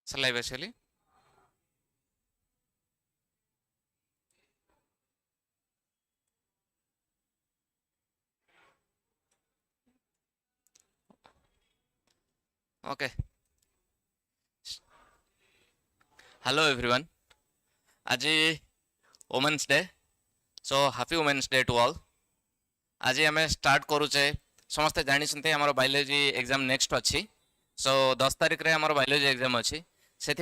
Shall I basically? Okay. Hello everyone. Aji Women's Day. So happy Women's Day to all. आज आम start करुचे समस्ते जानी आम बायोलॉजी एग्जाम नेक्स्ट अच्छी सो 10 तारिख रे आम बायोलॉजी एग्जाम अच्छी से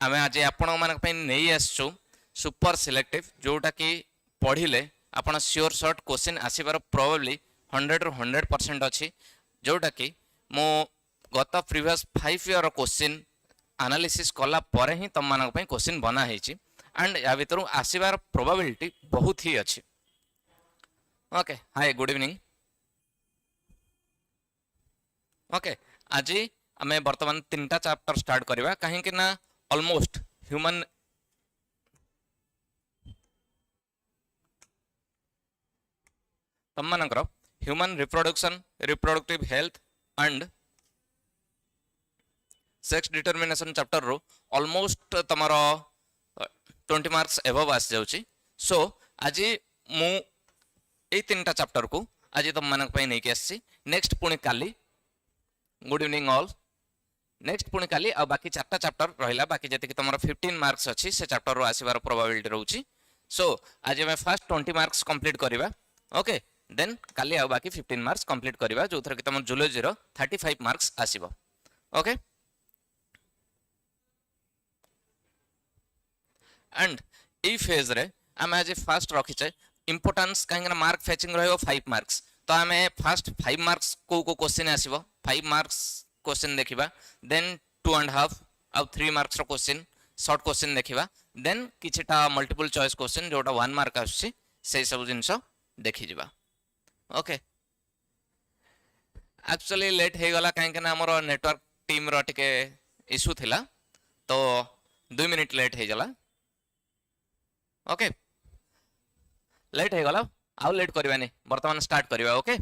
आम आज आपण नहीं आसचु सुपर सिलेक्टिव जोटा कि पढ़ले आपण श्योर शॉर्ट क्वेश्चन आसबार प्रोबेबली 100 ରୁ 100% अच्छी जोटा कि मु गत प्रीवियस 5 ईयर क्वेश्चन एनालिसिस कला परे ही तुम मानक क्वेश्चन बना एंड या भीतर आसबार प्रोबेबिलिटी बहुत ही अच्छी. Okay hi good evening. Okay आज आम बर्तमान 3टा चैप्टर स्टार्ट करवा कहीं ना ऑलमोस्ट ह्यूमन तुम मानकर human reproduction reproductive health and sex determination chapter रो ऑलमोस्ट तुम 20 मार्क्स एबव आस जाउची. सो आज मु ये 3टा चैप्टर को आज तुम मानक नहीं आसी नेक्स्ट पुणी काली गुड इवनिंग ऑल नेक्स्ट पुणी काली आ बाकी 4टा चैप्टर रहिला बाकी जति तुम 15 मार्क्स अच्छी से चैप्टर रो आसीबार प्रोबेबिलिटी रहउची. सो आज हमें फर्स्ट 20 मार्क्स कंप्लीट करवा. ओके देन काली आ बाकी 15 मार्क्स कंप्लीट करवा जो थर कि तुम जूलॉजी रो 35 मार्क्स आसीबो. ओके एंड ई फेज रे आम आज फास्ट रखीचे इंपोर्टेंस कहीं मार्क फेचिंग रहिबो 5 मार्क्स तो आम फास्ट 5 मार्क्स को क्वेश्चन आसीबो 5 मार्क्स क्वेश्चन देखिबा देन 2.5 आउ 3 मार्क्स रो क्वेश्चन शॉर्ट क्वेश्चन देखिबा देन किछटा मल्टीपल चॉइस क्वेश्चन जोटा 1 मार्क आसी से सब जिंस देखि जिबा. ओके एक्चुअली लेट हे गला कहीं ना हमर नेटवर्क टीम रो टिके इशू थिला तो 2 मिनिट लेट हे गला. ओके लेट हो गला आउ लेट करवानी बर्तमान स्टार्ट करवा. ओके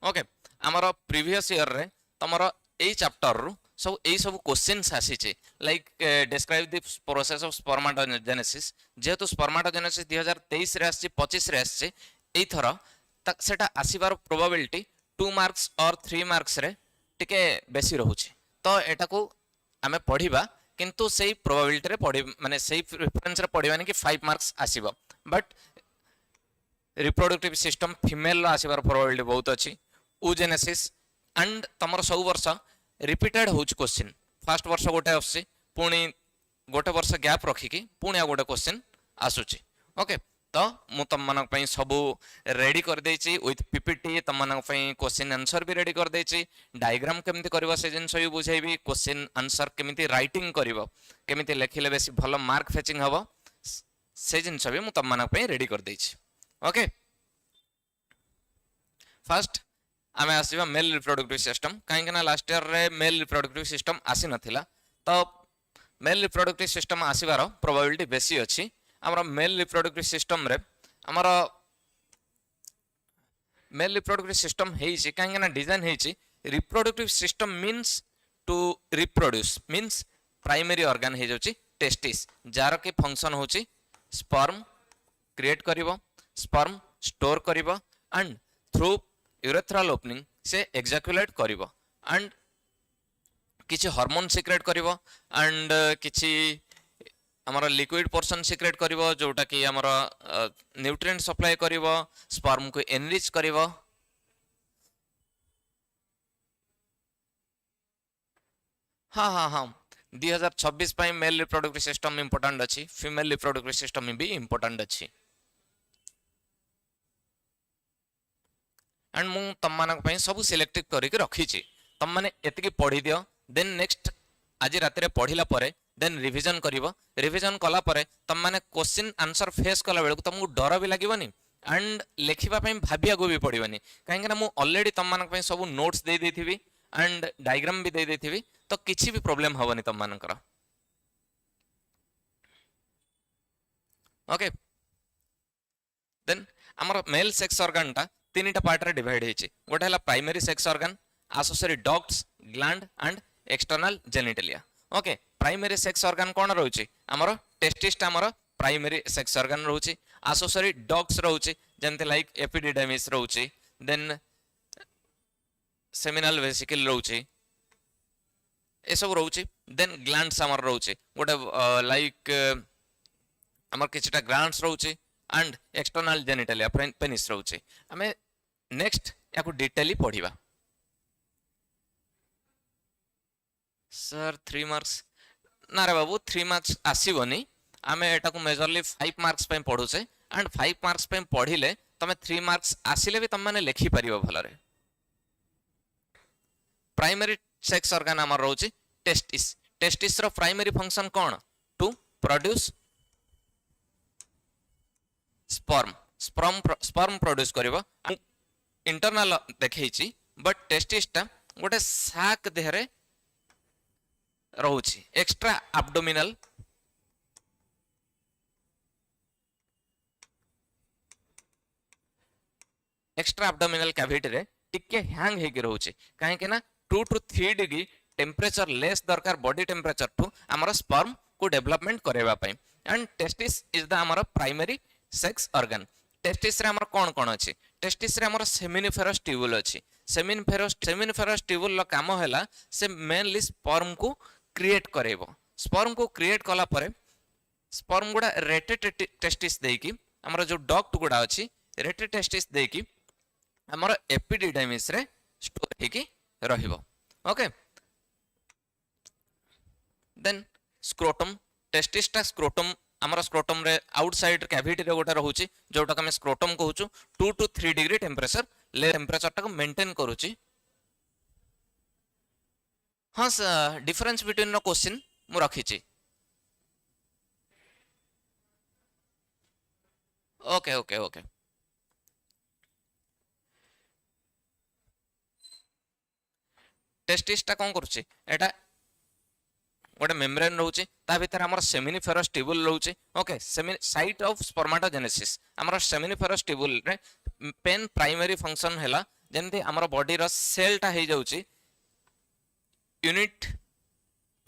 ओके आमर प्रीवियस ईयर रे तमर ए चैप्टर रु सब ए सब क्वेश्चंस आसीचे like describe the process of spermatogenesis जेहेतु स्पर्माटोजेनेसिस 2023 रे आसी 25 रे आसी ए थरा तक सेटा आसीबार प्रोबेबिलिटी 2 मार्क्स और 3 मार्क्स रे टिके बेसी रहउची तो एटा को आमे पढ़िबा किंतु से प्रोबेबिलिटी रे पढ़ी माने से रेफरेंस रे पढ़िबानी कि 5 मार्क्स आसीबो बट रिप्रोडक्टिव सिस्टम फीमेल रो आसीबार प्रोबेबिलिटी बहुत अच्छी. ऊजेनेसिस एंड तमर सब वर्ष रिपीटेड होच क्वेश्चन फर्स्ट वर्ष गोटे आसी पुणी गोटे वर्ष गैप रखिकी पुणी आ गोटे क्वेश्चन आसुची. ओके तो मु तुम मानक पई सबू रेडी कर देछि विथ पीपीटी तुम मानक पई क्वेश्चन आंसर भी रेडी कर देछि डायग्राम केमिति करबो से जिंस भी बुझाइबी क्वेश्चन आंसर केमिति राइटिंग करबो केमिति लेखिले बेसी भलो मार्क फेचिंग हबो से जिंस भी मु तुम मानक पई रेडी कर देछि. ओके फर्स्ट आमे आसीबा मेल रिप्रोडक्टिव सिस्टम कहीं ना लास्ट ईयर रे मेल रिप्रोडक्टिव सिस्टम आसी नथिला तो मेल रिप्रोडक्टिव सिस्टम आसीबार प्रोबेबिलिटी बेसी अछि. आमर मेल रिप्रोडक्टिव सिस्टम रे आमर मेल रिप्रोडक्टिव सिस्टम हेछि कहीं ना डिजाइन हेछि reproductive system means to reproduce means primary organ हे जाउछि टेस्टिस जार के फंक्शन होछि स्पर्म क्रिएट करिवो स्पर्म स्टोर करिवो एंड थ्रू यूरेथ्रल ओपनिंग से एग्जैकुलेट करिवो एंड किछि हार्मोन सिक्रेट करिवो एंड किछि हमर लिक्विड पोर्शन सिक्रेट करिवो जोटा कि हमर न्यूट्रिएंट सप्लाई करिवो स्पर्म को एनरिच करिवो. हाँ हाँ हाँ 2026 पाई मेल रिप्रोडक्टिव सिस्टम इंपोर्टेंट अच्छी फीमेल रिप्रोडक्टिव सिस्टम भी इंपोर्टेंट अच्छी एंड मु तम मानक पई सब सिलेक्टिव करके रखी तुम मैंने एतिकी पढ़ी दियो देन नेक्स्ट आज रात पढ़ला परे देन रिवीजन करिवो रिवीजन कला परे तुम मैंने क्वेश्चन आंसर फेस कला बेलू तुमको डर भी लगनी एंड लिखा भाविया को भी पड़ोनी कहीं मु ऑलरेडी तुम मानक पई सब नोट्स दे देथिबी एंड डायग्राम भी दे देथिबी तो किसी भी प्रॉब्लम हबनी तुम मानकर. ओके देन आमर मेल सेक्स ऑर्गन टा तीन टा पार्ट रे डिवाइड हेछि गोटे हला primary sex organ accessory ducts, gland and external genitalia. Okay primary sex organ कौन रोचे आमर टेस्टिस आमर प्राइमरी सेक्स ऑर्गन रोचे accessory ducts रोचे जेमते लाइक एपिडिडर्मिस रोचे देन सेमिनल वेसिकल रोचे ए सब रोचे देन ग्लैंड्स आमर रोचे गोटे लाइक आमर किछटा ग्लैंड्स रोचे एंड एक्सटर्नल जेनिटलिया पेनिस रोचे आमे नेक्स्ट याकू डिटेली पढ़िबा सर 3 मार्क्स ना रे बाबू 3 मार्क्स आसीबनी आमे एटा को मेजरली 5 मार्क्स पे पढुचे एंड 5 मार्क्स पे पढ़िले तमे 3 मार्क्स आसिले भी तमे लिखि परिबो भलरे प्राइमरी सेक्स ऑर्गन आमर रोचे टेस्टिस टेस्टिस रो प्राइमरी फंक्शन कोन टू प्रोड्यूस स्पर्म प्रोड्यूस करिवो इंटरनल देखैछि बट टेस्टिस टा गोटे साक देहरे रोची एक्स्ट्रा एब्डोमिनल कैविटी रे टिके हैंग हेकी रोचे काहे के ना 2 to 3 डिग्री टेम्परेचर लेस दरकार बॉडी टेम्परेचर टू हमर स्पर्म को डेवलपमेंट करेवा पई एंड टेस्टिस इज द हमर प्राइमरी सेक्स ऑर्गन टेस्टिस रे हमर कोन कोन अछि टेस्टिस रे हमर सेमिनिफेरस ट्यूबुल अछि सेमिनिफेरस ट्यूबुल लो काम हैला से मेनली स्पर्म को क्रिएट करेबो स्पर्म को क्रिएट कला परे स्पर्म गुडा रेटे टेस्टिस देकी हमर जो डक्ट गुडा अछि रेटे टेस्टिस देकी हमर एपिडिडर्मिस रे स्टोर हेकी रहिबो ओके देन स्क्रोटम टेस्टिस टा स्क्रोटम हमर स्क्रोटम रे आउटसाइड कैविटी रे गोटा रहउची जोटा हम स्क्रोटम कहउचु 2 to 3 डिग्री टेम्परेचर ले टेम्परेचर टा को मेंटेन करूची हाँ sir difference between no question मु रखिची ओके ओके ओके टेस्टिस टा कोन करूची एटा गोटे मेम्ब्रेन रहउची ता भीतर हमर सेमिनिफेरस ट्यूबुल रहउची ओके साइट ऑफ स्पर्माटोजेनेसिस हमर सेमिनिफेरस ट्यूबुल रे पेन प्राइमरी फंक्शन हैला जेंति हमर बॉडी रो सेल टा हे जाउची यूनिट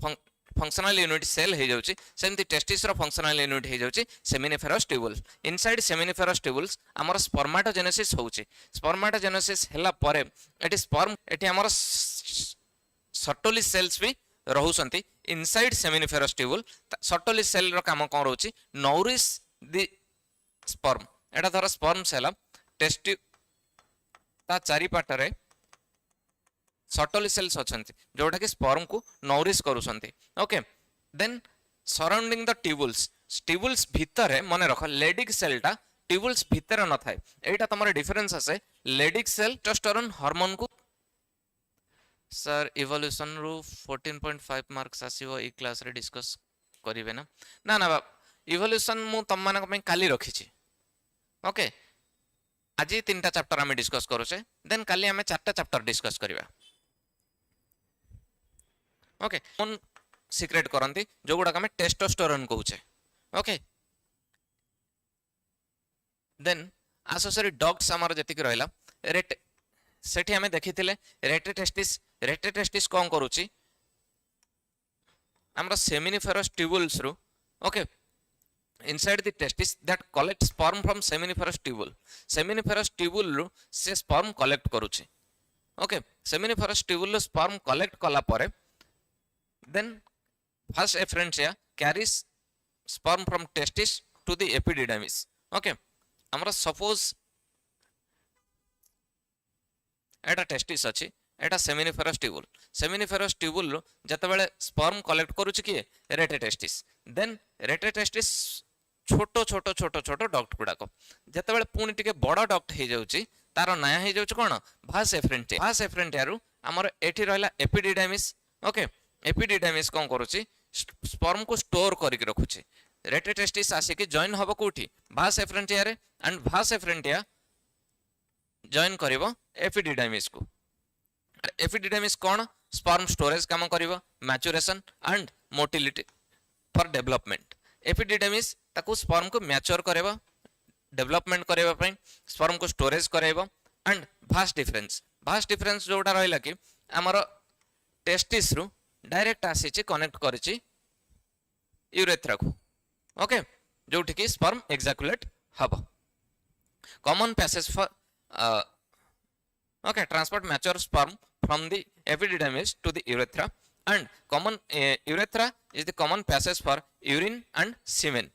फंक्शनल यूनिट सेल हे जाउची सेमति टेस्टिस रो फंक्शनल यूनिट हे जाउची seminiferous tubule inside seminiferous tubules हमर स्पर्माटोजेनेसिस होउची स्पर्माटोजेनेसिस हैला परे एटी स्पर्म एटी हमर सर्टोली सेल्स भी रहउसंती inside seminiferous tubule Sertoli cell रो काम कोन रहउची नौरिस द स्पर्म एटा धर स्पर्म सेल टेस्टि ता चारि पाटरे सर्टोली सेल्स अछंती जोटा कि स्पर्म को नौरिश करूसंती okay then surrounding the tubules भितर माने रख लेडिक सेल टा ट्यूबुल्स भितर न थाए एटा तमरे डिफरेंस आसे लेडिक सेल टेस्टोस्टेरोन हार्मोन को सर इवोल्यूशन रु 14.5 मार्क्स आसीबो ई क्लास रे डिस्कस करिवे ना ना ना इवोल्यूशन मु तम मानक पे काली रखिछि ओके आज 3टा चैप्टर आमे डिस्कस करूचे देन काली आमे 4टा चैप्टर डिस्कस करिवा ओके कौन सीक्रेट करंती जो गुडा हमें टेस्टोस्टेरोन कहूचे ओके देन एसोसिएटेड डॉग्स हमर जतिक रहला रेट सेठी हमें देखिथिले रेटे टेस्टिस कोन करूची हमर सेमिनिफेरस ट्यूबुल्स रु okay inside the testis that collect sperm from seminiferous tubule ru se sperm collect करूची okay seminiferous tubule ru sperm collect कला परे then first efferentia carries sperm from testis to the epididymis okay हमरा suppose एटा testis अछि एटा seminiferous tubule रो जते बेले sperm collect करूची कि रेटे testis then रेटे testis छोटो छोटो छोटो छोटो डक्ट गुडा को जते बेले पुनी टिके बड़ डक्ट हे जाउची तार नया हे जाउची कोन भास एफ्रेंटिया रु हमर एठी रहला एपिडिडाइमिस ओके एपिडिडाइमिस कोन करूची स्पर्म को स्टोर करिक रखुची रेटे टेस्टिस आसी कि जॉइन हबो कोठी भास एफ्रेंटिया रे एंड भास एफ्रेंटिया जॉइन करिवो एपिडिडाइमिस को एपिडिडाइमिस कोन स्पर्म स्टोरेज काम करिवो maturation and motility for development epididymis ताकू स्पर्म को मैच्योर करेबो डेवलपमेंट करेबा पई स्पर्म को स्टोरेज करेबो एंड भास्ट भास्ट डिफरेंस जोटा रहिला कि हमर टेस्टिस रु डायरेक्ट आसी कनेक्ट करिछि यूरेथ्रा को ओके जोठी कि स्पर्म एग्जाकुलेट हबो common passage for okay transport mature sperm from the epididymis to the urethra and common urethra is the common passage for urine and semen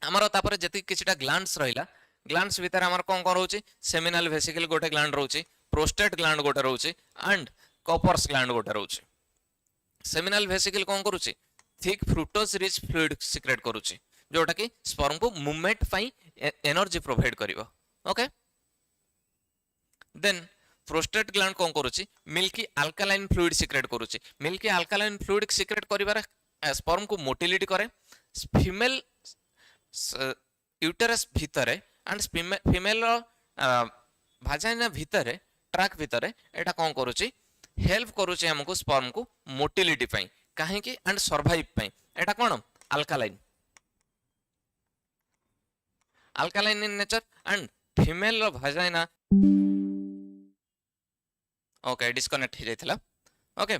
हमर तापर जति किछटा ग्लैंड्स रहिला ग्लैंड्स भीतर हमर कोन कोन रहउची सेमिनल वेसिकल गोटे ग्लैंड रहउची प्रोस्टेट ग्लैंड गोटे रहउची and Cowper's gland गोटे रहउची सेमिनल वेसिकल कोन करूची thick fructose rich fluid secrete करूची जोटा कि स्पर्म को मूवमेंट पई एनर्जी प्रोवाइड करिवो ओके देन प्रोस्टेट ग्लैंड कोन करूची मिल्की अल्कालाइन फ्लूइड सिक्रेट करूची मिल्की अल्कालाइन फ्लूइड सिक्रेट करिवार स्पर्म को मोटिलिटी करे फीमेल यूटेरस भितरे एंड फीमेल भाजाइना भितरे ट्रैक भितरे एटा कोन करूची हेल्प करूची हमको स्पर्म को मोटिलिटी पई काहे कि एंड सर्वाइव पई एटा कोन alkaline alkaline in nature and female vagina okay disconnect हो जाइथिला ओके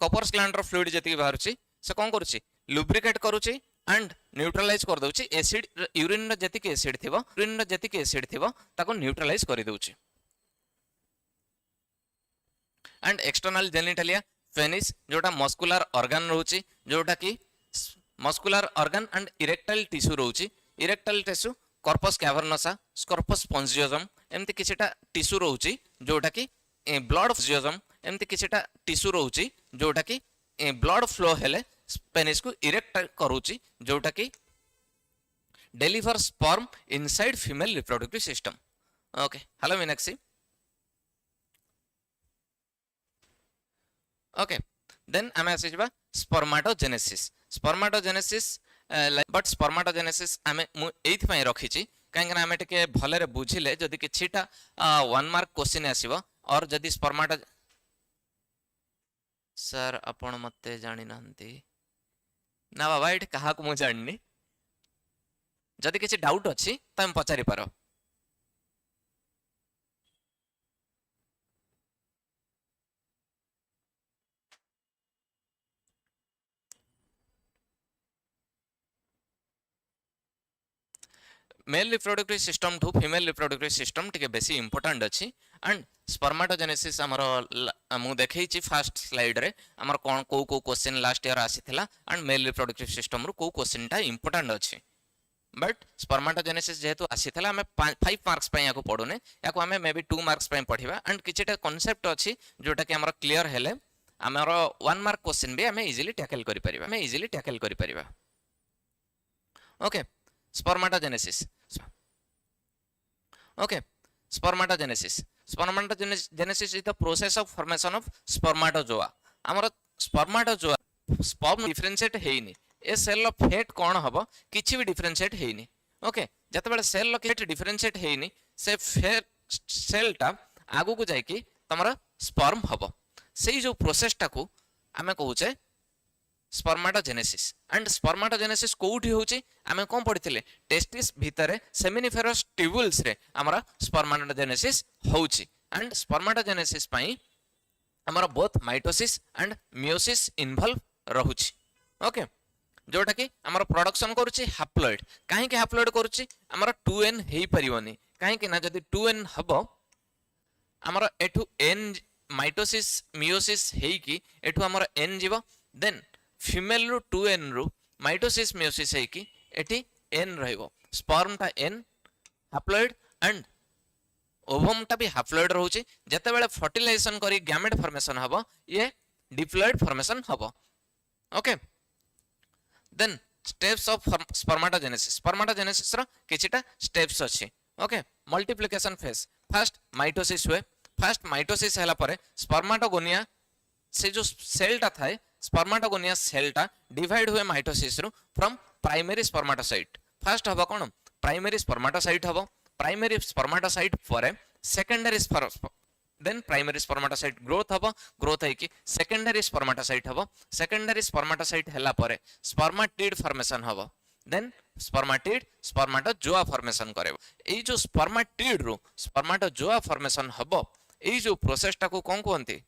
कॉपर्स ग्लैंड रो फ्लूइड जति बाहरची से कोन करूची लुब्रिकेट करूची एंड न्यूट्रलाइज कर दउची एसिड यूरिन रो जति के एसिड थिबो यूरिन रो जति के एसिड थिबो ताको न्यूट्रलाइज करि दउची एंड एक्सटर्नल जेनिटलिया पेनिस जोटा मस्कुलर ऑर्गन रहउची जोटा कि muscular organ and erectile tissue रहउची erectile tissue corpus cavernosa corpus spongiosum एमती किछटा टिश्यू रहउची जोटा कि ब्लड फ्यूजम एमती किछटा टिश्यू रहउची जोटा कि ब्लड फ्लो हेले पेनिस को इरेक्ट करूची जोटा कि deliver sperm inside female reproductive system okay hello Meenakshi okay then आमे आसीबा स्पर्माटोजेनेसिस बट स्पर्माटोजेनेसिस आमे एथि पई रखिची कहीं आम टे भले बुझिले जदि किछिटा 1 मार्क क्वेश्चन आसीबो और जदि स्पर्माटो सर आपण मते जानि नांती ना बाबा एठी कहा को मु जाननी जदि किछि डाउट अछि त हम पचारि पारो मेल रिप्रोडक्टिव सिस्टम ठू फीमेल रिप्रोडक्टिव सिस्टम टिके बेसी इंपोर्टेंट अछि एंड स्पर्माटोजेनेसिस हमर मु देखैछि फर्स्ट स्लाइड रे हमर कोन को क्वेश्चन लास्ट ईयर आसीथिला एंड मेल रिप्रोडक्टिव सिस्टम रो को क्वेश्चन टा इंपोर्टेंट अछि बट स्पर्माटोजेनेसिस जेहेतु आसीथिला हमें 5 मार्क्स पय याको पढुने याको हमें मे बी 2 मार्क्स पय पढिबा एंड किछटा कांसेप्ट अछि जोटा कि हमर क्लियर हेले हमर 1 मार्क क्वेश्चन भी हमें इजीली टैकल करि परिबा okay स्पर्माटोजेनेसिस okay spermatogenesis is the process of formation of spermatozoa हमर spermatozoa sperm differentiate हेइनी ए सेल लो फेट कोन हबो किछि भी डिफरेंशिएट हेइनी ओके जते बेले सेल लो फेट डिफरेंशिएट हेइनी से फेट सेल टा आगु को जाय कि तमरा स्पर्म हबो सेही जो प्रोसेस टा को हमें कहूचे स्पर्माटोजेनेसिस एंड स्पर्माटोजेनेसिस कोठी होची आमे कोन पढिथिले टेस्टिस भितरे सेमिनिफेरस ट्यूबुल्स रे हमरा स्पर्माटोजेनेसिस होची एंड स्पर्माटोजेनेसिस पई हमरा both mitosis and meiosis involve रहुची ओके जोटा कि हमरा प्रोडक्शन करूची हैप्लॉइड काहे कि हैप्लॉइड करूची हमरा 2n हेई परिवनी काहे कि ना जदी 2n हबो हमरा एठु n माइटोसिस मियोसिस हेई कि एठु हमरा n जीवो देन फीमेल रू 2n रू माइटोसिस मियोसिस है कि एठी n रहइबो स्पर्म टा n हैप्लॉइड एंड ओवम टा भी हैप्लॉइड रहउची जते बेले फर्टिलाइजेशन करी गैमेट फॉर्मेशन हबो ये डिप्लॉइड फॉर्मेशन हबो okay then steps of spermatogenesis रो किछिटा स्टेप्स अछि okay multiplication phase first mitosis हुए फर्स्ट माइटोसिस हला परे स्पर्माटोगोनिया से जो सेल टा थाए स्पर्माटोगोनिया सेल टा डिवाइड हुए माइटोसिस रु फ्रॉम प्राइमरी स्पर्माटोसाइट फर्स्ट हबो कोन प्राइमरी स्पर्माटोसाइट हबो प्राइमरी स्पर्माटोसाइट परे secondary then primary spermatocyte growth हबो ग्रोथ है कि सेकेंडरी स्पर्माटोसाइट हबो सेकेंडरी स्पर्माटोसाइट हला परे स्पर्माटिड फॉर्मेशन हबो देन स्पर्माटिड स्पर्माटोजोआ फॉर्मेशन करेबो एई जो स्पर्माटिड रु स्पर्माटोजोआ फॉर्मेशन हबो एई जो प्रोसेस टाको कोन कहंती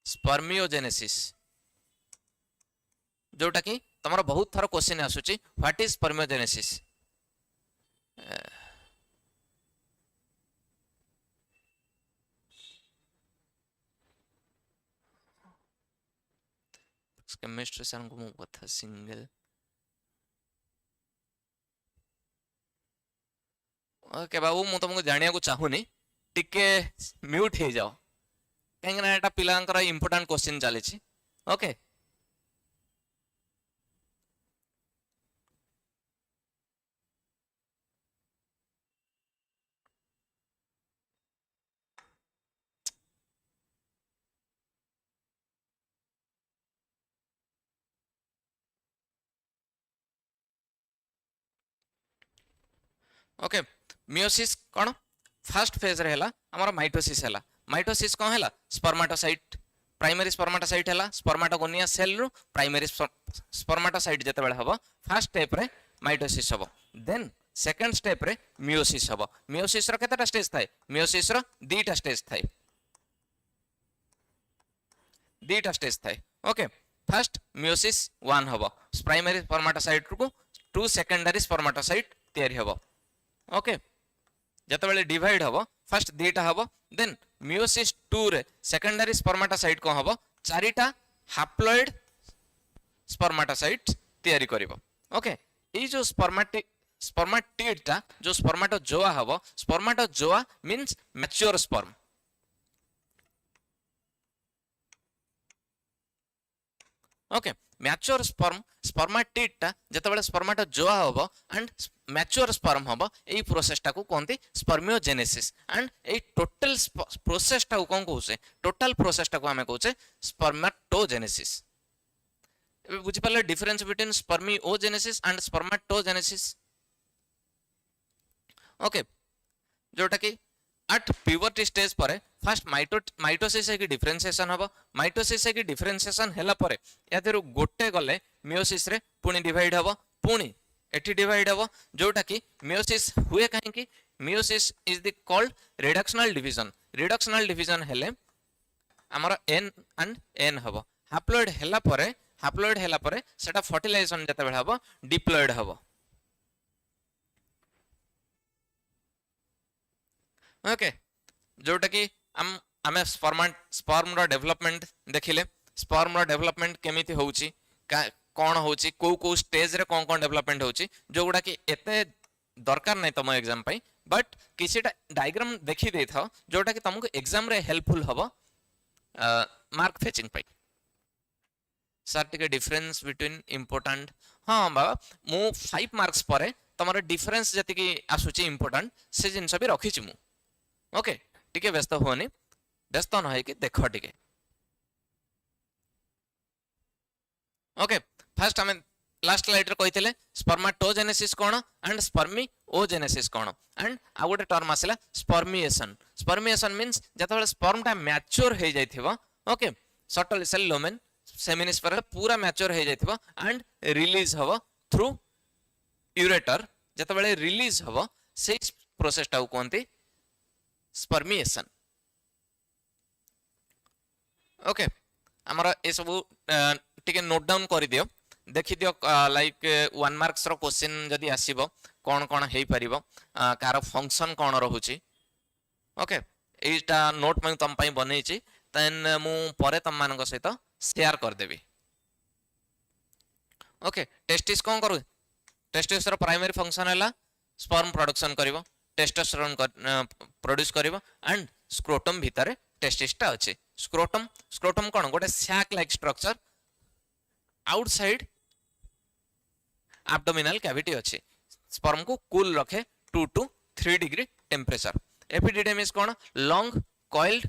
स्पर्मियोजेनेसिस जोटा कि तमरा बहुत थर क्वेश्चन आसुची what is spermiogenesis chemistry sir को कथा सिंगल ओके बाबू मु तुमको जानिया को चाहूनी टिके म्यूट हे जाओ कहीं ना एटा पिलांकर इंपोर्टेंट क्वेश्चन चली ओके ओके मियोसिस कौन फर्स्ट फेज रे हला हमर माइटोसिस हला माइटोसिस कौन हला स्पर्माटोसाइट प्राइमरी स्पर्माटोसाइट हला स्पर्माटोगोनिया सेल रु प्राइमरी स्पर्माटोसाइट जते बेले हबो फर्स्ट स्टेप रे माइटोसिस हबो देन सेकंड स्टेप रे मियोसिस हबो मियोसिस रो केतेटा स्टेज थाए मियोसिस रो दीटा स्टेज थाए ओके फर्स्ट मियोसिस 1 हबो प्राइमरी स्पर्माटोसाइट को टू सेकेंडरी स्पर्माटोसाइट तयारी हबो ओके जते बेले डिवाइड हबो फर्स्ट दीटा हबो देन मियोसिस 2 रे सेकेंडरी स्पर्माटोसाइट को हबो चारिटा हैप्लॉइड स्पर्माटोसाइट तयारी करिवो ओके ए जो स्पर्माटिड टा जो स्पर्माटोजोआ हबो spermatozoa means mature sperm okay mature sperm spermatid टा जते बेले स्पर्माटोजोआ हबो एंड मैच्योर स्पर्म हबो एई प्रोसेस टा को कोनती स्पर्मियोजेनेसिस एंड एई टोटल प्रोसेस टा को कोन कहउसे टोटल प्रोसेस टा को हमें कहउसे स्पर्माटोजेनेसिस ए बुझि पाले difference between spermiogenesis and spermatogenesis okay जोटा कि एट प्यूबर्टी स्टेज पर फर्स्ट माइटोसिस है कि डिफरेंशिएशन हबो माइटोसिस है कि डिफरेंशिएशन हैला पर यादेरु गोटे गले मियोसिस रे पुनी डिवाइड हबो पुनी एटी डिवाइड हबो जोटा कि मियोसिस हुए काहे कि meiosis is the called reductional division हेले हमर एन एंड एन हबो हैप्लॉइड हैला पर सेटा फर्टिलाइजेशन जते बेले हबो डिप्लॉइड हबो ओके जोटा कि आम स्पर्म रो डेवलपमेंट देखिले स्पर्म रो डेवलपमेंट केमिति होउची कौन होउची को स्टेज रे कौन डेवलपमेंट होउची जो गुडा कि एते दरकार नै तम एग्जाम पई बट किसीटा डायग्राम देखि दे था जोटा कि तुमको एग्जाम रे हेल्पफुल हबो मार्क फेचिंग पई सर टिके डिफरेंस बिटवीन इंपोर्टेंट हां बाबा मु 5 मार्क्स पर तमरो डिफरेंस जति कि आसुची इंपोर्टेंट से जिंस भी रखिची मु ओके टिके व्यस्त होनी व्यस्त न है कि देखो टिके ओके फर्स्ट हमें लास्ट स्लाइड रे कहितले स्पर्माटोजेनेसिस कोन एंड स्पर्मियोजेनेसिस कोन एंड आ गोटे टर्म आसला स्पर्मिएशन मींस जते बेले स्पर्म टा मैच्योर हे जाइथिबो okay Sertoli cell lumen seminiferous पूरा मैच्योर हे जाइथिबो एंड रिलीज हबो थ्रू यूरेटर जते बेले रिलीज हबो से प्रोसेस टा कोनती स्पर्मिएशन ओके हमरा ए सब टिके नोट डाउन कर दियो देखि दियो लाइक 1 मार्क्स रो क्वेश्चन जदी आसीबो कोन कोन हेई परिबो कार फंक्शन कोन रहूची ओके एटा नोट मैं तम पई बनैची देन मु परे तम मानक सहित शेयर कर देबी ओके टेस्टिस कोन करू टेस्टिस रो प्राइमरी फंक्शन हैला स्पर्म प्रोडक्शन करिवो टेस्टोस्टेरोन प्रोड्यूस करिवो एंड स्क्रोटम भितरे टेस्टिस टा अछि स्क्रोटम कोन गोटे sac like structure outside abdominal cavity अछि स्पर्म को कूल रखे 2 to 3 डिग्री टेम्परेचर एपिडिडेमिस कोन लॉन्ग कॉइल्ड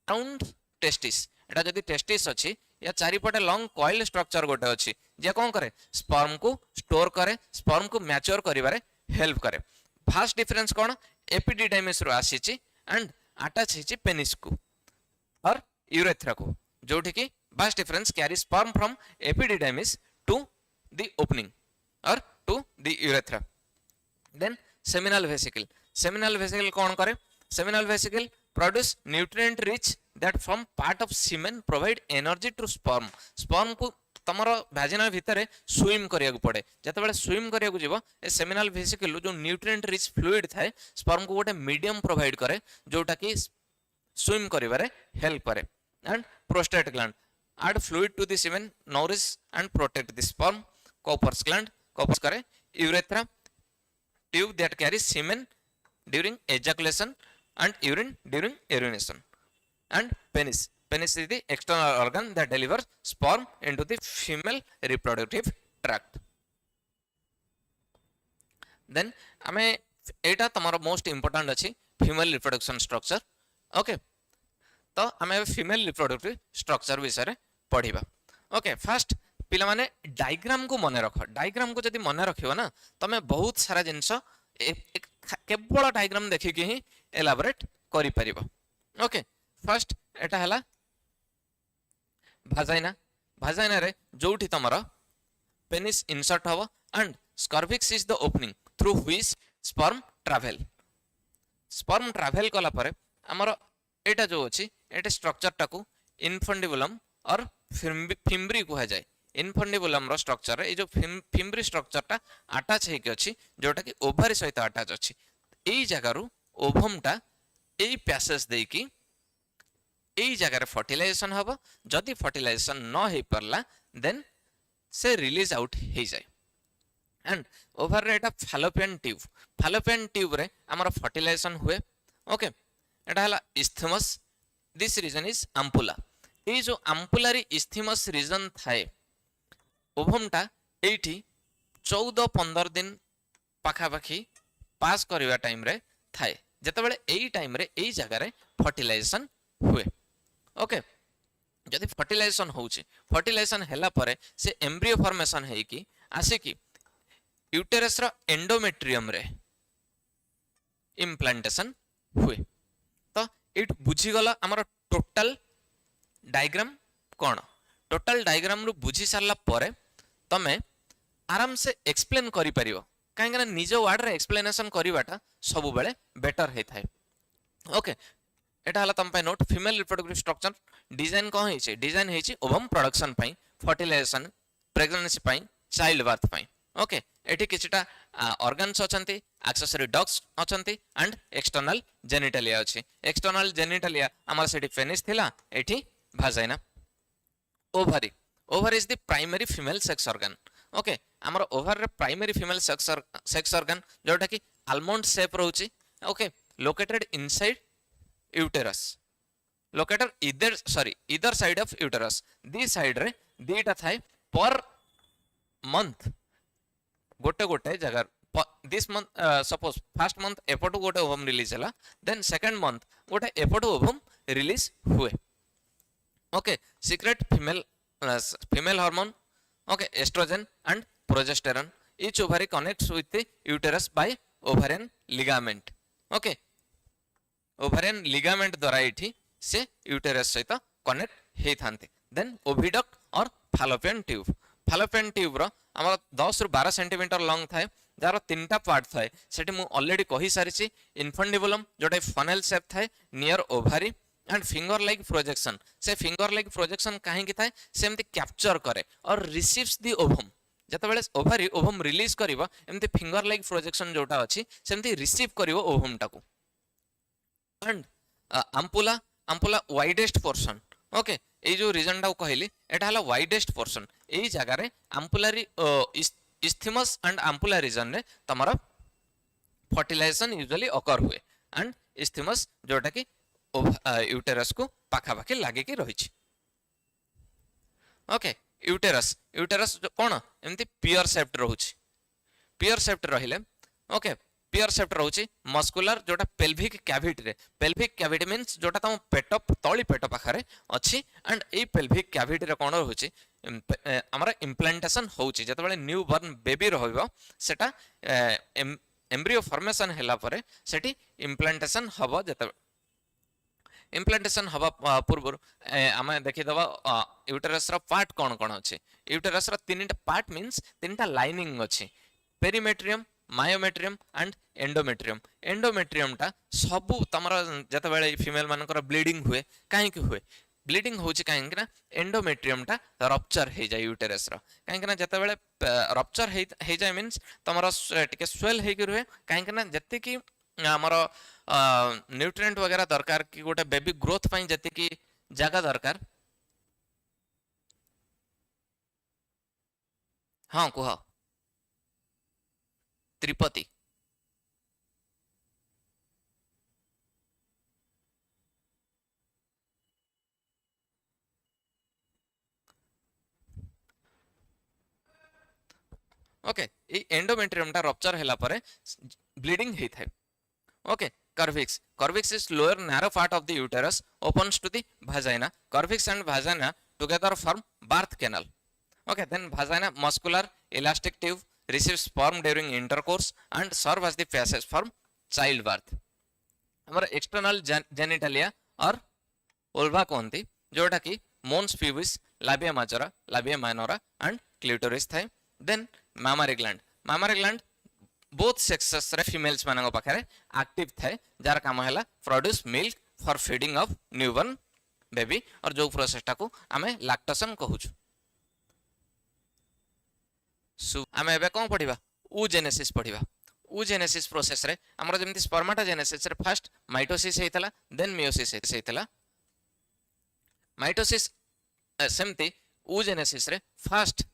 राउंड टेस्टिस एटा जदी टेस्टिस अछि या चारिपटे लॉन्ग कॉइल स्ट्रक्चर गोटे अछि जे कोन करे स्पर्म को स्टोर करे स्पर्म को मैच्योर करिवारे हेल्प करे फर्स्ट डिफरेंस कोन एपिडिडेमिस रो आसीची एंड अटैच हिची पेनिस को और यूरेथ्रा को जोठी कि vas deferens carries sperm from epididymis to the opening or to the urethra. Then seminal vesicle कौन करे? Seminal vesicle produce nutrient rich that from part of semen provide energy to sperm को तमरो vaginal भितर swim करिया को पड़े जते बेले swim करिया को जीवो ए सेमिनल वेसिकल जो न्यूट्रिएंट रिच फ्लूइड थाए स्पर्म को गोटे मीडियम प्रोवाइड करे जोटा कि स्विम करिवारे हेल्प करे. And prostate gland add fluid to the semen, nourish and protect the sperm. Cowper's gland cowper's करे. Urethra tube that carries semen during ejaculation and urine during urination. And penis is the external organ that delivers sperm into the female reproductive tract. Then आमे एटा तमरो most important अछि female reproduction structure. Okay तो आमे female reproductive structure विषय पढ़िबा. Okay first पिला माने diagram को मने रख. डायग्राम को जदी मने रखियो ना तमे बहुत सारा जिंस केवल डायग्राम देखि के ही एलाबोरेट करि परिबो. ओके फर्स्ट एटा हला भाजाइना रे जोठी तमरा पेनिस इंसर्ट हबो and cervix is the opening through which sperm travel कला परे हमर एटा जो अछि एटा स्ट्रक्चर टाकू इनफंडिबुलम और फिम्ब्री कहा जाए. इनफंडिबुलम रो स्ट्रक्चर ए जो फिम्ब्री स्ट्रक्चर टा अटैच हे के अछि जोटा कि ओवरी सहित अटैच अछि. एई जगह रु ओवम टा एई पैसेज देई कि एई जगह रे फर्टिलाइजेशन हबो. जदी फर्टिलाइजेशन न हे परला देन से रिलीज आउट हे जाए. एंड ओवर रे एटा फैलोपियन ट्यूब रे हमर फर्टिलाइजेशन हुए. ओके एटा हला isthmus. This region is ampulla. ये जो अम्पुलारी इस्थमस रीजन थाए ओवमटा एठी 14-15 दिन पाखापाखी पास करवा टाइम रे थाए जते बेले एई टाइम रे एई जगह रे फर्टिलाइजेशन हुए. ओके जदि फर्टिलाइजेशन होउची फर्टिलाइजेशन हैला परे से एम्ब्रियो फॉर्मेशन है कि आसे कि यूटेरस रो एंडोमेट्रियम रे इम्प्लांटेशन हुए. तो इट बुझी गला हमर टोटल डायग्राम कौन. टोटल डायग्राम रु बुझी सारला परे तमे आराम से एक्सप्लेन करि परिबो काहेकना निज वर्ड रे एक्सप्लेनेशन करिवाटा सब बेले बेटर हे थाए. ओके एटा हला तम पे note female reproductive structure design को हेछि. डिजाइन हेछि ओवम प्रोडक्शन पई फर्टिलाइजेशन प्रेगनेंसी पई चाइल्ड बर्थ पई. ओके एठी किछटा ऑर्गन्स अछंती एक्सेसरी डक्ट्स अछंती एंड एक्सटर्नल जेनिटलिया अछि. एक्सटर्नल जेनिटलिया हमर सेठी पेनिस थिला एठी vagina. Ovary is the primary female sex organ. Okay हमर ओवर रे प्राइमरी फीमेल सेक्स ऑर्गन जोटा कि आलमंड शेप रहउची. Okay located inside uterus located either side of uterus. दी साइड रे दीटा थाए पर मंथ गोटे जगह. This month suppose first month एपटू गोटे ओवम रिलीज हला देन सेकंड मंथ गोटे एपटू ओवम रिलीज हुए. Okay secrete female hormone. Okay oestrogen and progesterone. each ovary connects with the uterus by ovarian ligament. Okay ovarian ligament द्वारा एठी से uterus सहित कनेक्ट हे थांते. Then oviduct or Fallopian tube रो हमर 10 रु 12 सेंटीमीटर लॉन्ग थाए जार तीनटा पार्ट थाए. सेठी मु ऑलरेडी कहि सारिछि. इनफंडिबुलम जोटा फनेल शेप थाए near ovary and finger like projection. से फिंगर लाइक प्रोजेक्शन काहे कि थाए सेमति कैप्चर करे और रिसीव्स द ओवम. जते बेले ओवरी ओवम रिलीज करिवो एमति फिंगर लाइक प्रोजेक्शन जोटा अछि सेमति रिसीव करिवो ओवम टाको. And ampulla widest portion. Okay ए जो रीजन टा कहली एटा हला वाइडेस्ट पोर्शन. एई जगह रे अम्पुलारी इस्थमस एंड अम्पुला रीजन रे तमरा फर्टिलाइजेशन यूजुअली ऑकर हुए एंड इस्थमस जोटा कि यूटेरस को पाखापाखि लागे कि रही. ओके यूटेरस कौन एमती पियर सेप्ट रोचे. पियर सेप्ट रहिले ओके पियर सेप्ट रोचे मस्कुलर जोटा पेल्विक कैविटी मीन्स जोटा तम पेट तली पेट पाखरे अच्छी एंड ए पेल्विक कैविटी रे कौन रोचे हमर इम्प्लांटेशन होची. जते बेले न्यू बॉर्न बेबी रहइबो सेटा एम्ब्रियो फॉर्मेशन हैला परे सेठी इम्प्लांटेशन हबो. जते इम्प्लांटेशन हवा पूर्व आम देखीदबा यूटेरस पार्ट कौन कौन अच्छे यूटेरस तीन पार्ट मीन्स तीन लाइनिंग अच्छी perimetrium myometrium and endometrium endometrium टा सबू तुम जिते फीमेल मानकर ब्लीडिंग हुए कहीं हुए ब्लीडिंग होची कहीं ना एंडोमेट्रियम टा रप्चर हो जाए यूटेरस कहीं जिते रप्चर हो जाए मीन्स तुम टे स्वेल हो रुहे कहीं जी कि आमर न्यूट्रिएंट वगैरह दरकार कि गोटे बेबी ग्रोथ पाई जी जगह दरकार हाँ कुह त्रिपति ओके एंडोमेट्रियम टा रप्चर हैला परे ब्लीडिंग हे थाए okay cervix is lower narrow part of the uterus opens to the vagina cervix and vagina together form birth canal okay then vagina muscular elastic tube receives sperm during intercourse and serve as the passage for childbirth हमर external genitalia or vulva कहती जोटा कि mons pubis labia majora labia minora and clitoris थाए then mammary gland both sexes रे females मानक पाखे active थाए jar काम है produce milk for feeding of newborn baby और जो प्रोसेसटा को आमे लैक्टेशन कहूँ आमे एबे कौन पढ़िबा oogenesis पढ़िबा oogenesis प्रोसेस रे हमर जेमति स्पर्माटोजेनेसिस रे फर्स्ट माइटोसिस हेतला देन मियोसिस हेतला माइटोसिस सेमति oogenesis रे first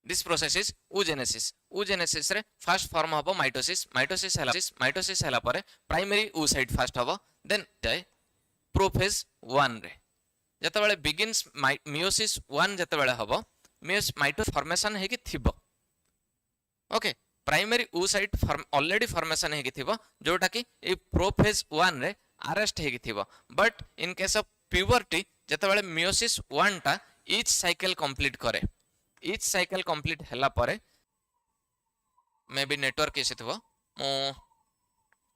this process is oogenesis रे फर्स्ट फॉर्म हबो माइटोसिस हला परे प्राइमरी oocyte फर्स्ट हबो देन प्रोफेज 1 रे जते बेले बिगिन्स मियोसिस 1 जते बेले हबो माइटो फॉर्मेशन हेकी थिबो okay primary oocyte already formation हेकी थिबो जोटा कि ए प्रोफेज 1 रे अरेस्ट हेकी थिबो but in case of puberty जते बेले मियोसिस 1 टा ईच साइकिल कंप्लीट करे ईच साइकिल कंप्लीट हैला परे मे बी नेटवर्क इश्यू थो मो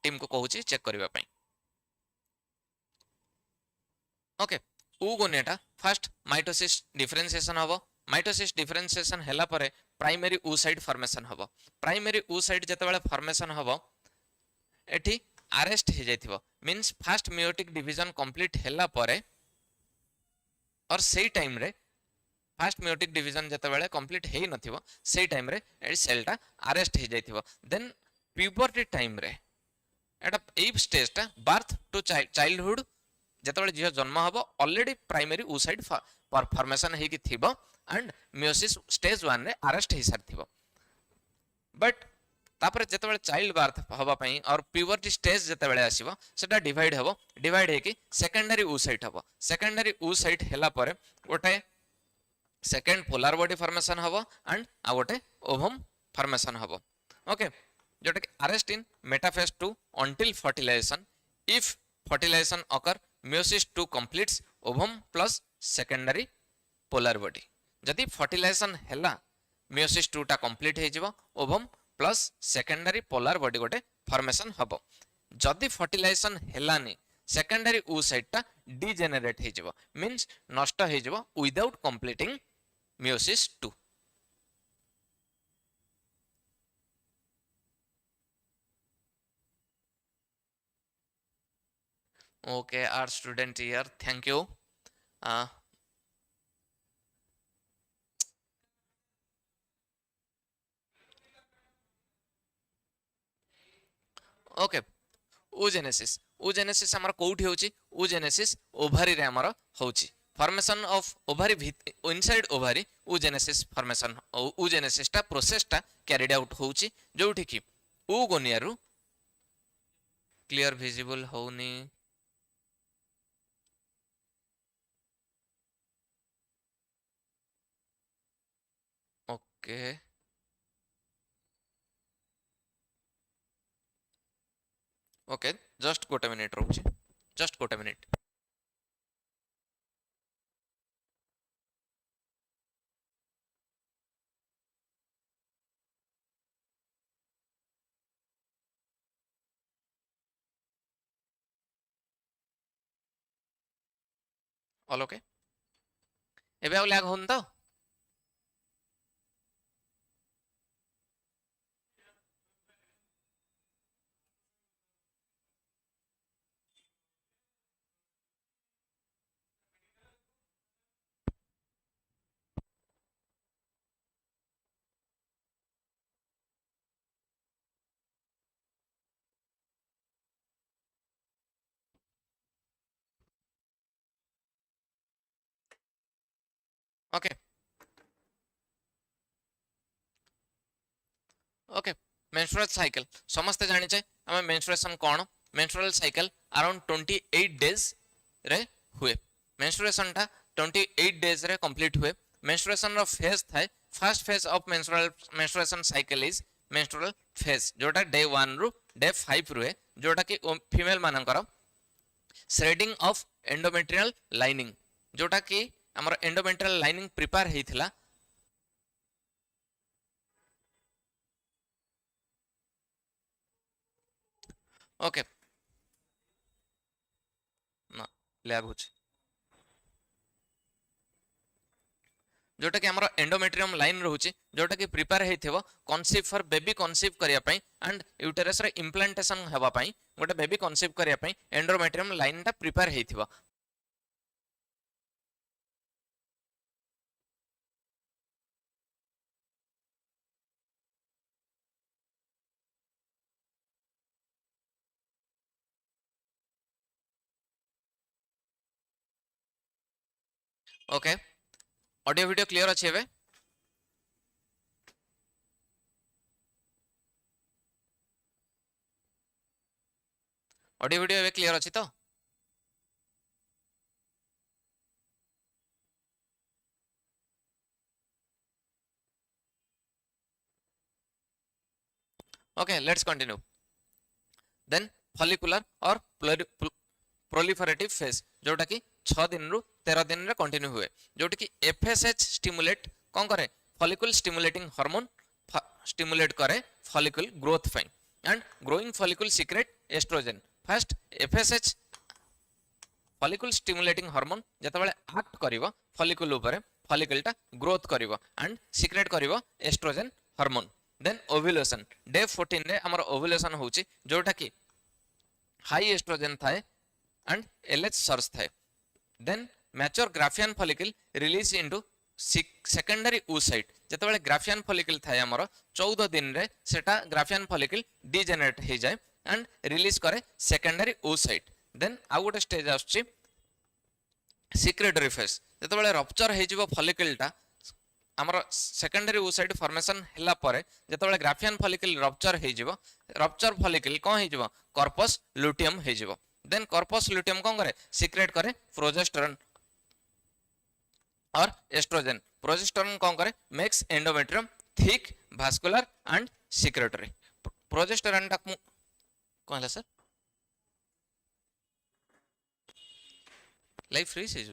टीम को कहूची चेक करबा पई okay oogonia first mitosis differentiation हबो माइटोसिस डिफरेंशिएशन हैला परे प्राइमरी oocyte फॉर्मेशन हबो प्राइमरी oocyte जते बेले फॉर्मेशन हबो एठी अरेस्ट हे जाइथिबो means first meiotic division complete हैला परे और सेही टाइम रे फर्स्ट मेयोटिक डिवीजन जते बेले कंप्लीट हे नथिबो सेही टाइम रे ए सेलटा अरेस्ट हे जाइथिबो देन प्यूबर्टी टाइम रे एटा ए स्टेजटा बर्थ टू चाइल्डहुड जते बेले जियो जन्म हबो ऑलरेडी प्राइमरी oocyte फॉर्मेशन हे कि थिबो एंड मियोसिस स्टेज 1 रे अरेस्ट हे सारथिबो बट तापर जते बेले चाइल्ड बर्थ हबा पई और प्यूबर्टी स्टेज जते बेले आसीबो सेटा डिवाइड हबो डिवाइड हे कि सेकेंडरी oocyte हबो सेकेंडरी oocyte हैला परे ओटे सेकेंड पोलर बॉडी फॉर्मेशन हबो एंड आ गोटे ओवम फॉर्मेशन हबो ओके जोटा कि arrest in metaphase 2 until fertilization if fertilization occur meiosis 2 completes ovum plus secondary polar body जदि fertilization हैला meiosis 2 टा कंप्लीट हे जिवो ovum plus secondary polar body गोटे फॉर्मेशन हबो जदि fertilization हैलानी secondary oocyte टा degenerate हे जिवो मींस नष्ट हे जिवो without completing meiosis 2 okay our student here thank you okay oogenesis हमर कोठी होची oogenesis ओवरी रे हमर होची formation of ovary inside ovary oogenesis formation oogenesis टा प्रोसेस टा कैरिड आउट होची जोठी कि oogonia रु क्लियर विजिबल होनी ओके ओके जस्ट गोटे मिनिट रोची जस्ट गोटे मिनिट ऑल ओके एबे आउ लैग होन तो ओके ओके मेंस्ट्रुअल साइकिल समस्त जानिचे हमें मेंस्ट्रुएशन कोन मेंस्ट्रुअल साइकिल अराउंड 28 डेज रे हुए मेंस्ट्रुएशन टा 28 डेज रे कंप्लीट हुए मेंस्ट्रुएशन रो फेज थाए first phase of menstruation cycle is menstrual phase जोटा डे 1 रु डे 5 रुए जोटा कि फीमेल मानकर श्रेडिंग ऑफ एंडोमेट्रियल लाइनिंग जोटा कि हमर एंडोमेट्रियल लाइनिंग प्रिपेयर हेइथिला ओके ना लैग होछ जोटा कि हमर एंडोमेट्रियम लाइन रहउची जोटा कि prepare हेइथिबो conceive for baby conceive करिया पई एंड यूटेरस रे इम्प्लांटेशन हेबा पई गोटे बेबी कन्सीव करिया पई एंडोमेट्रियम लाइन टा प्रिपेयर हेइथिबो ओके ऑडियो वीडियो क्लियर अछि एबे ऑडियो वीडियो एबे क्लियर अछि तो okay let's continue then follicular or proliferative phase जोटा कि 6 दिन रु 13 दिन रे कंटिन्यू हुए जोटा कि एफएसएच स्टिमुलेट कोन करे फॉलिकल स्टिमुलेटिंग हार्मोन स्टिमुलेट करे follicle growth fine and growing follicle secrete estrogen first FSH follicle stimulating hormone जतबेले एक्ट करिवो फॉलिकल ऊपर फॉलिकल टा ग्रोथ करिवो एंड सीक्रेट करिवो estrogen hormone then ovulation day 14 रे हमर ओव्यूलेशन होची जोटा कि हाई एस्ट्रोजन थाए एंड एलएच सर्च थाए then mature Graafian follicle release into secondary oocyte जतबेले ग्राफियन फॉलिकल थाए हमर 14 दिन रे सेटा ग्राफियन फॉलिकल डीजेनरेट हे जाय एंड रिलीज करे सेकेंडरी oocyte देन आउ गोटे स्टेज आछी सिक्रेटरी फेज जतबेले रप्चर हे जिवो फॉलिकल टा हमर सेकेंडरी oocyte फॉर्मेशन हला परे जतबेले ग्राफियन फॉलिकल रप्चर हे जिवो रप्चर फॉलिकल कोन हे जिवो कॉर्पस लुटियम हे जिवो देन कॉर्पस लुटियम कोन करे सीक्रेट करे प्रोजेस्टेरोन और एस्ट्रोजन प्रोजेस्टेरोन कोन करे makes endometrium thick vascular and secretory progesterone टा कोन हला sir life freeze hey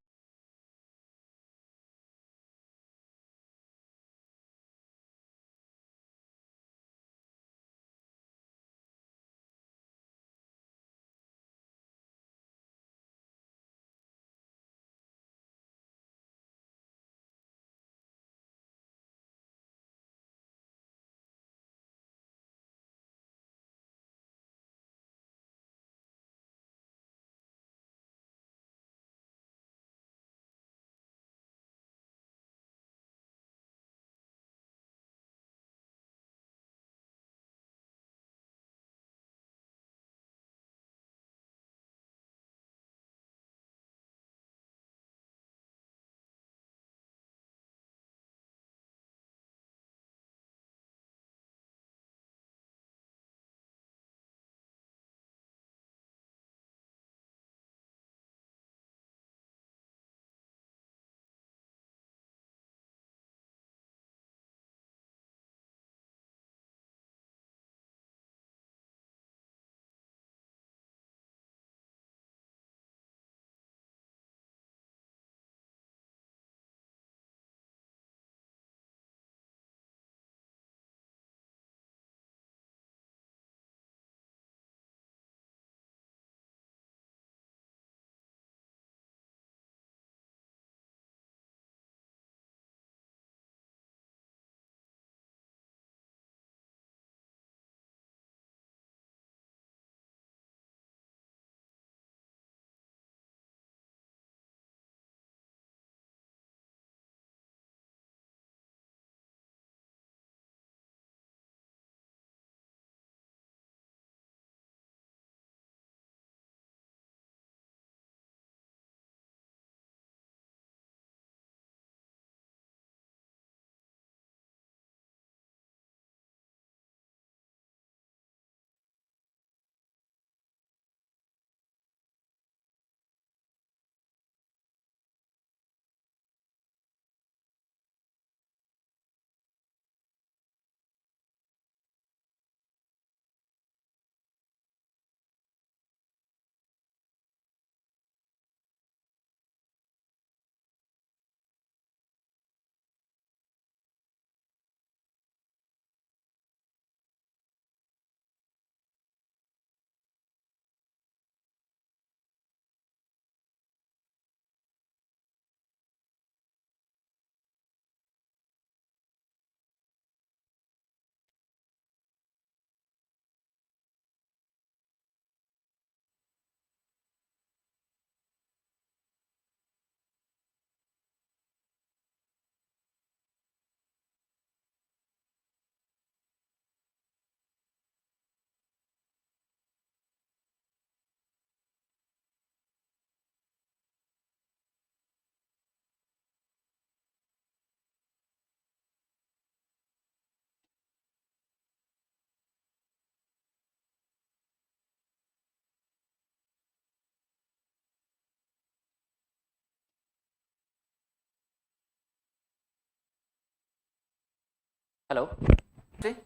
hello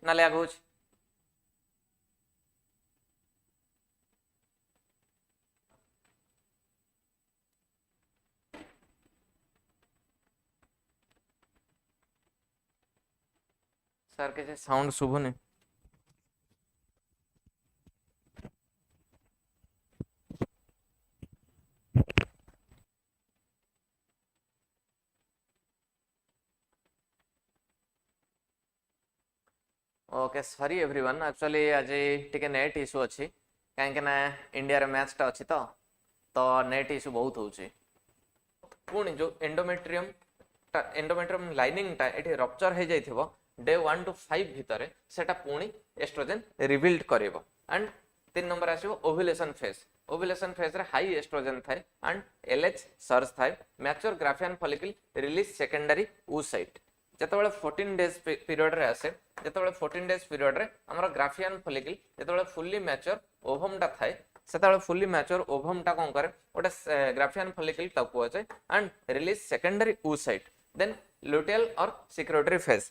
ना लैग हो सर के साउंड शुभुनि ओके सॉरी एवरीवन एक्चुअली आज टिके नेट इशू अच्छी कहीं ना इंडिया रे मैच टा अच्छी तो नेट इशू बहुत होची पुणी जो एंडोमेट्रियम लाइनिंग टा एठी रप्चर हो जाइथिबो डे 1 to 5 भितर सेटा पुणी एस्ट्रोजन रिबिल्ड करिवो एंड 3 नंबर आसीबो ओव्युलेशन फेज रे हाई एस्ट्रोजन थाए एंड एलएच सर्ज थाए mature Graafian follicle release secondary oocyte जेतेबेले 14 डेज पीरियड रे आसे जेतेबेले 14 डेज पीरियड रे हमर ग्राफियन फॉलिकल जेतेबेले फुल्ली मैच्योर ओवम टा थाए सेतेबेले फुल्ली मैच्योर ओवम टा कोन करे ओटा ग्राफियन फॉलिकल ता को जाय and release secondary oocyte then luteal और सिक्रेटरी फेज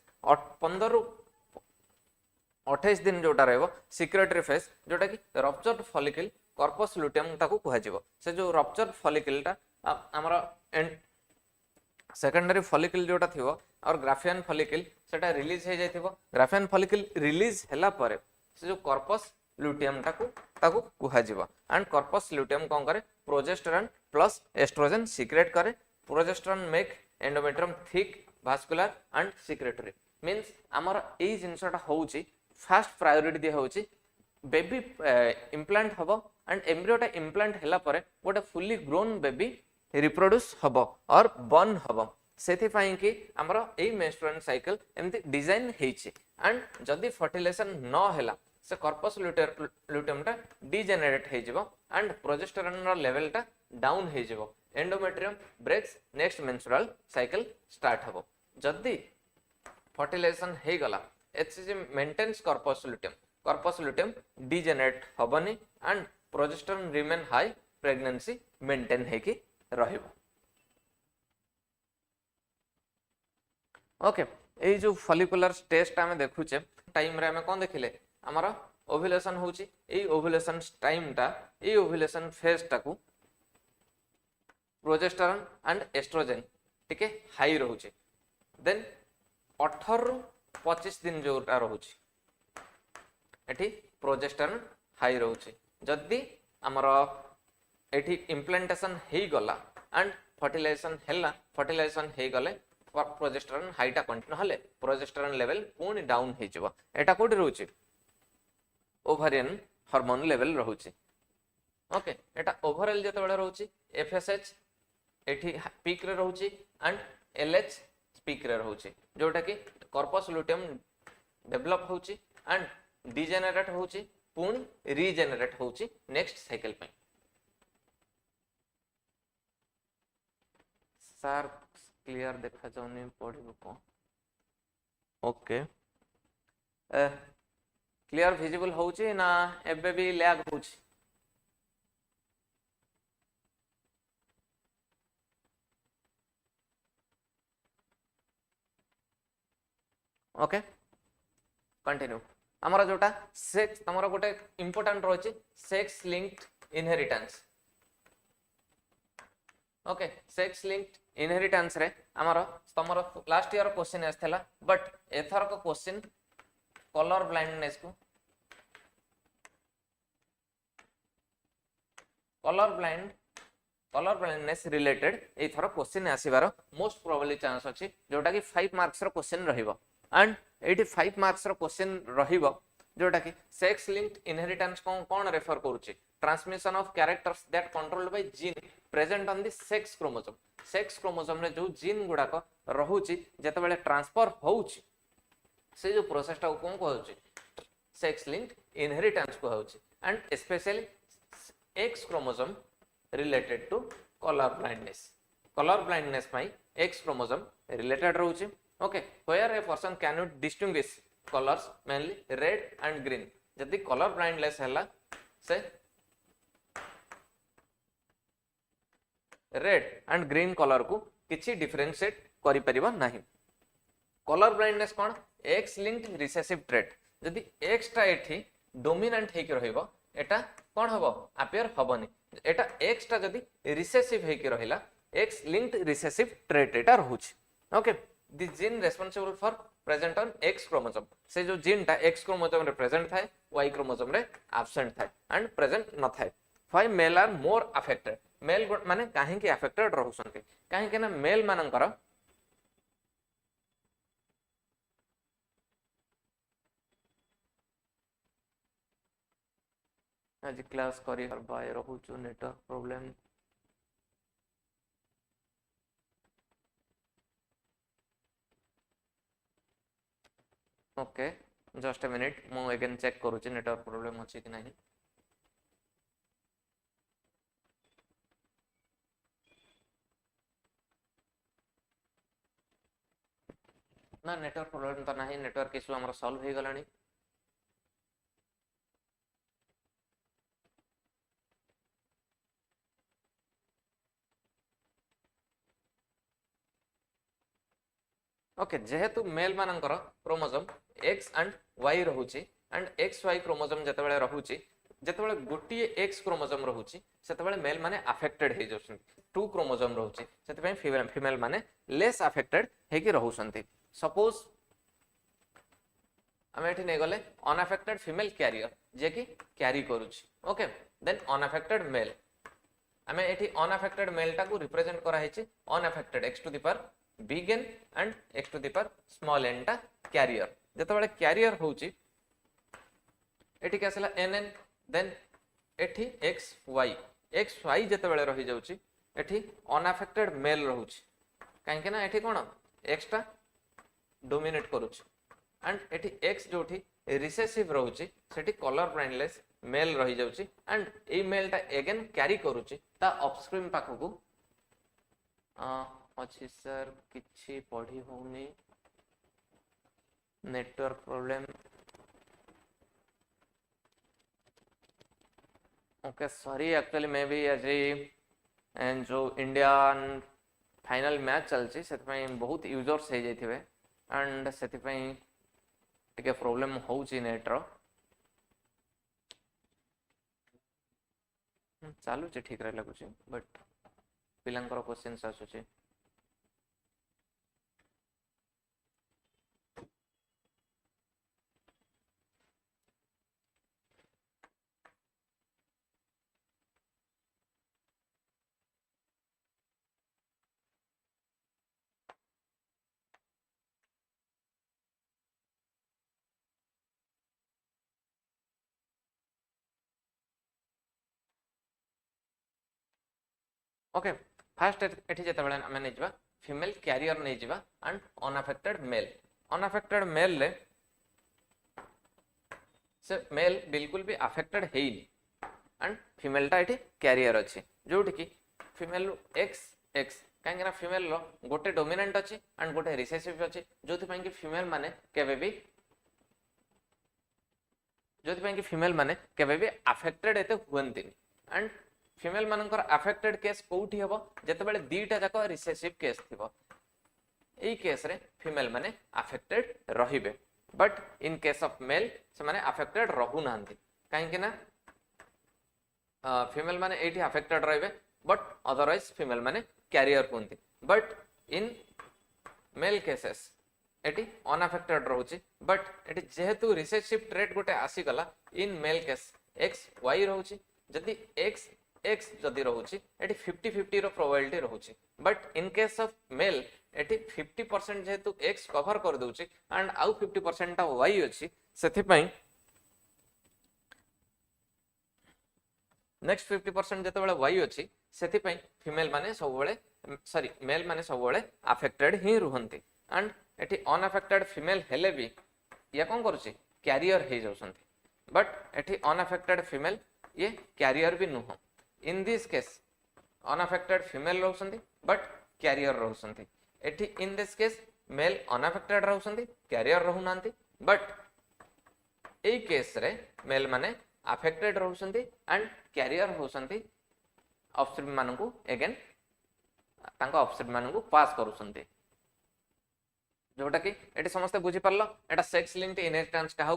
15 रु 28 दिन जोटा रहबो सिक्रेटरी फेज जोटा कि रप्चर्ड फॉलिकल कॉर्पस लुटियम ताको कुहा जिवो से जो रप्चर्ड फॉलिकल टा हमर सेकेंडरी फॉलिकल जोटा थिवो और ग्राफियन फॉलिकल सेटा रिलीज हो जाइथिबो ग्राफियन फॉलिकल रिलीज हैला परे से जो कॉर्पस लुटियम ताको कुहा जिवो एंड कॉर्पस लुटियम कोन करे प्रोजेस्टेरोन प्लस एस्ट्रोजन सीक्रेट करे progesterone make endometrium thick vascular and secretory means हमर एई जिंसटा होउची फर्स्ट प्रायोरिटी दे होउची बेबी इम्प्लांट हबो एंड एम्ब्रियोटा इम्प्लांट हैला परे गोटे फुल्ली ग्रोन बेबी रिप्रोड्यूस हबो और बर्न हबो सेथि पई कि हमरो एई मेंस्ट्रुअल साइकिल एमती डिजाइन हेछि एंड जदी फर्टिलाइजेशन न हैला से कॉर्पस लुटियम टा डिजेनरेट हे जिवो एंड प्रोजेस्टेरोन रो लेवल टा डाउन हे जिवो endometrium breaks next menstrual cycle start हबो जदी फर्टिलाइजेशन हे गला HCG maintains corpus luteum degenerate हबनी and progesterone remain high pregnancy maintain हे कि रहिबो ओके ए जो फॉलिकुलर टेस्ट आमे देखुचे टाइम रे आमे कोन देखिले हमर ओव्युलेशन होची ए ओव्युलेशन टाइम टा ए ओव्युलेशन फेज टाकू प्रोजेस्टेरोन एंड एस्ट्रोजन टिके हाई रहउची देन 18 रु 25 दिन जोटा रहउची एठी प्रोजेस्टेरोन हाई रहउची जदी हमर एठी इम्प्लांटेशन हे गला एंड फर्टिलाइजेशन हे गले प्रोजेस्टेरोन हाईटा कंटिन्यू हले प्रोजेस्टेरोन लेवल पुणी डाउन हे जिवो एटा कोडी रहउची ओवरियन हार्मोन लेवल रहउची ओके एटा ओवरऑल जते बेले रहउची एफएसएच एठी पीक रे रहउची एंड एलएच पीक रे रहउची जोटा कि कॉर्पस लुटियम डेवलप होउची एंड डिजेनरेट होउची पुणी रीजेनरेट होउची नेक्स्ट साइकिल पे सर क्लियर देखा जाउनी पढिबो को ओके क्लियर विजिबल होउची ना एबे भी लैग होउची ओके कंटिन्यू हमारा जोटा सेक्स तमरा गोटे इंपोर्टेंट रहची sex linked inheritance okay sex linked inheritance रे हमारा तमरा लास्ट ईयर क्वेश्चन आस्थला बट एथर को क्वेश्चन कलर ब्लाइंडनेस को कलर ब्लाइंडनेस रिलेटेड एथर क्वेश्चन आसीबार मोस्ट प्रोबेबली चांस अछि जोटा कि 5 मार्क्स रो क्वेश्चन रहिबो एंड 85 मार्क्स रो क्वेश्चन रहिबो जोटा कि सेक्स लिंक्ड इनहेरिटेंस कोन रेफर करूची transmission of characters that controlled by gene present on the sex chromosome रे जो जीन गुडा को रहउची जते बेले ट्रांसफर होउची से जो प्रोसेस टा कोन कहउची सेक्स लिंक्ड इनहेरिटेंस को होउची and specially X chromosome related to colour blindness पाई एक्स क्रोमोसोम रिलेटेड रहउची okay where a person cannot distinguish colors mainly red and green जदि color blindness हैला से red and green color को किछि differentiate करि परिबा नाही कलर ब्लाइंडनेस कोन x linked recessive trait जदि एक्स टा एठी डोमिनेंट हेकि रहिबो एटा कोन हबो अपियर हबोनी एटा एक्स टा जदि रिसेसिव हेकि रहिला एक्स लिंक्ड रिसेसिव ट्रेट एटा रहूची okay this gene responsible for present on X chromosome से जो जीन टा एक्स क्रोमोसोम रे प्रेजेंट थाए वाई क्रोमोसोम रे एब्सेंट थाए एंड प्रेजेंट न थाए why male are more affected male माने काहे की अफेक्टेड रहउसंती काहे के ना मेल मानकर आज क्लास करी हरबा रहउछु network problem okay just a minute मु अगेन चेक करूची नेटवर्क प्रॉब्लम अछि कि नाही ना नेटवर्क प्रॉब्लम तो नाही नेटवर्क इशू हमर सॉल्व हो गलानी ओके जेहेतु मेल मानकर क्रोमोसोम एक्स एंड वाई रहूची एंड एक्स वाई क्रोमोसोम जतबेले रहूची जतबेले गोटिए एक्स क्रोमोसोम रहूची सेतबेले मेल माने अफेक्टेड हे जसंती टू क्रोमोसोम रहूची सेतबे फीमेल माने लेस अफेक्टेड हे कि रहउसंती सपोज आमे एठी नै गले अनअफेक्टेड फीमेल कैरियर जे कि कैरी करूची ओके देन अनअफेक्टेड मेल आमे एठी अनअफेक्टेड मेल टाको रिप्रेजेंट करा हेची unaffected x to the power big N and x to the power small n टा कैरियर जतबेले कैरियर होची एठी केसला nn देन एठी xy जतबेले रही जाउची एठी अनअफेक्टेड मेल रहूची काहे के ना एठी कोन x टा डोमिनेट करूची एंड एठी x जोठी रिसेसिव रहूची सेठी कलर ब्लाइंडलेस मेल रही जाउची एंड ए मेल टा अगेन कैरी करूची ता अपस्ट्रीम पाखकू अच्छी सर किछि पढ़ी होनी network problem okay sorry actually मैं भी आज जो इंडियन फाइनल मैच चलची से बहुत यूजर्स हो जाइथिबे एंड से टिके प्रॉब्लम होउची नेटरो चालू छै ठीक रह लगुची बट पिलांकर क्वेश्चंस आसुची ओके फास्ट एठी जेतबेले हम नै जिबा फीमेल कैरियर नै जिबा एंड अनअफेक्टेड मेल ले से मेल बिल्कुल भी अफेक्टेड हेइनी एंड फीमेल टा एठी कैरियर अछि जोठी कि फीमेल एक्स काहे ना फीमेल लो गोटे डोमिनेंट अछि एंड गोटे रिसेसिव अछि जोथि पय कि फीमेल माने केबे भी अफेक्टेड एते हुअंतिनी एंड फीमेल मानकर अफेक्टेड केस कोठी हबो जतबेले दीटा जाको रिसेसिव केस थिबो एई केस रे फीमेल माने अफेक्टेड रहिबे but in case of mail से माने अफेक्टेड रहु नांती काहे कि ना फीमेल माने एठी अफेक्टेड रहिबे बट अदरवाइज फीमेल माने कैरियर कोंती बट इन मेल केसेस एटी अनअफेक्टेड रहउची बट एटी जेहेतु रिसेसिव ट्रेट गोटे आसी गला in male case X Y रहउची जदि एक्स जदि रहउची एटी 50-50 रो प्रोबेबिलिटी रहउची but in case of male एटी 50% जेहेतु एक्स कवर कर दउची एंड आउ 50% टा वाई अछि सेथि पई नेक्स्ट 50% जतबेले वाई अछि सेथि पई फीमेल माने सबबेले सॉरी मेल माने सबबेले अफेक्टेड ही रुहंती एंड एटी अनअफेक्टेड फीमेल हेले भी या कोन करूची कैरियर हे जाउसंती बट एटी अनअफेक्टेड फीमेल ये कैरियर भी नुह in this case unaffected female रहउसंती बट कैरियर रहउसंती एटी in this case male unaffected रहउसंती कैरियर रहु नांती बट ए केस रे मेल माने अफेक्टेड रहउसंती एंड कैरियर होसंती ऑफस्प्रिंग मानकू अगेन तांको ऑफस्प्रिंग मानकू पास करूसंती जोटा कि ये समस्ते बुझीपार एटा सेक्स लिंक्ड इनहेरिटेंस क्या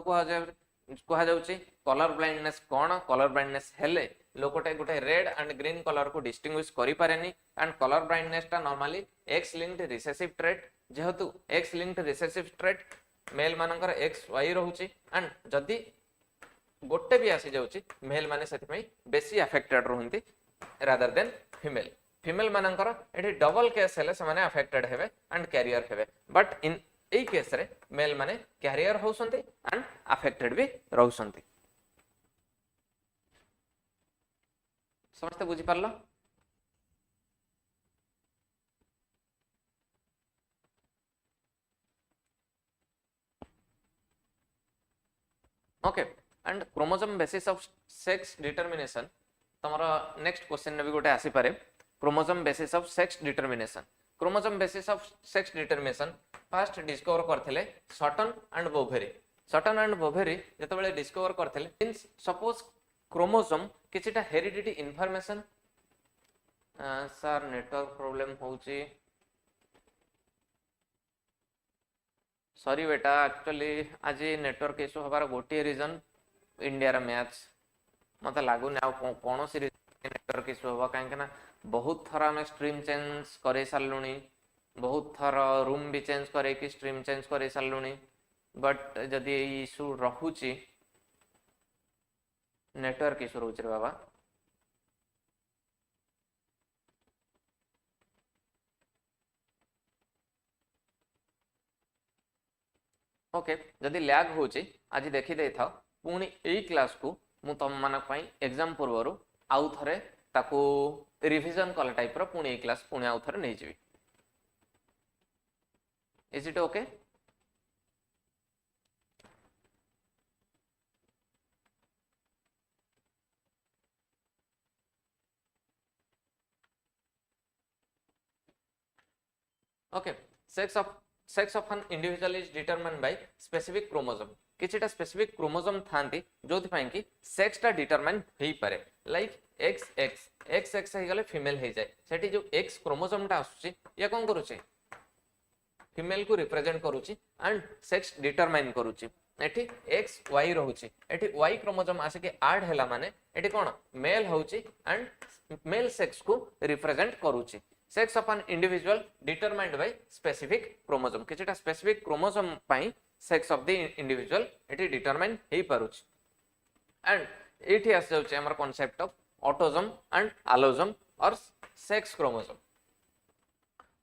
कह जाउची कलर ब्लाइंडनेस कौन कलर ब्लाइंडनेस हेले लोकटे गोटे रेड एंड ग्रीन कलर को डिस्टिंग्विश करि पारेनी एंड कलर ब्लाइंडनेस टा normally X linked recessive trait जेहेतु X linked recessive trait male मानकर एक्स वाई रहउची एंड जदी गोटे भी आसी जाउची मेल माने सेति बेसी अफेक्टेड रहंती रादर देन फीमेल फीमेल मानकर एठी डबल केस हेले से माने अफेक्टेड हेबे एंड कैरियर हेबे बट इन एई केस रे मेल माने कैरियर होसंती एंड अफेक्टेड भी रहउसंती समस्त बुझी पारलो okay and chromosome basis of sex determination तमरा नेक्स्ट क्वेश्चन ने भी गोटे आसी पारे chromosome basis of sex determination chromosome basis of sex determination first discover करथिले सटन एंड बोवेरी जेतेबेले डिस्कवर करथिले मींस सपोज क्रोमोसोम किछिटा heredity information sir network problem होउची सॉरी बेटा एक्चुअली आज नेटवर्क इशू हबार गोटे रीजन इंडिया रा मैच मत लागुन कौन सी नेटवर्क इशू हम कहीं बहुत थर आम स्ट्रीम चेंज कर सारूँ बहुत थर रूम भी चेंज कर स्ट्रीम चेंज कर सारूँ बट जदि इशू रोचे नेटवर्क इशू रोचे बाबा ओके जदि लैग होची आज देखी दे था पुणी ए क्लास को मु तुम मानक एग्जाम पूर्व आउ थे ताकू रिविजन कला टाइप रो पुणी ए क्लास पुणी आउ थे नहीं जीवी is it okay okay sex of an individual is determined by specific chromosome किछिटा स्पेसिफिक क्रोमोसोम थांती जोथि पई कि सेक्स टा डिटरमाइन हेई पारे लाइक एक्स हे गले फीमेल हे जाय सेठी जो एक्स क्रोमोसोम टा आसुची या कोन करूची फीमेल को रिप्रेजेंट करूची एंड सेक्स डिटरमाइन करूची एठी एक्स वाई रहूची एठी वाई क्रोमोसोम आसे के ऐड हैला माने एठी कोन मेल होउची एंड मेल सेक्स को रिप्रेजेंट करूची sex of an individual determined by specific chromosome किछिटा स्पेसिफिक क्रोमोसोम पई सेक्स ऑफ द इंडिविजुअल एटी डिटरमाइन हेई पारुछ एंड एटी आस जाउछ हमर concept of autosome and allosome और sex chromosome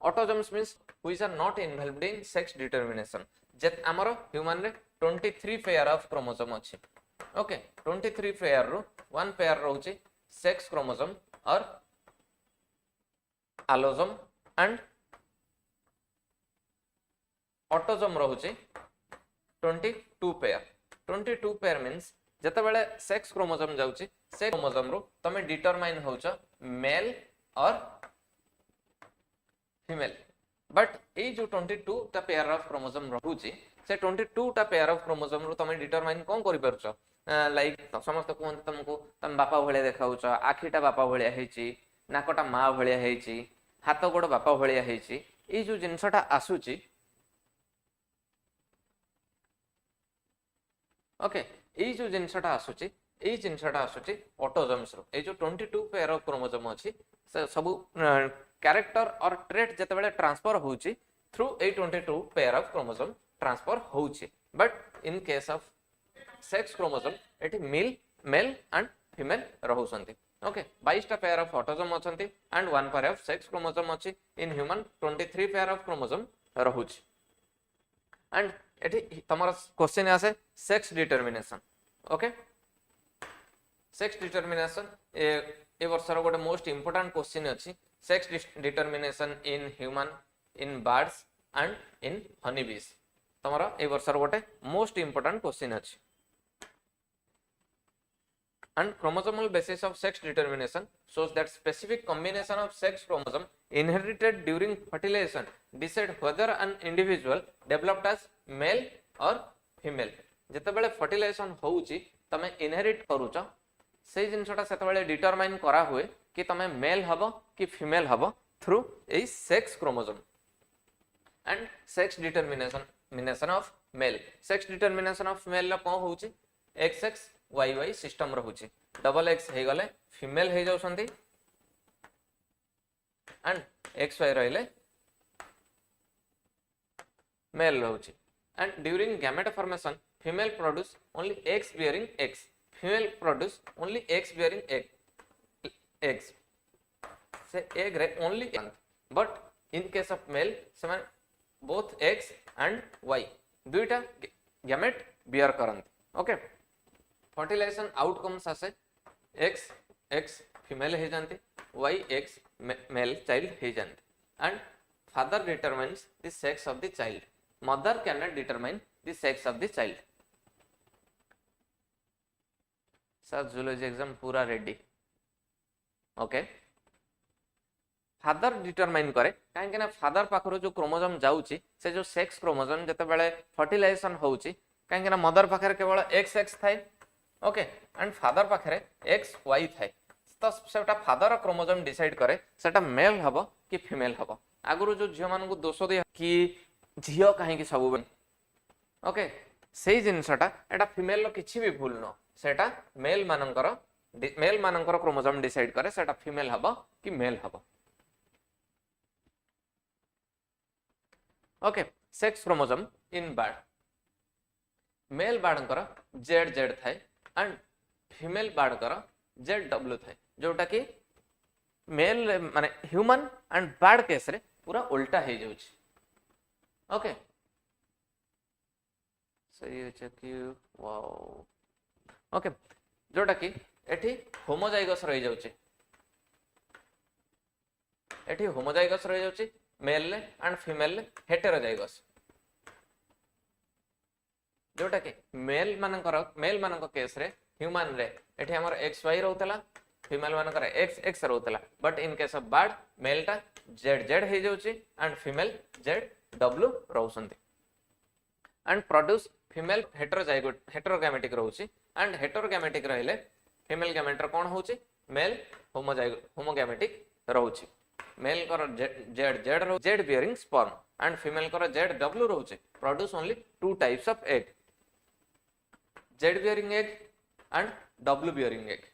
autosomes means which are not involved in sex determination जेत हमर ह्यूमन रे 23 पेयर ऑफ क्रोमोसोम अछि ओके 23 पेयर रो वन पेयर रहउछि सेक्स क्रोमोसोम और एलोसोम एंड ऑटोसोम रहउछि 22 पेयर मीन्स जते बेले सेक्स क्रोमोसोम जाउछि से क्रोमोसोम रो तमे डिटरमाइन होउछ मेल और फीमेल बट ए जो 22 टा पेयर ऑफ क्रोमोसोम रहउछि से 22 टा पेयर ऑफ क्रोमोसोम रो तमे डिटरमाइन कोन करि परछ लाइक समस्त कोन तुमको तम बापा भळे देखाउछ आखिटा बापा भळे हेछि नाकटा मा भळे हेछि हाथ गोड़ बापा भळे हेछि ए जो जिंसटा आसुछि ओके ए जो जिनसटा आसुची ऑटोसोम्स रो ए जो 22 पेयर ऑफ क्रोमोसोम अछि से सब कैरेक्टर और ट्रेट जते बेले ट्रांसफर होउची through a 22 pair of chromosome transfer होउची but in case of sex chromosome एटी मेल एंड फीमेल रहउसंती ओके 22 टा पेयर ऑफ ऑटोसोम अछंती and one pair of sex chromosome अछि in human 23 pair of chromosome रहउची and एटी तमरा question आसे sex determination okay sex determination ए वर्षर गोटे मोस्ट इंपोर्टेंट क्वेश्चन अछि sex determination in human in birds and in Honey बीज तमरा ए वर्षर गोटे मोस्ट इंपोर्टेंट क्वेश्चन अछि and chromosomal basis of sex determination shows that specific combination of sex chromosome inherited during fertilization decide whether an individual developed as male or female जते बेले fertilization होउची तमे inherit करूछ से जिनसटा सेते बेले डिटरमाइन करा हुए कि तमे मेल हबो कि फीमेल हबो through a sex chromosome and sex determination of male sex determination of male कौन होउची XX YY सिस्टम रहउची डबल एक्स हे गले फीमेल हे जाउछंती एंड XY रहिले मेल रहउची and during gamete formation female produce only X bearing X female produce only X bearing X से egg रे only but in case of male समान बोथ X एंड Y दुईटा gamete bear करंत okay fertilisation outcomes आसे X female हे जानते Y X male child हे जानते and father determines the sex of the child mother can not determine the sex of the child sir zoology exam पूरा ready okay father determine करे कहीं ना father पाखर जो chromosome जाउची से जो सेक्स क्रोमोजोम जते बेले फर्टिलाइजेशन होउची कहीं ना मदर पाखरे केवल XX थाए ओके एंड फादर पाखरे XY थाए तो सेटा फादर क्रोमोजोम डिसाइड करे सेटा मेल हबो कि फीमेल हबो आगुरु जो झियो मानकु दोष दिया कि झियो काहे कि सब ओके सेही जिनसटा एटा फीमेल लो किछि भी भूल न सेटा मेल मानकर क्रोमोजोम डिसाइड करे सेटा फीमेल हबो कि मेल हबो okay sex chromosome in bird male बार्डकर ZZ थाए एंड फीमेल बार्डकर ZW थाए जोटा कि मेल माने ह्यूमन एंड बार्ड केस रे पूरा उल्टा हे जाउछि ओके सही है कि वाओ ओके जोटा कि एठी होमोजाइगस रहि जाउछि एठी होमोजाइगस रहि जाउछि मेल एंड फीमेल हेटेरोजाइगस जोटा कि मेल मानक केस रे ह्यूमन रे एठी हमर XY रहउतला फीमेल मानकर XX रहउतला but in case of bird male टा ZZ हे जाउची एंड फीमेल ZW रहउसंती एंड प्रोड्यूस फीमेल हेटेरोगैमेटिक रहउची एंड हेटेरोगैमेटिक रहिले फीमेल गैमेटर कोन होउची मेल होमोगैमेटिक रहउची मेल कर Z bearing sperm and female कर ZW रहउची produce only two types of egg Z bearing egg and W bearing egg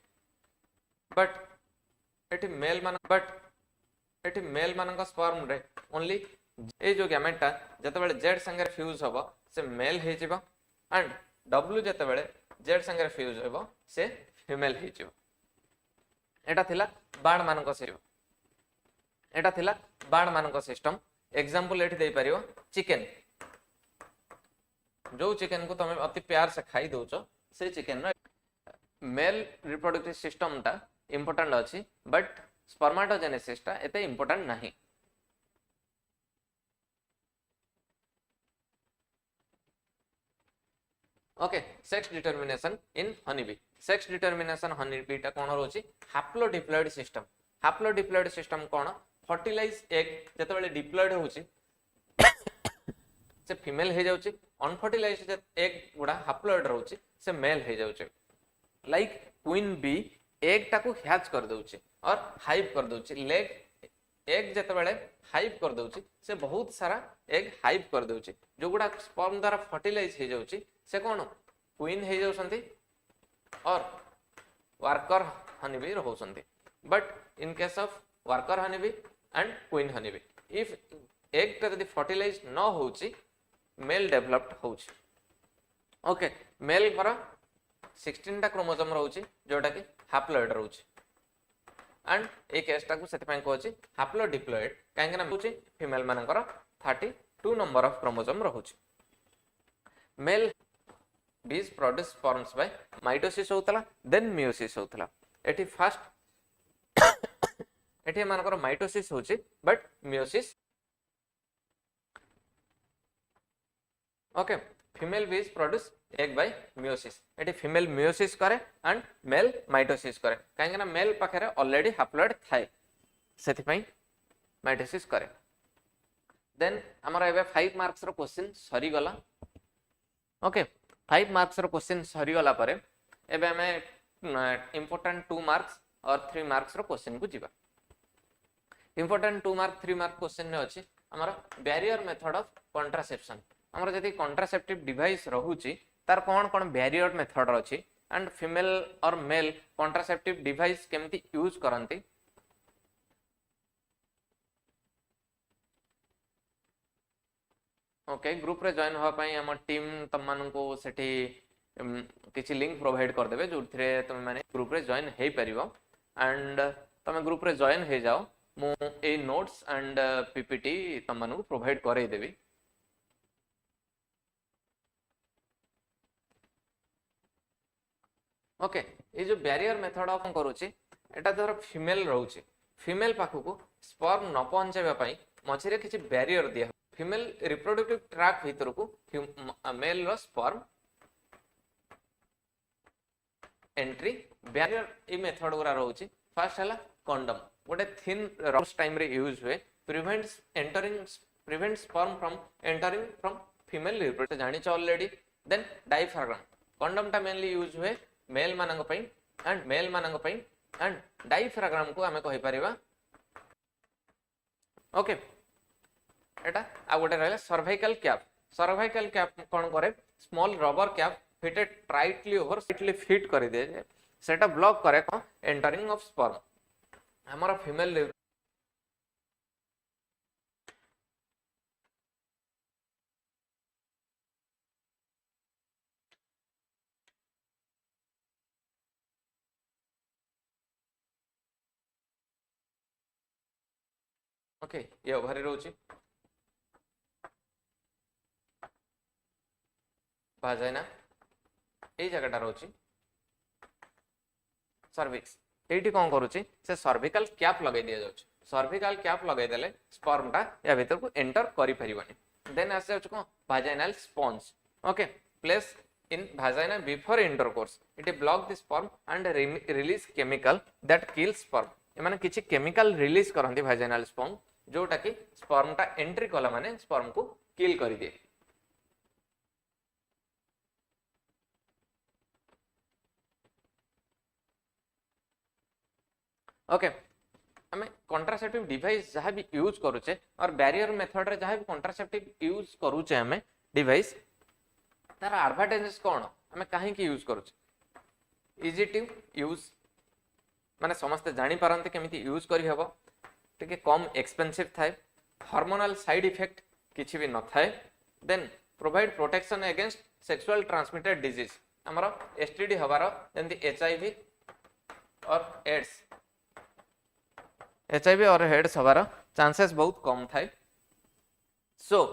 but एटी मेल मान स्पर्म रे ओनली ए जो गैमेटा जते बेले Z संगे फ्यूज हबो से मेल हे जिवो एंड W जते बेले Z संगे फ्यूज हबो से फीमेल हे जिवो एटा थिला बाण मानक सिस्टम एटा थिला बाण मानक सिस्टम एग्जांपल एठी दे परियो चिकन जो चिकन को तमे अति प्यार से खाई दोचो से चिकन रो मेल रिप्रोडक्टिव सिस्टम टा इंपोर्टेंट अछि बट स्पर्माटोजेनेसिस टा एते इंपोर्टेंट नाही ओके सेक्स डिटरमिनेशन इन हनीबी सेक्स डिटरमिनेशन हनीबी टा कोन रोची हैप्लोडिप्लॉइड सिस्टम कोन फर्टिलाइज एग जते बेले डिप्लॉइड होची से फीमेल हे जाउची अनफर्टिलाइज्ड एग गुडा हैप्लोइड रहउची से मेल हे जाउची लाइक क्वीन बी एग टाको हैच कर दउची और हाइव कर दउची लेग एग जते बेले हाइव कर दउची से बहुत सारा एग हाइव कर दउची जो गुडा स्पर्म द्वारा फर्टिलाइज हे जाउची से कोन क्वीन हे जाउसंती और वर्कर हनीबी रहउसंती but in case of worker honeybee and queen honeybee if egg टा यदि फर्टिलाइज न होउची मेल डेवलप्ड होउची ओके मेल पर 16 टा क्रोमोसोम रहउची जोटा कि हैप्लोइड रहउची एंड ए केस टा को सेति पय कहउची हैप्लोडिप्लॉइड काहेकि ना होउची फीमेल मानकर 32 नंबर ऑफ क्रोमोसोम रहउची मेल बीज प्रोड्यूस स्पर्म्स बाय माइटोसिस होतला देन मियोसिस होतला एठी फर्स्ट एठी मानकर माइटोसिस होउची बट मियोसिस ओके फीमेल बीज produce egg bye meiosis eighty female meiosis करे एंड मेल माइटोसिस करे काहेकि ना मेल पाखरे ऑलरेडी हैप्लोइड थाए सेति पय माइटोसिस करे देन हमरा एबे 5 मार्क्स रो क्वेश्चन सरी गला ओके 5 मार्क्स रो क्वेश्चन सरी गला परे एबे हमें इंपोर्टेंट 2 मार्क्स और 3 मार्क्स रो क्वेश्चन को जिबा इंपोर्टेंट 2 मार्क 3 मार्क क्वेश्चन ने अछि हमर बैरियर मेथड ऑफ कंट्रासेप्शन हमर जदि कंट्रासेप्टिव डिवाइस रहुची तार कोन कोन बैरियर मेथड अछि एंड फीमेल और मेल कंट्रासेप्टिव डिवाइस केमती यूज करंती ओके ग्रुप रे जॉइन होवा पई हम टीम तम मानन को सेठी किछि लिंक प्रोवाइड कर देबे जोथरे तुम माने ग्रुप रे जॉइन हे परिबो एंड तुम ग्रुप रे जॉइन हे जाओ मु ए नोट्स एंड पीपीटी तुम मानन को प्रोवाइड करे देबी ओके ये जो बैरियर मेथड ऑफ करूची एटा धर फीमेल रहउची फीमेल पाखु को स्पर्म न पहुंचाबा पई मझिरे किछि बैरियर दिया फीमेल रिप्रोडक्टिव ट्रैक भीतर को मेल रो स्पर्म एंट्री बैरियर ए मेथड गुरा रहउची फर्स्ट हला कंडोम गोटे थिन रब्स टाइम रे यूज हुए prevent sperm from entering from female reproductive जानि छ ऑलरेडी देन डायफ्राग्राम कंडोम टा मेनली यूज हुए मेल मानंग पई एंड डायफ्राग्राम को हमें कहि परिबा ओके एटा आ गोटे रहला सर्वाइकल कैप कोन करे small rubber cap fitted tightly over tightly fit कर दे सेटा ब्लॉक करे को एंटरिंग ऑफ स्पर्म हमारा फीमेल ओके ये ओभारी रहउची भाजाइना ए जगहटा रहउची सर्विक्स एठी कोन करूची से सर्विकल कैप लगे दिया जाउची सर्विकल कैप लगे देले स्पर्म टा या भीतर को एंटर करि परिबनी देन आसे जाउची को vaginal sponge okay place in vagina before intercourse it block the sperm and release chemical that kills sperm माने किछि केमिकल रिलीज करंती vaginal sperm जोटा कि स्पर्म टा एंट्री कला माने स्पर्म को किल करि दे ओके हमें कंट्रासेप्टिव डिवाइस जहाँ भी यूज करूचे और बैरियर मेथड रे जहाँ भी कंट्रासेप्टिव यूज करूचे हमें डिवाइस तार एडवांटेजेस कौन हमें कहीं की यूज करूचे इजी टू यूज माने समस्त जानी पारंते केमिति यूज करी हबो टिके कम एक्सपेंसिव थाए हार्मोनल साइड इफेक्ट किछि भी न थाए then provide protection against sexual transmitted disease हमरो एसटीडी हबार जेंति एचआईवी और एड्स हबार चांसेस बहुत कम थाए so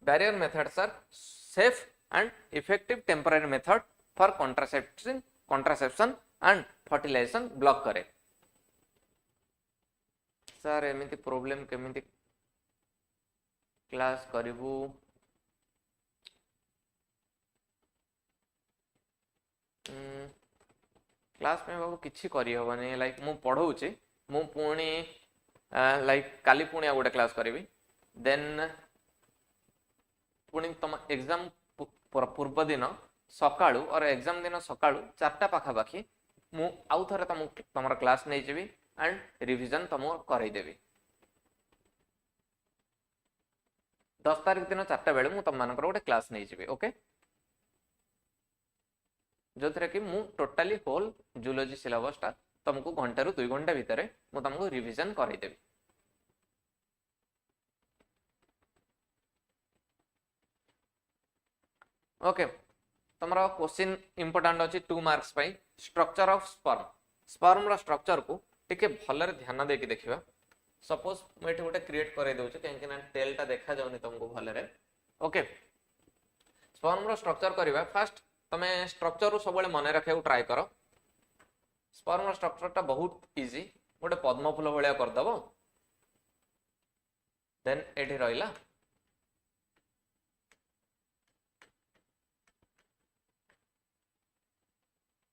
barrier methods are safe and effective temporary method for contraception and fertilization block करे सर एमिति प्रॉब्लम केमिति क्लास करिवु क्लास में बाबू किछि करि हबनी लाइक मु पढौछि मु पुणी लाइक काली पुणी गोटे क्लास करी देन पुणी तुम एग्जाम पूर्व दिन सकाळू और एग्जाम दिन सकाळू 4टा पाखापाखि मु आउ थरे तुम क्लास नहीं जीवी एंड रिविजन तुम करई देवी 10 तारिख दिन 4टा बेले मु तुम मानकर गोटे क्लास नहीं जीवी ओके जो थरे कि मु टोटली होल जूलॉजी सिलेबस टा तुमको घंटा रु 2 घंटा भितर मु तुमको रिविजन करई देवी ओके तमरा क्वेश्चन इंपोर्टेंट अछि 2 मार्क्स पई स्ट्रक्चर ऑफ स्पर्म रो स्ट्रक्चर को टिके भलरे ध्यान दे के देखिबा सपोज मैं एठी गोटे क्रिएट करे दउछि काहे कि टेल टा देखा जाउनी तुमको भलरे ओके स्पर्म रो स्ट्रक्चर करबा फर्स्ट तमे स्ट्रक्चर रो सबले मने रखे ट्राई करो स्पर्म स्ट्रक्चर टा बहुत इजी गोटे पद्म फूल भलिया कर दबो देन एठी रहिला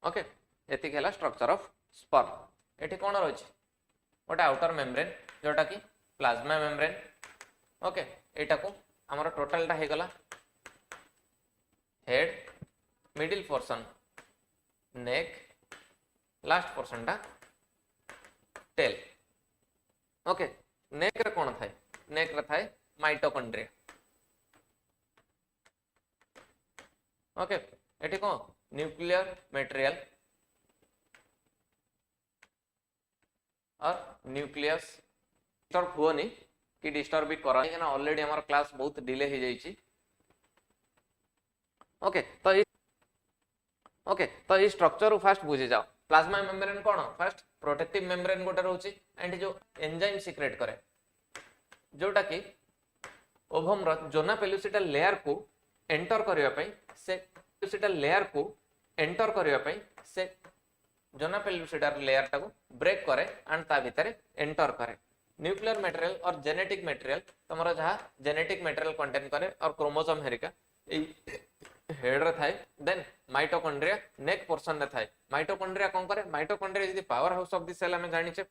ओके एति केला स्ट्रक्चर ऑफ स्पर्म एठी कोन रहछि गोटे आउटर मेम्ब्रेन जोटा कि प्लाज्मा मेम्ब्रेन ओके एटा को हमर टोटल टा हे गला हेड मिडिल पोर्शन नेक लास्ट पोर्शन टा टेल ओके नेक रे कोन थाए नेक रे थाए माइटोकॉन्ड्रिया। ओके एटी कौन न्यूक्लियर मटेरियल और न्यूक्लियस डिस्टर्ब हुओनी कि डिस्टर्ब भी करा ना ऑलरेडी हमारा क्लास बहुत डिले हो जाइए। ओके तो ये स्ट्रक्चर फास्ट बुझी जाओ प्लाज्मा मेम्ब्रेन कौन फास्ट प्रोटेक्टिव मेम्ब्रेन गोटे रोचे एंड जो एंजाइम सिक्रेट करे जोटा कि ओवम रो जोना पेलुसिटल लेयर को एंटर करिया पई से पेलुसिटल लेयर को एंटर करिया पई से जोना पेलुसिटल लेयर टाको ब्रेक करे एंड ता भीतर एंटर करे न्यूक्लियर मटेरियल और जेनेटिक मटेरियल तमरा जहा जेनेटिक मटेरियल कंटेन करे और क्रोमोसोम हेरिका हेड रे थाए देन माइटोकॉन्ड्रिया नेक पोर्शन रे थाए माइटोकॉन्ड्रिया कोन करे mitochondria is the powerhouse of the cell हमें जानि छे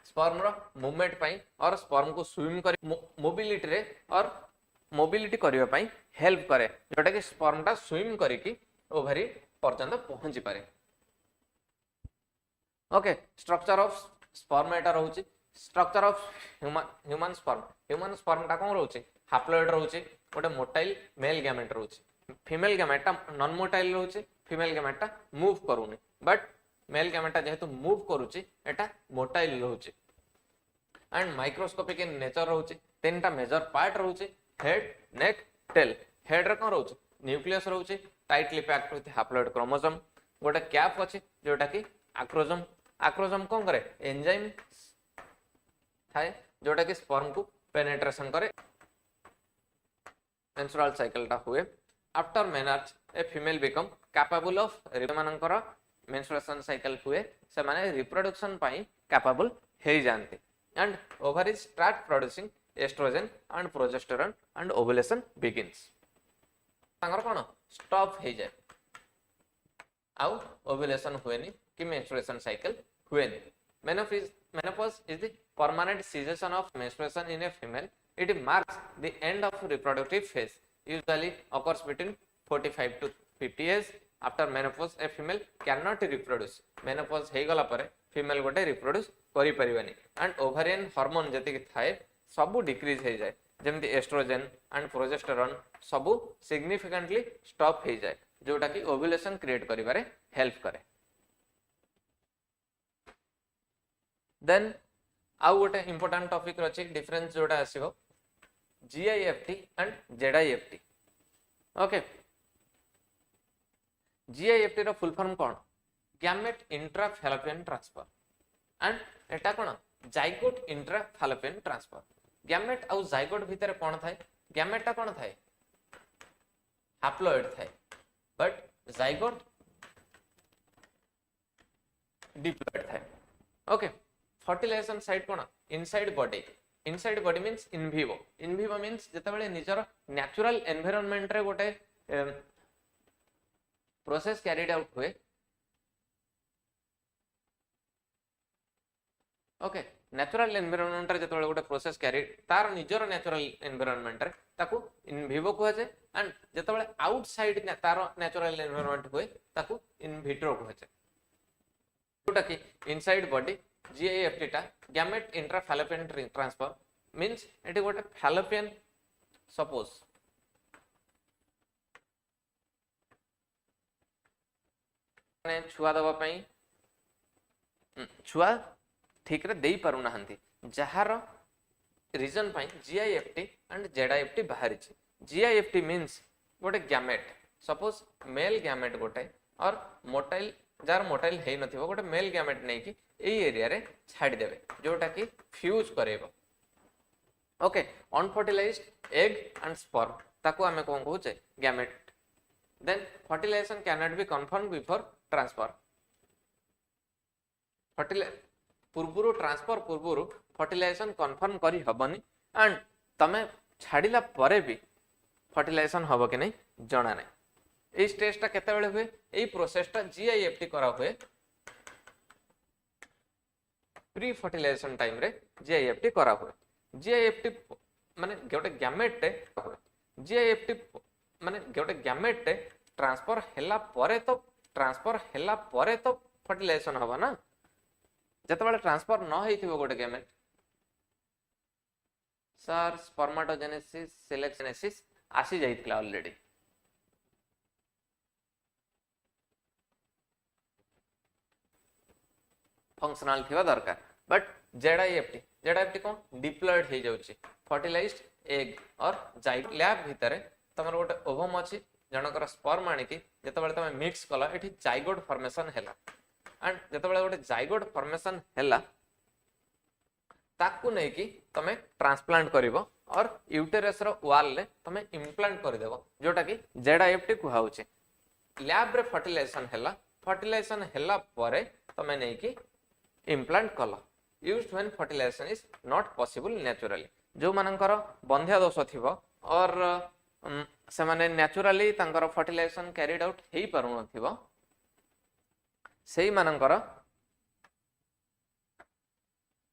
स्पर्म रो मूवमेंट पई और स्पर्म को स्विम करी मोबिलिटी रे और मोबिलिटी करिया पई हेल्प करे जोटा कि स्पर्म टा स्विम करी कि ओवरी पर्यंत पहुंची पारे। ओके स्ट्रक्चर ऑफ स्पर्म एटा रहउची स्ट्रक्चर ऑफ ह्यूमन स्पर्म टा कोन रहउची हाप्लॉइड रहउची गोटे मोटाइल मेल गैमेट रहउची फीमेल गैमेटा नॉन मोटाइल रहउची फीमेल गैमेटा मूव करूनी बट मेल गैमेटा जेहेतु मूव करूची एटा मोटाइल रहउची एंड माइक्रोस्कोपिक इन नेचर रहउची तीनटा मेजर पार्ट रहउची हेड नेक टेल हेड रे कोन रहउची न्यूक्लियस रहउची tightly packed with haploid chromosome गोटे कैप अछि जोटा कि आक्रोजोम आक्रोजोम कोन करे एंजाइम थाए जोटा कि स्पर्म को पेनिट्रेशन करे मेंस्ट्रुअल साइकिल टा हुए after menarche a female become capable of मानकर मेंस्ट्रुएशन साइकिल हुए से माने रिप्रोडक्शन पाई कैपेबल हे जानते and ovaries start producing oestrogen and progesterone and ovulation begins तांगर कोन स्टॉप हे जाय आउ ओव्यूलेशन हुएनी कि मेंस्ट्रुएशन साइकिल हुएनी menopause is the permanent cessation of menstruation in a female. It marks the end of reproductive phase. Usually occurs between 45 to 50 years. After menopause, a female cannot reproduce. Menopause हे गला परे female गोटे reproduce करी परिवानी. And ovarian hormone जति कि थाए सबु decrease हे जाए. जेमती estrogen and progesterone सबु significantly stop हे जाए. जोटा कि ovulation create करिबारे help करे. देन आउ गोटे इंपोर्टेंट टॉपिक रछि डिफरेंस जोटा आसीबो GIFT and ZIFT. Okay GIFT रो फुल फॉर्म कोन gamete intra Fallopian transfer and एटा कोन zygote intra Fallopian transfer. Gamete आउ जाइगोट भीतर कोन थाए गैमेट टा कोन थाए हैप्लॉइड थाए बट जाइगोट डिप्लॉइड थाए। ओके फर्टिलाइजेशन साइट कोन inside body means in vivo means जते बेले निजर नेचुरल एनवायरनमेंट रे गोटे प्रोसेस कैरिड आउट हुए। ओके नेचुरल एनवायरनमेंट रे जते बेले गोटे प्रोसेस कैरिड तार निजर नेचुरल एनवायरनमेंट रे ताकू इन विवो को जे एंड जते बेले आउटसाइड ने तार नेचुरल एनवायरनमेंट हुए ताकू इन विट्रो को जे जोटा कि इनसाइड बॉडी जीआईएफटी टा gamete intra Fallopian transfer means eighty गोटे फैलोपियन सपोज माने छुआ दबा पई छुआ ठीक रे देई पारु नाहंती जहार रीजन पई जीआईएफटी एंड जेडआईएफटी बाहरी छी। जीआईएफटी मींस गोटे गैमेट सपोज मेल गैमेट गोटे और मोटाइल जार मोटाइल हे नथिबो गोटे मेल गैमेट नै कि एई एरिया रे छाडी देबे जोटा कि फ्यूज करेबो। Okay unfertilised egg and sperm ताको हमें कोन कहूचे gamete. Then fertilisation can not be confirm before transfer पूर्वरु ट्रांसफर पूर्वरु फर्टिलाइजेशन कंफर्म करी हबनी एंड तमे छाडीला परे भी फर्टिलाइजेशन हबो कि नै जणा नै। एई स्टेज टा केते बेले हुए एई प्रोसेस टा जीआईएफटी करा हुए प्री फर्टिलाइजेशन टाइम रे जीआईएफटी करा हुए। जीआईएफटी माने गोटे गैमेट टे हुए जीआईएफटी माने गोटे गैमेट टे ट्रांसफर हैला परे तो फर्टिलाइजेशन हबा ना जते बेले ट्रांसफर न हेइथिबो गोटे गैमेट सर स्पर्माटोजेनेसिस सिलेक्शनेसिस आसी जाइतला ऑलरेडी फंक्शनल थिबा दरकार बट जेडाईएफटी कोन डिप्लॉयड हे जाउची फर्टिलाइज्ड एग और जाइगोट लैब भितरे तमर गोटे ओवम अछि जनकर स्पर्म आनी की जेतेबेले तमे मिक्स कला एठी जाइगोट फॉर्मेशन हैला एंड जेतेबेले गोटे जाइगोट फॉर्मेशन हैला ताकू नै कि तमे ट्रांसप्लांट करिवो और यूटेरस रो वॉल ले तमे इम्प्लांट कर देबो जोटा कि जेडाईएफटी कुहाउचे लैब रे फर्टिलाइजेशन हैला परे तमे नै कि इम्प्लांट कला used when fertilisation is not possible naturally जो मानकर बंध्या दोष थिबो और से माने नेचुरली तांकर फर्टिलाइजेशन कैरिड आउट हेई पारु नथिबो सेही मानकर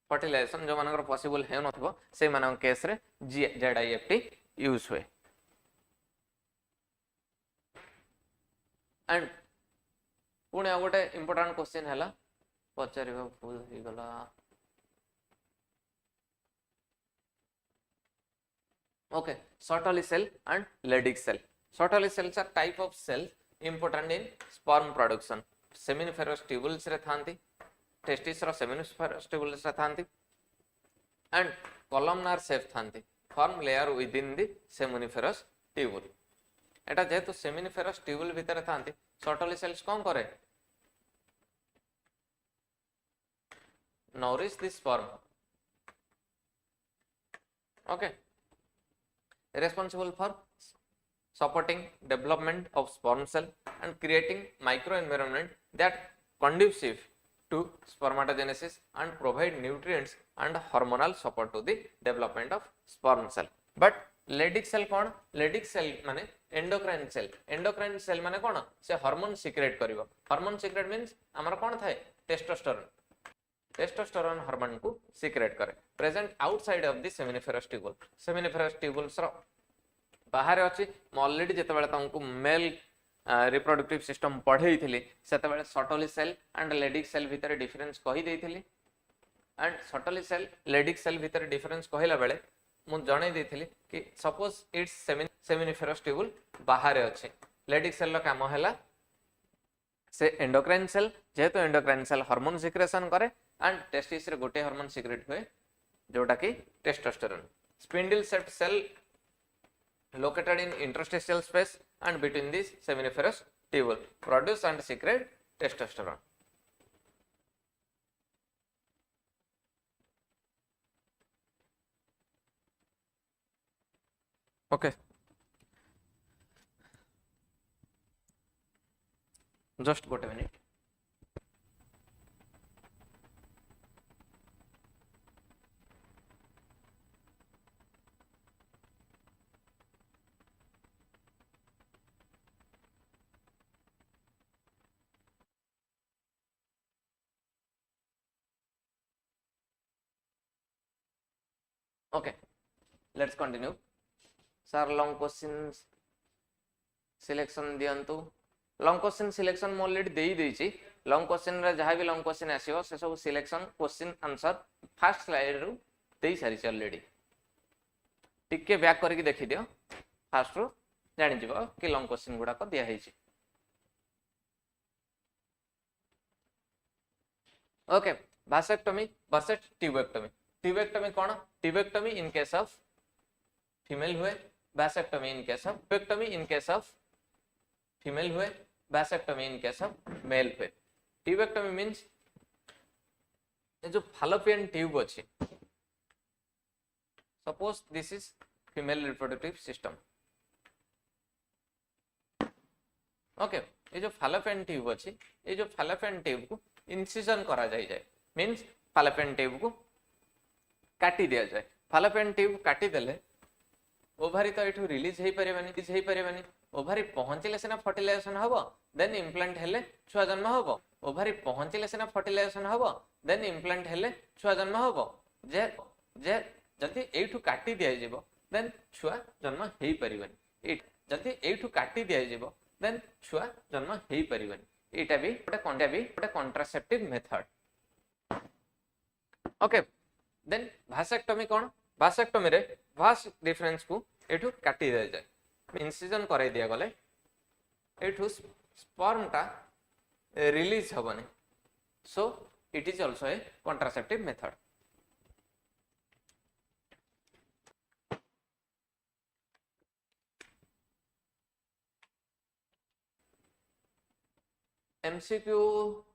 फर्टिलाइजेशन जो मानकर पॉसिबल हे नथिबो सेही मानक केस रे जेडआईएफटी यूज हुए एंड पुणे आ गोटे इंपोर्टेंट क्वेश्चन हैला पचारिबा भूल ही गला okay Sertoli cell and Leydig cell. Sertoli cells are type of cell important in sperm production. Seminiferous tubules रे थांती testis रो seminiferous tubules रे थांती and columnar shape थांती form layer within the seminiferous tubule. एटा जेहेतु seminiferous tubule भितर थांती Sertoli cells कौन करे nourish the sperm. Okay, responsible for supporting development of sperm cell and creating microenvironment that conducive to spermatogenesis and provide nutrients and hormonal support to the development of sperm cell. But Leydig cell कौन Leydig cell माने endocrine cell माने कौन से hormone secrete करिवो. Hormone secrete means हमर कौन थाए testosterone hormone को secrete करे present outside of the seminiferous tubules रो बाहर अछि म ऑलरेडी जेते बेले तुमको मेल रिप्रोडक्टिव सिस्टम पढेई थिली सेते बेले Sertoli cell and Leydig cell भीतर डिफरेंस कहि देथिली and Sertoli cell Leydig cell भीतर डिफरेंस कहिला बेले मु जणै देथिली कि सपोज इट्स सेमिनिफेरस ट्यूबुल बाहर अछि लेडिक सेल रो काम हैला से एंडोक्राइन सेल जेहेतु एंडोक्राइन सेल हार्मोन सिक्रेशन करे एंड टेस्टिस रे गोटे हार्मोन सिक्रेट हुए जोटा कि testosterone spindle shaped cell located in interstitial space and between these seminiferous tubule produce and secrete testosterone. Okay, just got a minute. Okay, let's continue. Sir, long questions selection दियंतु. Long question selection mo already देई देछि. Long question रे जहा भी long question आसीबो से सब selection question answer first slide रु देई सारी छ already. टिके बैक करके देखि दियो. फर्स्ट रु जानि जिवो कि long question गुडा को दिया हेछि. Okay, vasectomy versus tubectomy. Tubectomy कौन tubectomy in case of female हुए vasectomy in case of tubectomy in case of female हुए vasectomy in case of male हुए ट्यूबेक्टमी मींस जो फैलोपियन ट्यूब अछि suppose this is female reproductive system okay ये जो Fallopian tube अछि ये जो फैलोपियन ट्यूब को इंसिजन करा जाय मींस फैलोपियन ट्यूब को काटी दिया जाए फैलोपियन ट्यूब काटी देले ओभारी तो एठू रिलीज हेई परिबानी ओभारी पहुंचले सेना फर्टिलाइजेशन हबो देन इम्प्लांट हेले छुआ जन्म हबो ओभारी पहुंचले सेना फर्टिलाइजेशन हबो देन इम्प्लांट हेले छुआ जन्म हबो जे जे जति एठू काटी दिया जिवो देन छुआ जन्म हेई परिबानी जति एठू काटी दिया जिवो देन छुआ जन्म हेई परिबानी एटा भी गोटे कॉन्ट्रासेप्टिव मेथड ओके देन भासेक्टोमी कौन भासेक्टोमी रे भास्ट डिफरेंस को एठू काटी दे जाए, इंसिजन कराई दिया गले एठू स्पर्म टा रिलीज हबनी, so it is also a contraceptive method. MCQ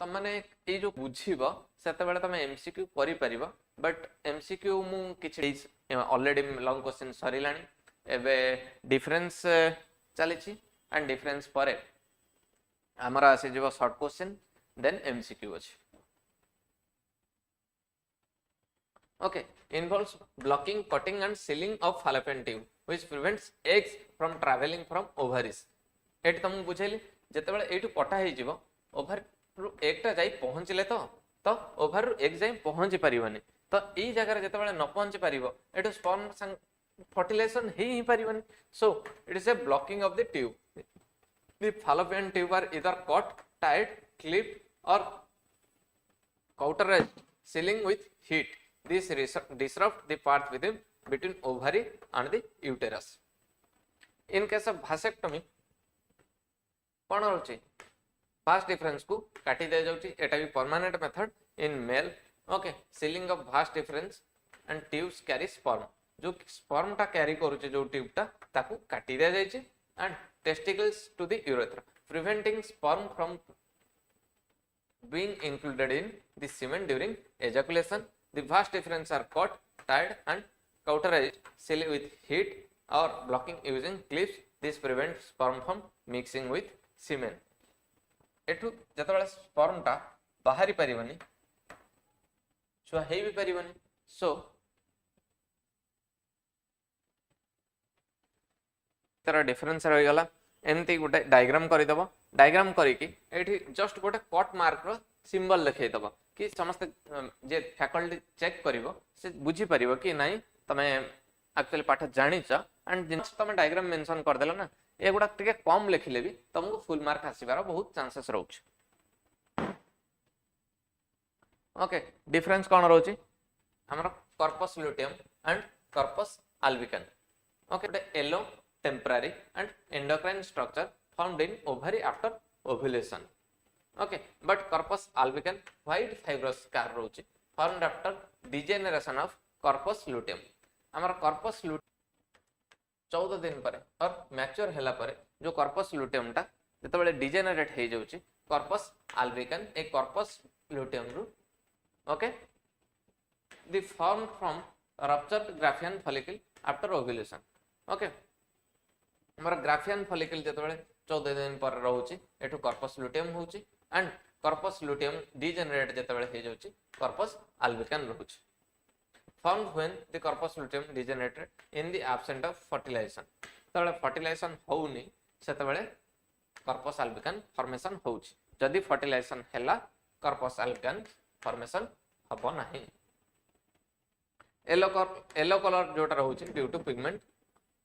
तुम मैंने ये जो बुझीब से तुम एमसीक्यू करि परिबो, बट एमसीक्यू मु किछि ऑलरेडी लॉन्ग क्वेश्चन सरिलानी, एबे डिफरेंस चलीछि एंड डिफरेंस पर हमर आसी जीव शॉर्ट क्वेश्चन देन एमसीक्यू अछि। Okay, involves blocking, cutting and sealing of fallopian tube which prevents eggs from traveling from ovaries। Eighty तुमको बुझेली जेतेबेले एटू कटा हे जीवो ओभर रु एग टा जाई पहुंचले तो ओभर रु एग जाई पहुंच परिबनी, तो ई जगह जेतेबेले न पहुंच परिबो एटू स्पर्म संग फर्टिलाइजेशन ही परिबनी, so it is a blocking of the tube. The fallopian tube are either cut, tied, clipped or cauterized, sealing with heat। This disrupt the path between ovary and the uterus। In case of vasectomy कौन रोचे vast difference को काटी दे जाउची, एटा भी permanent method in male. Okay, sealing off vas deferens and tubes carry sperm, जो sperm टा carry करूचे जो ट्यूब टा ताकू काटी दे जाइचे, and testicles to the urethra preventing sperm from being included in the semen during ejaculation। The vast difference are cut, tied and cauterized, sealed with heat or blocking using clips। This prevents sperm from mixing with semen। एठू जतबेले sperm टा बाहरी परिबनी, छुआ हेई भी परिबनी, सो तार difference रही गला। एमती गोटे डायग्राम करदेव, डायग्राम करिकी एठी जस्ट गोटे कट मार्क रो सिंबल लिखैदब कि समस्त जे फैकल्टी चेक करिवो से बुझी परिवो कि नाही तमे एक्चुअली पाठ जानिछ, एंड जिनस तमे डायग्राम मेंशन कर देला ना एगुडा टिके कम लिखिले भी तुमको फुल मार्क आसीबार बहुत चांसेस रहउछ। ओके, डिफरेंस कोन रहउची हमर corpus luteum and corpus albicans. Okay, the yellow temporary and endocrine structure formed in ovary after ovulation। okay, but corpus albicans white fibrous scar roche formed after degeneration of corpus luteum। हमर corpus luteum 14 दिन पर और mature हैला पर जो corpus luteum टा जतबेले degenerate हे जाउची corpus albicans ए corpus luteum रु okay the formed from ruptured graphian follicle after ovulation। Okay, हमर ग्राफियन फॉलिकल जतबेले 14 दिन पर रहउची एठु कार्पस लुटियम होउची, एंड कार्पस लुटियम डिजेनरेट जतबेले हे जाउची कार्पस अल्बिकन रहउची। Found when the corpus luteum degenerated in the absent of fertilisation, तबेले फर्टिलाइजेशन होउनी सेतबेले कार्पस अल्बिकन फॉर्मेशन होउची, जदी फर्टिलाइजेशन हैला कार्पस अल्बिकन फॉर्मेशन हबो नाही। येलो कलर जोटा रहउची due to pigment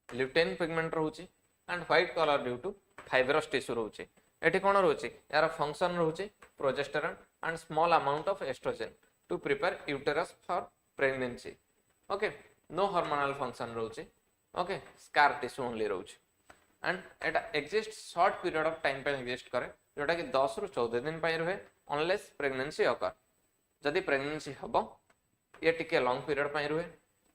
lutein pigment रहउची, and white colour due to fibrous tissue रोचे। एठी कोन रोचे यार फंक्शन रोचे progesterone and small amount of oestrogen to prepare uterus for pregnancy. Okay, no hormonal function रोचे। ओके, स्कार टिश्यू ओनली रोचे, and एटा exist short period of time पे एग्जिस्ट करे जोटा कि 10 रु 14 दिन पे रहे अनलेस प्रेगनेंसी अकर। जदी प्रेगनेंसी हबो ये टिके लॉन्ग पीरियड पे रहे,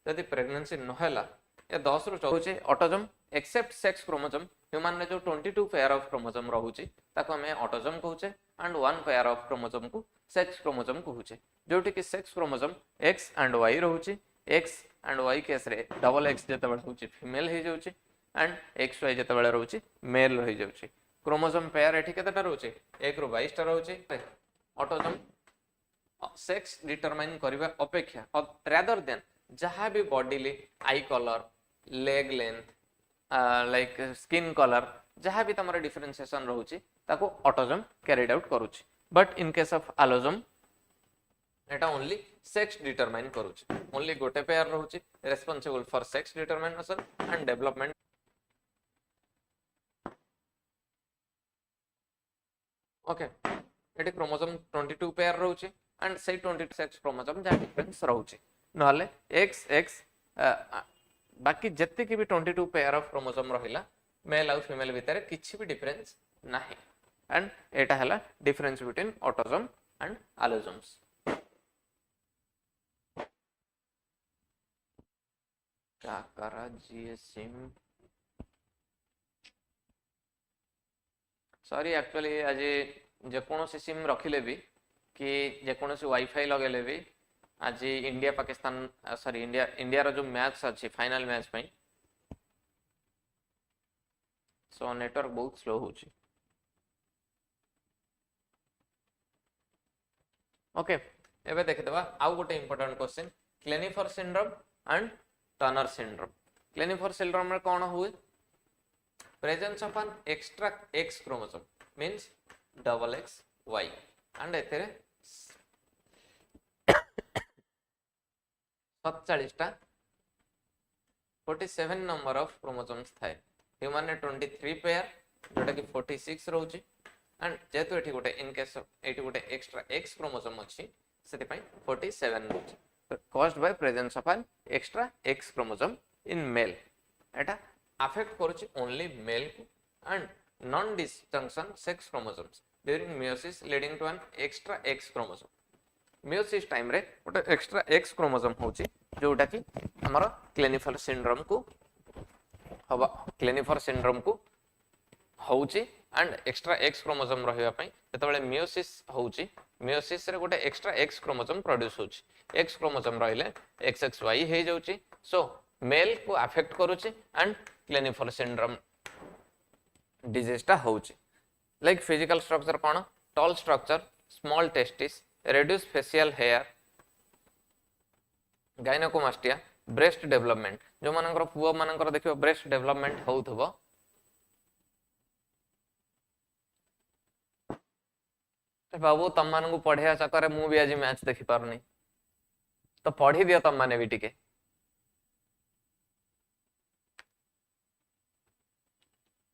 जदी प्रेगनेंसी न हैला ये 10 रु 14 autosome except sex chromosome. Human में जो 22 पेयर ऑफ क्रोमोसोम रहउची ताको हमें ऑटोजम कहउचे, एंड 1 पेयर ऑफ क्रोमोसोम को सेक्स क्रोमोसोम कहउचे, जोटी कि sex chromosome X and Y रहउची। एक्स एंड वाई केस रे डबल एक्स जतबेले होउची फीमेल हे जाउची, एंड एक्स वाई जतबेले रहउची मेल रहि जाउची। क्रोमोसोम पेयर एठी केतेटा रहउची 1 रु 22 टा रहउची। ऑटोजम सेक्स डिटरमाइन करिबा अपेक्षा रादर देन जहां भी bodily eye colour, leg length, like skin colour जहां भी तमरा डिफरेंशिएशन रहउची ताको ऑटोजम कैरिड आउट करूची, but in case of allosome एटा ओनली सेक्स डिटरमाइन करूची। ओनली गोटे पेयर रहउची responsible for sex determination and development. Okay, एटी क्रोमोसोम 22 पेयर रहउची, एंड से 22 सेक्स क्रोमोसोम जा डिफरेंस रहउची, नहले एक्स एक्स बाकी जति भी 22 पेयर ऑफ क्रोमोसोम रहिला मेल और फीमेल भितर किछि भी डिफरेंस नाही एंड एटा हला difference between autosome and allosomes क्या करा जीएसएम सॉरी एक्चुअली आज जेकोसी सिम रखिले भी कि जेकोसी वाईफाई लगेले भी आज इंडिया पाकिस्तान सॉरी इंडिया रो जो मैच अच्छी फाइनल मैच पई सो नेटवर्क बहुत स्लो होची ओके एबे देखि दबा आउ गोटे important question Klinefelter syndrome and Turner syndrome Klinefelter syndrome में कौन हुए presence of an extra X chromosome means double X Y and एथेरे 47 टा 47 नंबर ऑफ क्रोमोसोम्स थाए ह्यूमन ने 23 पेयर जोटा कि 46 रहउची एंड जेतु एठी गोटे इन केस एठी गोटे एक्स्ट्रा एक्स क्रोमोसोम अछि सेति पई 47 रहउची caused by presence of an extra X chromosome in male एटा अफेक्ट करूची only male and non disjunction sex chromosomes during meiosis leading to an extra X chromosome meiosis time रे गोटे extra X chromosome होची जोटा कि हमर क्लेनिफर syndrome को हवा क्लेनिफर सिंड्रोम को होची एंड एक्स्ट्रा एक्स क्रोमोसोम रहिबा पई जेतबेले मियोसिस होची मियोसिस रे गोटे एक्स्ट्रा एक्स क्रोमोसोम प्रोड्यूस होची एक्स क्रोमोसोम रहिले XXY हे जाउची सो मेल को अफेक्ट करूची एंड क्लेनिफर सिंड्रोम डिजीज टा होची लाइक फिजिकल स्ट्रक्चर कोन tall structure small testis reduce facial hair gynecomastia breast development जो मानकर पुओ मानकर देखियो breast development होउथबो बाबू तम मान को पढ़िया चक्कर मु भी आज मैच देखि पारनी तो पढ़ी दियो तम माने भी टिके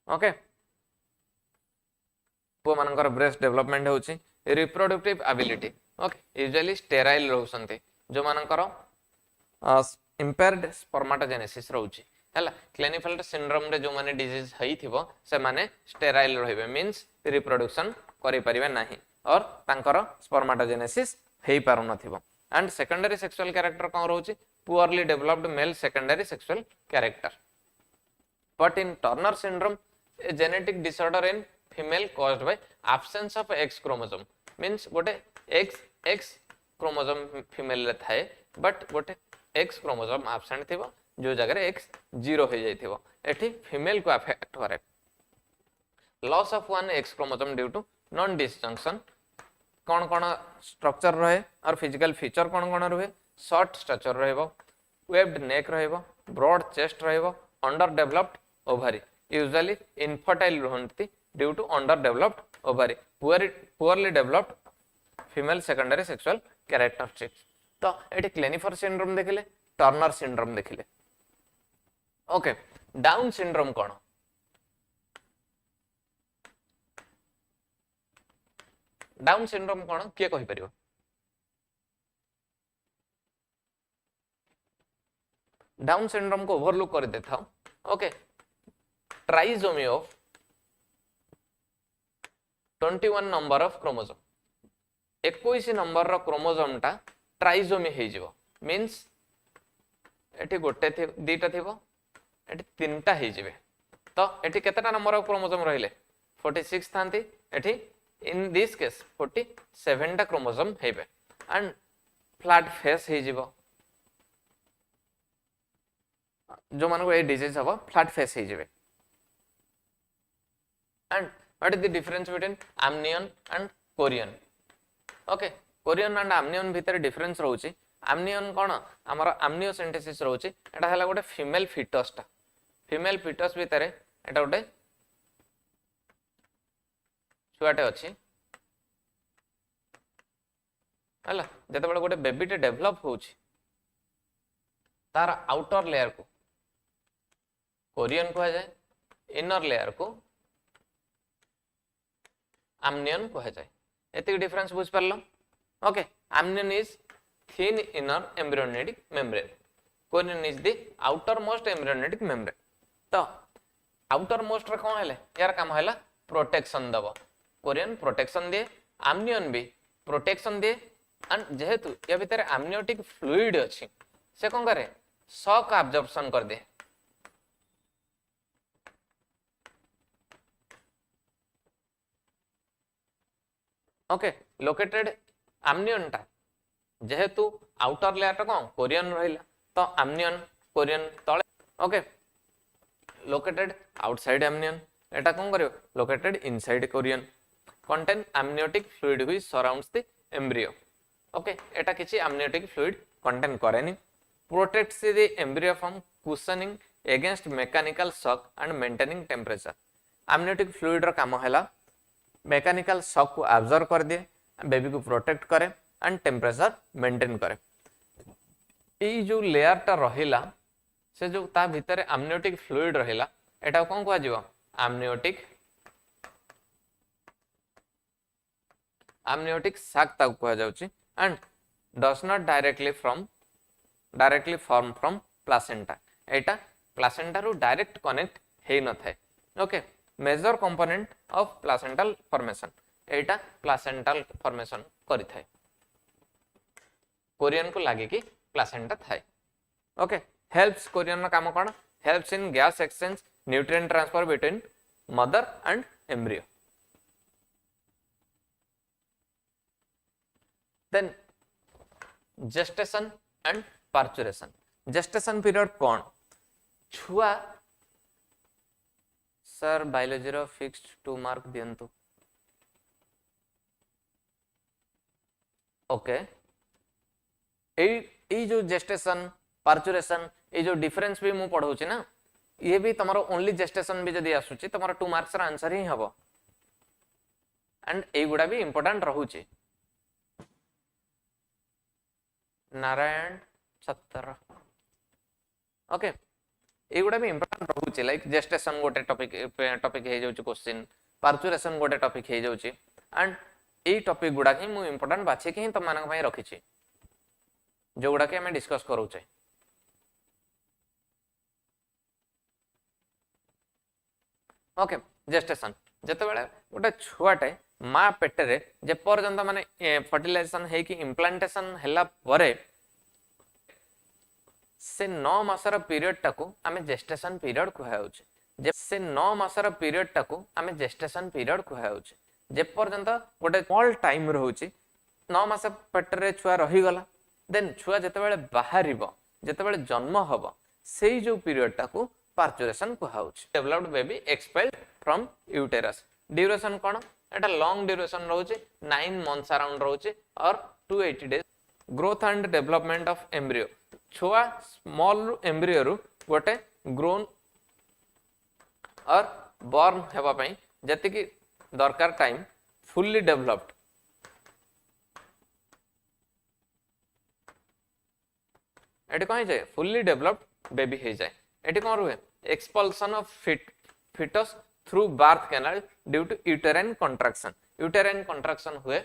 ओके पुओ मानकर ब्रेस्ट डेवलपमेंट होउची reproductive ability okay usually sterile रहउसंती जो मानकर इंपेयर्ड स्पर्माटोजेनेसिस रहउची हला क्लेनिफेल्ड सिंड्रोम रे जो माने डिजीज हई थिबो से माने स्टेराइल रहिबे मींस रिप्रोडक्शन करि परिबे नाही और तांकर स्पर्माटोजेनेसिस हेई पारु नथिबो एंड सेकेंडरी सेक्सुअल कैरेक्टर कोन रहउची poorly developed male secondary sexual character but in Turner syndrome a genetic disorder in female caused by absence of X chromosome means गोटे X chromosome female रे थाए but गोटे X chromosome absent थिबो जो जगह रे X 0 हो जाई थिबो एठी female को अफेक्ट करे loss of one X chromosome due to non disjunction कोन कोन स्ट्रक्चर रहे और फिजिकल फीचर कोन कोन रहे शॉर्ट स्ट्रक्चर रहबो वेब्ड नेक रहबो ब्रॉड चेस्ट रहबो under developed ovary usually infertile रहंती due to underdeveloped ovary poorly developed female secondary sexual characteristics तो एटी क्लेनिफर सिंड्रोम देखिले टर्नर सिंड्रोम देखिले ओके डाउन सिंड्रोम कोन डाउन सिंड्रोम कोन के कहि परिबो डाउन सिंड्रोम को ओवरलुक कर देथाओ okay trisomy of 21 number of chromosome 21 number रो क्रोमोसोम टा ट्राइसोमी हे जिवो मींस एठी गोटे दीटा थिबो एठी तीनटा हे जिवे तो एठी केतेटा नंबर ऑफ क्रोमोसोम रहिले 46 थांती एठी इन दिस केस 47 टा क्रोमोसोम हेबे एंड फ्लैट फेस हे जिवो जो मानको ए डिजीज हबो फ्लैट फेस हे जिवे and what is the difference between amnion and chorion okay chorion and amnion भितर डिफरेंस रहउची amnion कोन हमर amniocentesis रहउची एटा हला गोटे फीमेल फिटस टा फीमेल फिटस भितर एटा गोटे छुआटे अछि हला जते बेले गोटे बेबी टे डेवलप होउची तार आउटर लेयर को कोरियन कहा जाए इनर लेयर को amnion कहा जाए एतिक डिफरेंस बुझ परलो okay amnion is thin inner embryonic membrane chorion is the outermost embryonic membrane. तो आउटर मोस्ट रे कौन है यार काम है प्रोटेक्शन दब कोरियन प्रोटेक्शन दिए आमनियन भी प्रोटेक्शन दिए एंड जेहेतु या भितर आमनियोटिक फ्लूइड अच्छी से कौन करे शॉक एब्जॉर्प्शन कर दे। ओके लोकेटेड आमनियन टा जेहेतु आउटर लेयर टा कौन कोरियन रहिला तो आमनियन कोरियन तळे ओके लोकेटेड आउटसाइड एमनियन एटा कौन करियो located inside chorion contain amniotic fluid which surrounds the embryo. Okay एटा किछि एमनियोटिक फ्लूइड कंटेन करेनी protects the embryo from cushioning against mechanical shock and maintaining temperature. Amniotic fluid रो काम हैला mechanical shock को एब्जॉर्ब कर दिए बेबी को प्रोटेक्ट करे एंड टेंपरेचर मेंटेन करे। ई जो लेयर टा रहिला से जो ता भीतर एमनियोटिक फ्लूइड रहिला एटा कोन कहआ जीवो एमनियोटिक साक ता कहआ जाउची and does not directly form from placenta एटा प्लासेंटा रु डायरेक्ट कनेक्ट हे न थाए। Okay major component of placental formation एटा प्लासेंटल फॉर्मेशन करि थाए कोरियन को लागे कि प्लासेंटा थाए। ओके हेल्प्स कोरियन काम कौन helps in gas exchange nutrient transfer between mother and embryo. Then gestation and parturition gestation period कौन छुआ सर बायोलॉजी रो फिक्स्ड 2 मार्क दियंतु। ओके ए जो जेस्टेशन पार्चुरेशन ये जो डिफरेंस भी मु पढ़ाऊँ ना ये भी तुम ओनली जेस्टेशन भी जदि आसूची तुम 2 मार्क्स आंसर ही हम एंड ये गुड़ा भी इंपोर्टेंट रहूची। नारायण 70 ओके ये गुड़ा भी इंपोर्टेंट रहूची लाइक जेस्टेशन गोटे टॉपिक हे जाउची क्वेश्चन पार्चुरेशन गोटे टॉपिक हे जाउची एंड ये टॉपिक गुड़ा ही मु इंपोर्टेंट बाछि कि तुम मानक पई रखिछि जो गुड़ा के हमें डिस्कस करूचे। ओके जेस्टेशन जते बेले गोटे छुआटे माँ पेटरे जे पर्यंत माने फर्टिलाइजेशन है कि इम्प्लांटेशन हैला परे से 9 मासर पीरियड टाको आमे जेस्टेशन पीरियड कहउचे जे से 9 मासर पीरियड टाको आमे जेस्टेशन पीरियड कहउचे जे पर्यंत गोटे स्मॉल टाइम रहउची 9 मास पेटरे छुआ रही गला देन छुआ जते बेले बाहरिबो जते बेले जन्म हबो सेही जो पीरियड टाको पार्चुरेशन कहउचे। Developed baby expelled from uterus duration कोन एटा लॉन्ग ड्यूरेशन रहउचे 9 मंथ्स अराउंड रहउचे और 280 days. Growth and development of embryo छुआ स्मॉल एम्ब्रियो रु गोटे ग्रोन और बॉर्न हेबा पई जति कि दरकार टाइम फुल्ली डेवलप्ड एटी कहीं जाए फुल्ली डेवलप्ड बेबी हो जाए एटी कौन रुए expulsion of foetus through birth canal due to uterine contraction हुए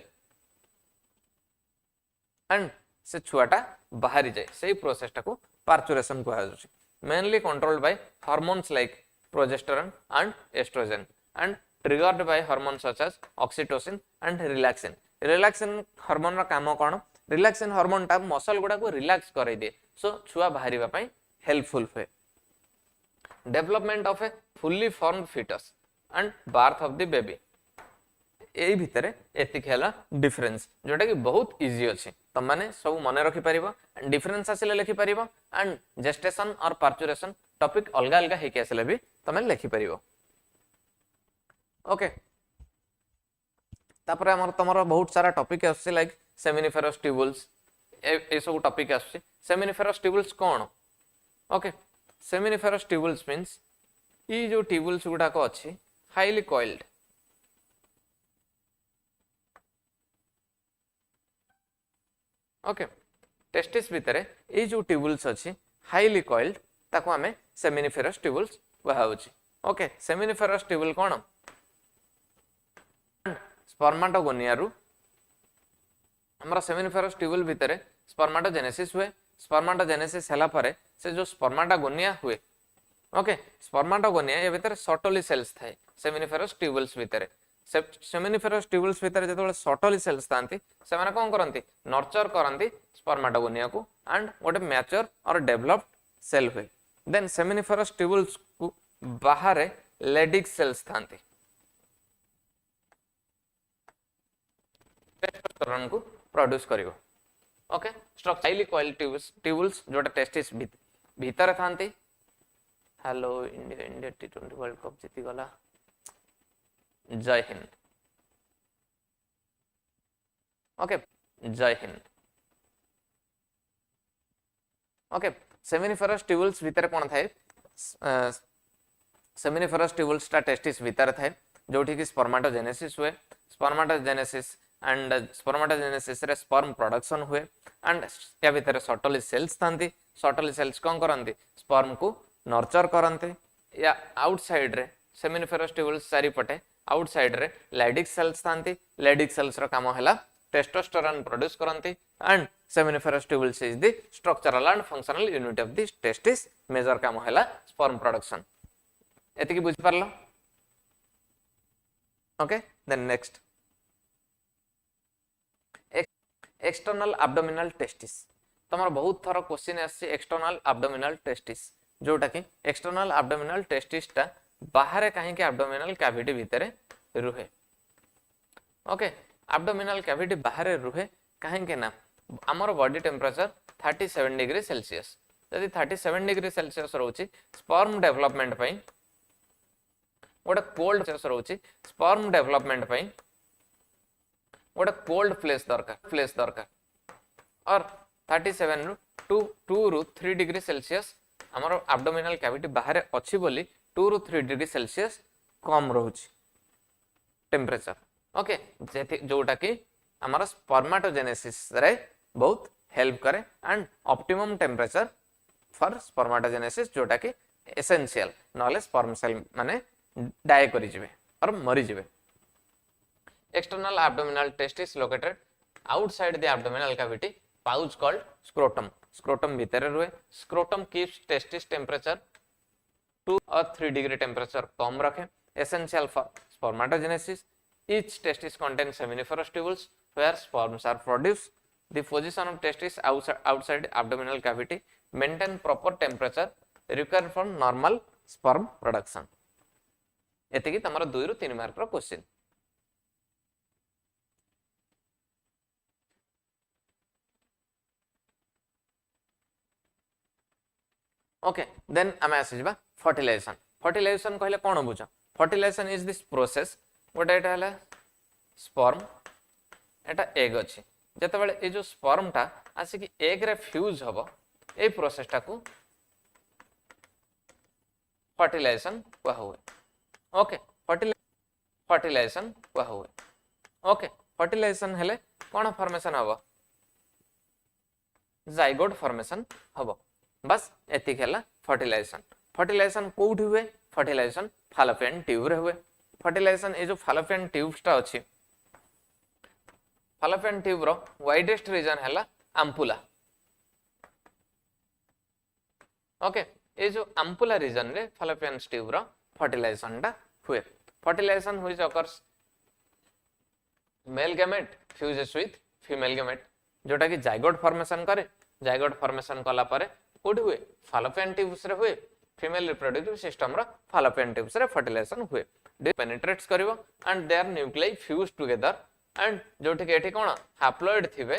एंड से छुआटा बाहरी जाए से प्रोसेस टाको पार्चुरेशन कहा जाउछि। Mainly controlled by hormones like progesterone and oestrogen and triggered by hormones such as oxytocin and relaxin. Relaxin hormone रा काम कोन रिलैक्सिन हार्मोन टा मसल गुडा को रिलैक्स करे दे सो छुआ बाहरिबा पई हेल्पफुल हुए। Development of a fully formed foetus and birth of the baby एई भितरे एतिक हैला डिफरेंस जोटा कि बहुत इजी अछि त माने सब मने रखि परिबो डिफरेंस आसिले लिखि परिबो एंड जेस्टेशन और पार्चुरेशन टॉपिक अलगा अलगा हे के आसिले भी तमे लिखि परिबो। ओके तापर हमर तमरो बहुत सारा टॉपिक आछि लाइक सेमिनिफेरस ट्यूबुल्स ए सब टॉपिक आछि। सेमिनिफेरस ट्यूबुल्स कोन ओके सेमिनिफेरस ट्यूबुल्स मींस ई जो ट्यूबुल्स गुडा को अछि हाईली कॉइल्ड ओके टेस्टिस भितरे ए जो ट्यूबुल्स अछि हाईली कॉइल्ड ताको हमें सेमिनिफेरस ट्यूबुल्स कहाउछि। ओके सेमिनिफेरस ट्यूबुल कोन स्पर्माटोगोनिया रु हमरा सेमिनिफेरस ट्यूबुल भितरे स्पर्माटोजेनेसिस हुए स्पर्माटोजेनेसिस हला परे से जो स्पर्माटोगोनिया हुए ओके स्पर्माटोगोनिया ये भितर सटली सेल्स थाए सेमिनिफेरस ट्यूबुल्स भितर सेमिनिफेरस ट्यूबुल्स भितर जेतबेले सटली सेल्स थांती से माने कोन करंती नर्चर करंती स्पर्माटोगोनिया को एंड गोटे मैच्योर और डेवलप्ड सेल हुए देन सेमिनिफेरस ट्यूबुल्स को बाहर लेडिक सेल्स थांती टेस्टोस्टेरोन को प्रोड्यूस करिवो ओके स्ट्रक्चरली कॉइल ट्यूबुल्स जोटा टेस्टिस भीतर थांती हेलो इंडिया इंडिया टी20 वर्ल्ड कप जीती गला जय हिंद ओके जय हिंद ओके सेमिनिफेरस ट्यूबुल्स भीतर कोन थाए सेमिनिफेरस ट्यूबुल्स टा टेस्टिस भीतर थाए जोठी कि स्पर्माटोजेनेसिस हुए स्पर्माटोजेनेसिस एंड स्पर्माटोजेनेसिस रे स्पर्म प्रोडक्शन हुए एंड या भीतर सटली सेल्स थांती सटली सेल्स कोन करंती स्पर्म को नर्चर करंते या आउटसाइड रे सेमिनिफेरस ट्यूबुल्स चारि पटे आउटसाइड रे लैडिक सेल्स थांती लैडिक सेल्स रो काम हैला टेस्टोस्टेरोन प्रोड्यूस करंती and seminiferous tubules is the structural and functional unit of the testis major काम हैला स्पर्म प्रोडक्शन एति की बुझ परलो okay then next external abdominal testis तमर बहुत थर क्वेश्चन आसी एक्सटर्नल एब्डोमिनल टेस्टिस जोटा कि एक्सटर्नल एब्डोमिनल टेस्टिस टा बाहर कहीं के एब्डोमिनल कैविटी भीतर रुहे ओके एब्डोमिनल कैविटी बाहर रुहे कहीं के ना हमर बॉडी टेम्परेचर 37 डिग्री सेल्सियस यदि 37 डिग्री सेल्सियस रहउची स्पर्म डेवलपमेंट पई गोटे कोल्ड सेल्सियस रहउची स्पर्म डेवलपमेंट पई गोटे कोल्ड प्लेस दरकार और 37 रु 2 रु 3 डिग्री सेल्सियस हमर एब्डोमिनल कैविटी बाहर अछि बोली 2 रु 3 डिग्री सेल्सियस कम रहउची टेम्परेचर ओके जेति जोटा कि हमर स्पर्माटोजेनेसिस रे बहुत हेल्प करे and optimum temperature for spermatogenesis जोटा कि एसेंशियल नॉलेज स्पर्म सेल माने डाई करि जिवे और मरि जिवे external abdominal testis located outside the abdominal cavity pouch called scrotum भीतर रुहे scrotum keeps testis temperature 2 or 3 degree temperature कम रखे essential for spermatogenesis each testis contains seminiferous tubules where sperms are produced the position of testis outside abdominal cavity maintain proper temperature required for normal sperm production एतिकी तमरो 2 रु 3 mark रो question okay then आम आसवा fertilisation fertilisation कहले कौन बुझ fertilisation is this process गोटे एटा हला sperm एटा egg अछि जेतेबेले ए जो sperm टा आसी एग रे फ्यूज हबो ए प्रोसेस टा को फर्टिलाइजेशन कहा हुए ओके फर्टिलाइजेशन कहा हुए ओके फर्टिलाइजेशन हेले कौन फॉर्मेशन हबो जाइगोट फॉर्मेशन हबो बस एतिक है फर्टिलाइजेशन फर्टिलाइजेशन कोउठ हुए फर्टिलाइजेशन फालोपियन ट्यूब रे हुए फर्टिलाइजेशन ए जो फालोपियन ट्यूब्स टा अछि फालोपियन ट्यूब रो वाइडेस्ट रीजन है आम्पुला ओके ए जो आम्पुला रीजन रे फालोपियन ट्यूब रो फर्टिलाइजेशन टा हुए fertilisation which occurs male gamete fuses with female gamete जोटा कि जाइगोट फॉर्मेशन करे जाइगोट फॉर्मेशन कला परे कोड हुए फालोपियन ट्यूब्स रे हुए फीमेल रिप्रोडक्टिव सिस्टम रा फालोपियन ट्यूब्स रे फर्टिलाइजेशन हुए पेनिट्रेट्स करिवो and there nuclei fuse together and जोठी के एठी कोन हैप्लॉइड थिबे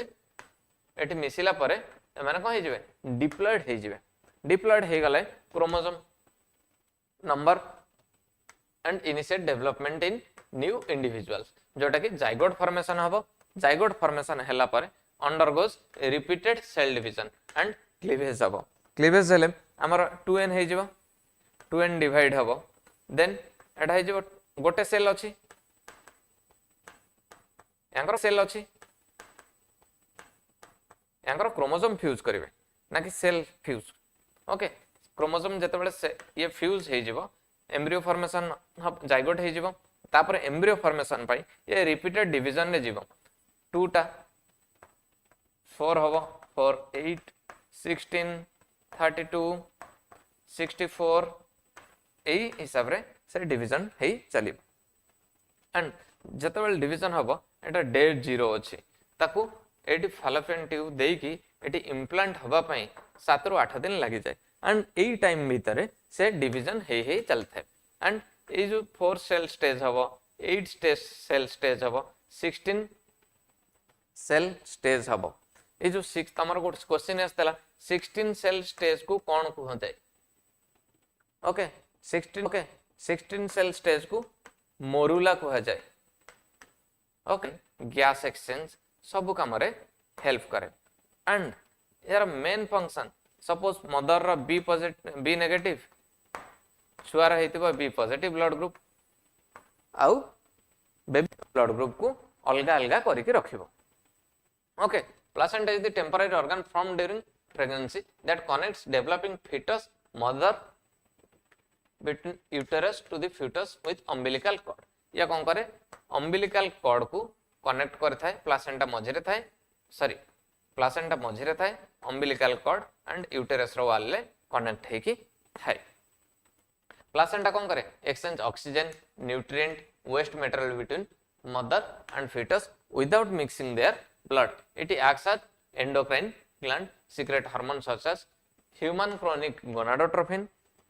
एठी मिसिला परे माने कोन हे जिवे डिप्लॉइड हे गले chromosome number and initiate development in new individuals जोटा कि जाइगोट फॉर्मेशन हबो जाइगोट फॉर्मेशन हैला परे undergoes repeated cell division and cleavage हबो क्लीवेज हेले हमर 2n हे जिवो 2n डिवाइड हबो देन एटा हे जिवो गोटे सेल अछि यांकर सेल अछि यांकर क्रोमोसोम फ्यूज करिवे ना कि सेल फ्यूज ओके क्रोमोसोम जेतेबेले से ये फ्यूज हे जिवो एम्ब्रियो फॉर्मेशन जाइगोट हे जिवो तापर एम्ब्रियो फॉर्मेशन पाई ये रिपीटेड डिवीजन रे जिवो 2 टा 4 हबो 4 8 16 32 64 एई हिसाब रे से डिवीजन हेई चली एंड जतबेल डिवीजन हम एटा डेट 0 अच्छी ताकू एटी फालोपियन ट्यूब देकी एटी इम्प्लांट हवा पई 7 रु 8 दिन लगी जाए एंड एई टाइम भीतर से डिवीजन हेई चलता है एंड ये जो 4 सेल स्टेज हम 8 स्टेज सेल स्टेज हम 16 सेल स्टेज हम ये जो 6 तमर गोटे क्वेश्चन आसला 16 सेल स्टेज को कौन कहते ओके 16 सेल स्टेज को मोरुला कह जाए ओके गैस एक्सचेंज सब काम रे हेल्प करे एंड यार मेन फंक्शन सपोज मदर रो बी पॉजिटिव बी नेगेटिव छुआर हेतिबा बी पॉजिटिव ब्लड ग्रुप आउ बेबी ब्लड ग्रुप को अलगा अलगा करके रखिबो okay placenta is the temporary organ formed during pregnancy that connects developing fetus mother between uterus to the fetus with umbilical cord या कौन करे umbilical cord को कनेक्ट कर थाए प्लासेंटा मझिरे थाए सॉरी प्लासेंटा मझिरे थाए umbilical cord and uterus रो वाल ले कनेक्ट है कि थाए प्लासेंटा कौन करे exchange oxygen nutrient waste material between mother and fetus without mixing their blood it acts as endocrine gland secrete hormones such as human chronic gonadotropin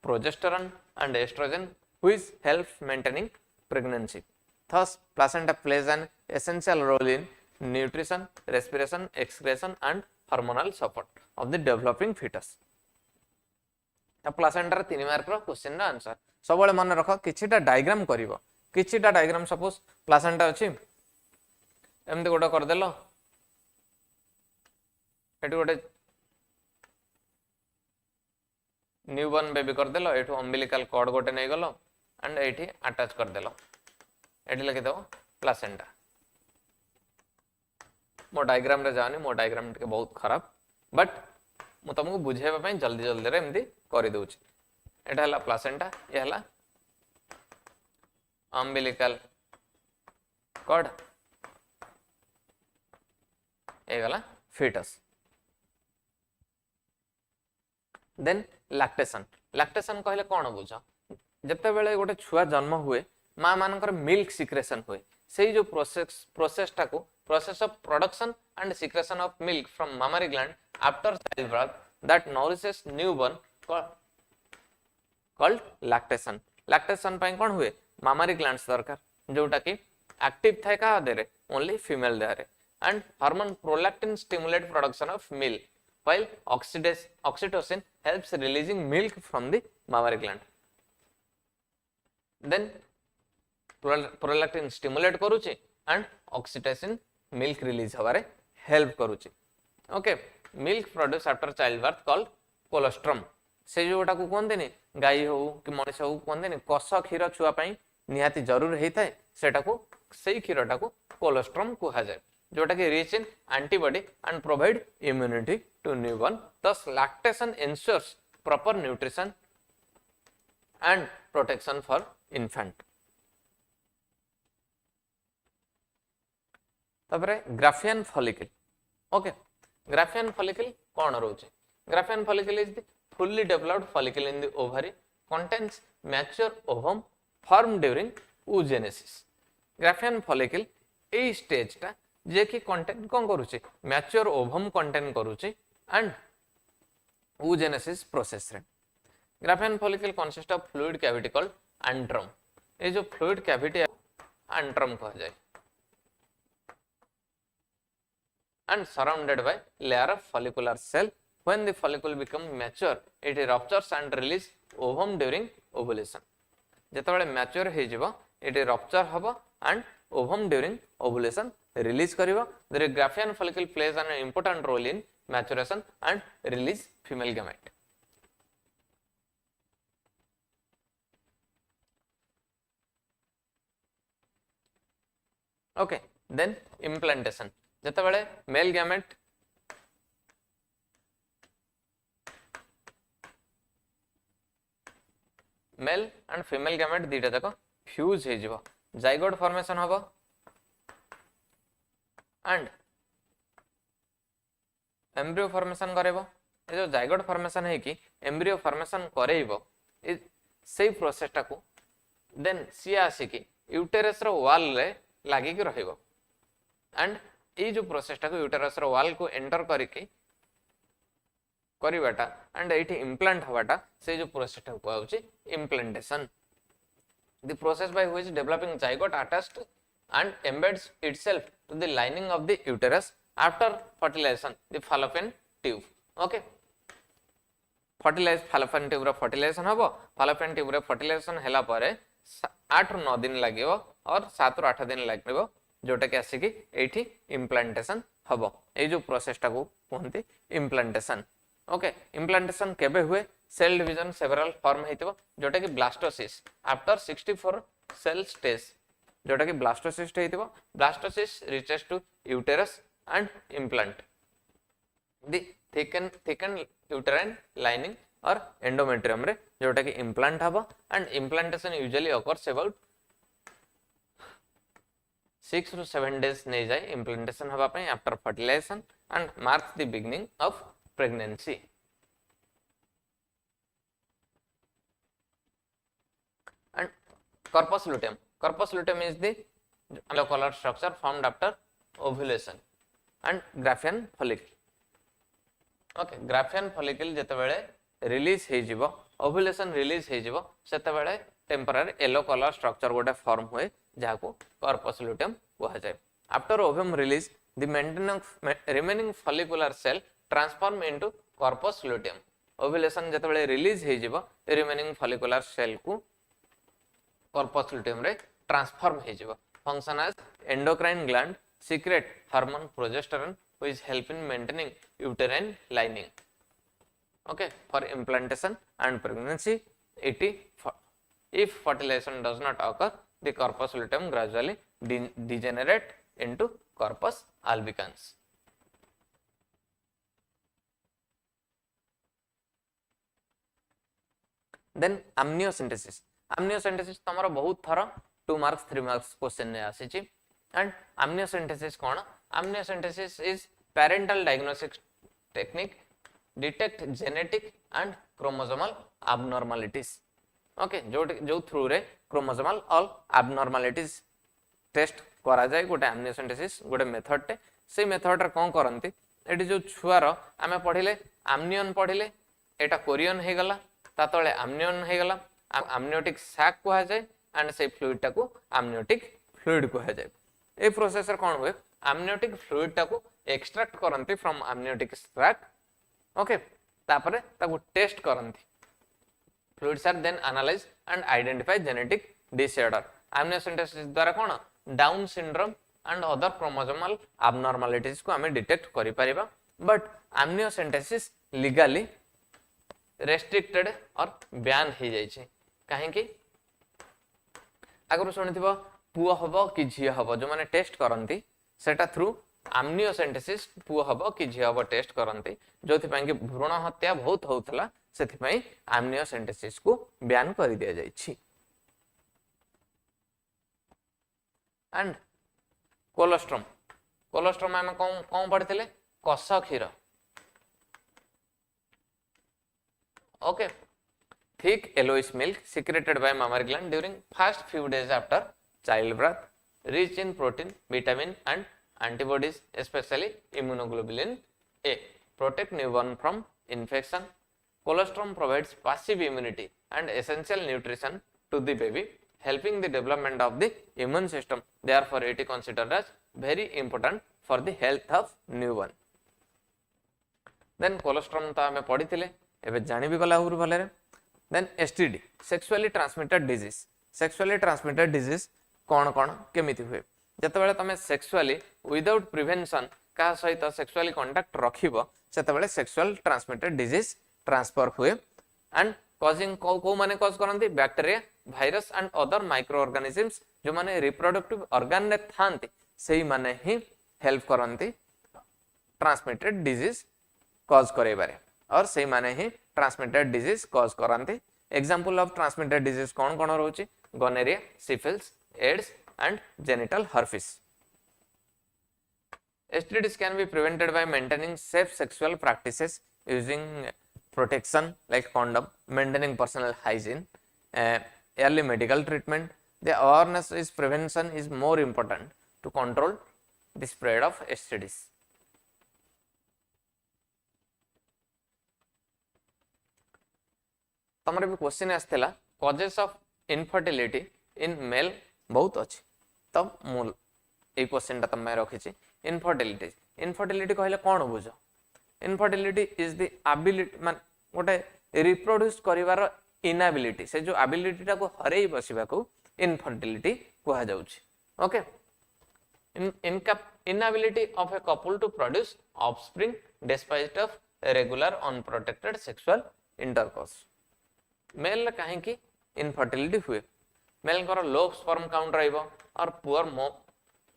progesterone and estrogen which help maintaining pregnancy thus placenta plays an essential role in nutrition respiration excretion and hormonal support of the developing fetus तो placenta 3 mark रो question रा answer सब मन रख किछिटा diagram करिवो किछिटा diagram suppose placenta अछि एमते गोटा कर देलो एटु गोटे न्यूबॉर्न बेबी कर देलो एटु अम्बिलिकल कॉर्ड गोटे नै गलो एंड एठी अटैच कर देलो एठी लिखि दो प्लासेंटा मो डायग्राम रे जानी मो डायग्राम के बहुत खराब बट मु तुमको बुझेबा पई जल्दी जल्दी रे एमती करि दउची एटा हला प्लासेंटा ये हला अम्बिलिकल कॉर्ड ए गला fetus देन लैक्टेशन लैक्टेशन कहले कोन बुझ जते बेले गोटे छुआ जन्म हुए मां मानकर मिल्क सिक्रेशन हुए सेही जो प्रोसेस टाको process of production and secretion of milk from mammary gland after childbirth that nourishes newborn called lactation lactation पई कोन हुए mammary glands दरकार जोटा कि एक्टिव थाए का देरे ओनली फीमेल देरे and hormone prolactin stimulate production of milk while oxytocin helps releasing milk from the mammary gland then prolactin stimulate करूची and oxytocin milk release हवारे help करूची okay milk produced after childbirth called colostrum से जोटा को कोन देनी गाय हो कि मनुष्य हो कोन देनी कस क्षीर छुआ पई निहाती जरूर हेई थाए सेटा को सेही क्षीरटा को कोलोस्ट्रम कहा जाय जोटा कि rich in antibody and provide immunity to newborn thus lactation ensures proper nutrition and protection for infant तबरे Graafian follicle okay Graafian follicle कोन रहउचे Graafian follicle is the fully developed follicle in the ovary contains mature ovum formed during oogenesis Graafian follicle ए stage टा जे कि contain कोन करूचे mature ovum contain करूचे एंड oogenesis प्रोसेस रे Graafian follicle consist of fluid cavity called antrum ए जो फ्लूइड कैविटी एंट्रम कहा जाए and surrounded by layer of follicular cell when the follicle become mature it ruptures and release ovum during ovulation जेतबेले mature हे जिवो it rupture हबो and ovum during ovulation release करिवो the Graafian follicle plays an important role in maturation and release female gamete okay then implantation जेतबेले male gamete male and female gamete दीटा जाक fuse हे जिवो zygote formation हबो and embryo formation करेबो ए जो जाइगोट फॉर्मेशन है कि एम्ब्रियो फॉर्मेशन करेइबो सेई प्रोसेस टाको देन सी आसिकी यूटेरस रो वॉल रे लागी कि रहिबो एंड ये जो प्रोसेस टाको यूटेरस रो वॉल को एंटर करिके करिवाटा एंड एठी इम्प्लांट हवाटा से जो प्रोसेस टाको कहउची implantation the process by which developing zygote attached and embeds itself to the lining of the uterus after fertilization the fallopian tube okay fallopian tube row fertilization हबो fallopian tube रो fertilization हैला पारे 8 ରୁ 9 दिन लागिवो और 7 ରୁ 8 दिन लागिवो जोटा कि आसी कि एठी इम्प्लांटेशन हबो ए जो प्रोसेस टाको कहंती इम्प्लांटेशन ओके इम्प्लांटेशन केबे हुए सेल डिवीजन सेवरल फॉर्म हेतिबो जोटा कि ब्लास्टोसिस आफ्टर 64 सेल स्टेज जोटा कि ब्लास्टोसिस हेतिबो blastocyst reaches to uterus and implant the thicken uterine lining और एंडोमेट्रियम रे जोटा कि इम्प्लांट हबो and implantation usually occurs about 6 to 7 days नहीं जाए इम्प्लांटेशन हवा पे after fertilization and marks the beginning of pregnancy and corpus luteum is the yellow color structure formed after ovulation and graphian follicle okay graphian follicle जते बेले release हे जिवो ovulation release हे जिवो सेते बेले टेम्पररी येलो कलर स्ट्रक्चर गोटे form हुए जाको corpus luteum कहा जाय after ovum release the remaining follicular cell transform into corpus luteum ovulation जते बेले रिलीज हे जिवो रिमेनिंग follicular cell को corpus luteum रे ट्रांसफॉर्म हे जिवो function as endocrine gland secret hormone progesterone which help in maintaining uterine lining okay for implantation and pregnancy if fertilization does not occur the corpus luteum gradually degenerate into corpus albicans then amniocentesis तमरो बहुत थरा 2 marks 3 marks question ने आसी छि and amniocentesis cone amniocentesis is parental diagnostic technique detect genetic and chromosomal abnormalities okay जो through रे chromosomal और abnormalities test करा जाय गोटे amniocentesis गोटे मेथड टे से मेथड रे कोन करंती एटी जो छुआर आमे पढिले amnion पढिले एटा कोरियन हे गला ता तळे amnion हे गला amniotic sac कहा जाय एंड से फ्लूइड टाको amniotic fluid कहा जाय ए प्रोसेस रे कोन होय amniotic fluid टाको एक्सट्रैक्ट करंती फ्रॉम amniotic sac ओके तापरे ताको टेस्ट करंती fluids are then analyzed and identify genetic disorder amniocentesis द्वारा कोन Down syndrome and other chromosomal abnormalities को हमें डिटेक्ट करि परिबा बट amniocentesis लीगली रेस्ट्रिक्टेड और बैन हो जाय छै काहे कि अगर सुनिथिबो पुओ हबो कि झियो हबो जो माने टेस्ट करंती सेटा थ्रू amniocentesis पुओ हबो कि झियो हबो टेस्ट करंती जोथि पय कि भ्रूण हत्या बहुत होतला सेथि पय amniocentesis को बैन कर दिया जाय छी एंड कोलोस्ट्रम हम कोन पढ़ितले कस क्षीर okay thick yellowish milk secreted by mammary gland during first few days after childbirth rich in protein vitamin and antibodies especially immunoglobulin A protect newborn from infection colostrum provides passive immunity and essential nutrition to the baby helping the development of the immune system therefore it is considered as very important for the health of newborn then colostrum ta hame padithile एबे जानि भी गला हुर भले then STD sexually transmitted disease कोन कोन केमिति हुए जते बेले तमे सेक्सुअली विदाउट प्रिवेंशन का सहित सेक्सुअली कांटेक्ट रखिबो सेते बेले सेक्सुअल ट्रांसमिटेड डिजीज ट्रांसफर हुए एंड कॉजिंग को माने कॉज करंती bacteria virus and other micro organisms जो माने रिप्रोडक्टिव ऑर्गन ने थांती सेही माने ही हेल्प करंती ट्रांसमिटेड डिजीज कॉज करेबारे और से माने ही ट्रांसमिटेड डिजीज कॉज करंती एग्जांपल ऑफ ट्रांसमिटेड डिजीज कोन कोन रहउची gonorrhoea syphilis AIDS and genital herpes STDs can be prevented by maintaining safe sexual practices using protection like condom, maintaining personal hygiene, early medical treatment. The awareness is prevention is more important to control the spread of STDs. तमर भी question आसला causes of infertility in male बहुत अच्छे तब मु ये question तुम रखी इनफर्टिलिटी इनफर्टिलिटी कहले कौन बुझ इनफर्टिलिटी इज द एबिलिटी मान गोटे रिप्रोड्यूस करिवार इनएबिलिटी से जो एबिलिटी को हरई बसवा को इनफर्टिलिटी कहा जाउछि okay inability of a couple to produce offspring despite of regular unprotected sexual intercourse male कहीं इनफर्टिलिटी हुए मेल को लो स्पर्म काउंट रहिबो और पुअर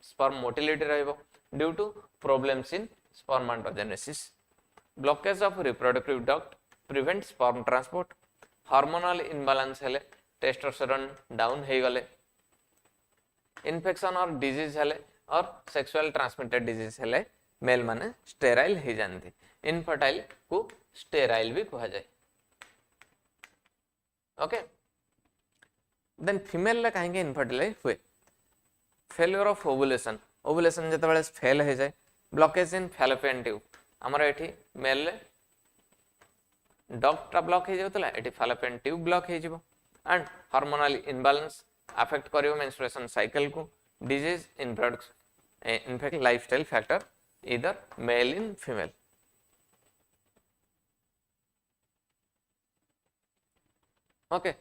स्पर्म मोटिलिटी रहिबो due to problems in spermatogenesis blockage of reproductive duct prevent sperm transport hormonal imbalance हेले testosterone down हे गले infection और डिजीज हेले और सेक्सुअल ट्रांसमिटेड डिजीज हेले मेल माने स्टेराइल हे जानते इनफर्टाइल को स्टेराइल भी कहा जाए ओके देन फीमेल ले कहीं इनफर्टिलाइज हुए फेल्योर ऑफ ओवुलेशन ओवुलेशन जते बेले फेल हो जाए ब्लॉकेज इन फैलोपियन ट्यूब हमर एठी मेल ले डक्टा ब्लॉक हो जाउतला एठी फैलोपियन ट्यूब ब्लॉक हो जिवो एंड हार्मोनल इनबैलेंस अफेक्ट करियो मेंस्ट्रुएशन साइकिल को disease in products in fact lifestyle factor either male in female okay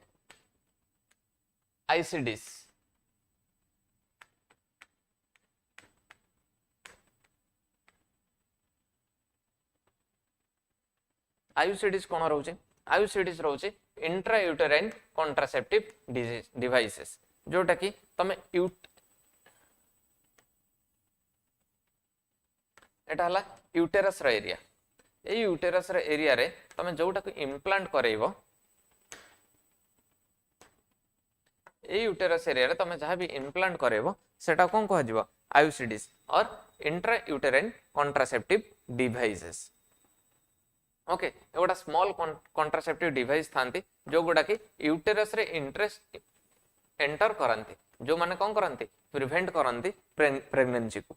ICDs IUCDs कौन रोचे IUCDs रोचे इंट्रा यूटेराइन कॉन्ट्रासेप्टिव डिवाइसेस जोटा कि तमे एटा हला यूटेरस रा एरिया ए यूटेरस रा एरिया रे तमे जोटा को इम्प्लांट करैबो ए यूटेरस एरिया रे तमे जहां भी इम्प्लांट करैबो सेटा कोन कह जिवो IUCDs और intra uterine contraceptive devices okay एगोटा स्मॉल कॉन्ट्रासेप्टिव डिवाइस थांती जो गुडा कि यूटेरस रे इंटरेस्ट एंटर करंती जो माने कोन करंती प्रिवेंट करंती प्रेगनेंसी को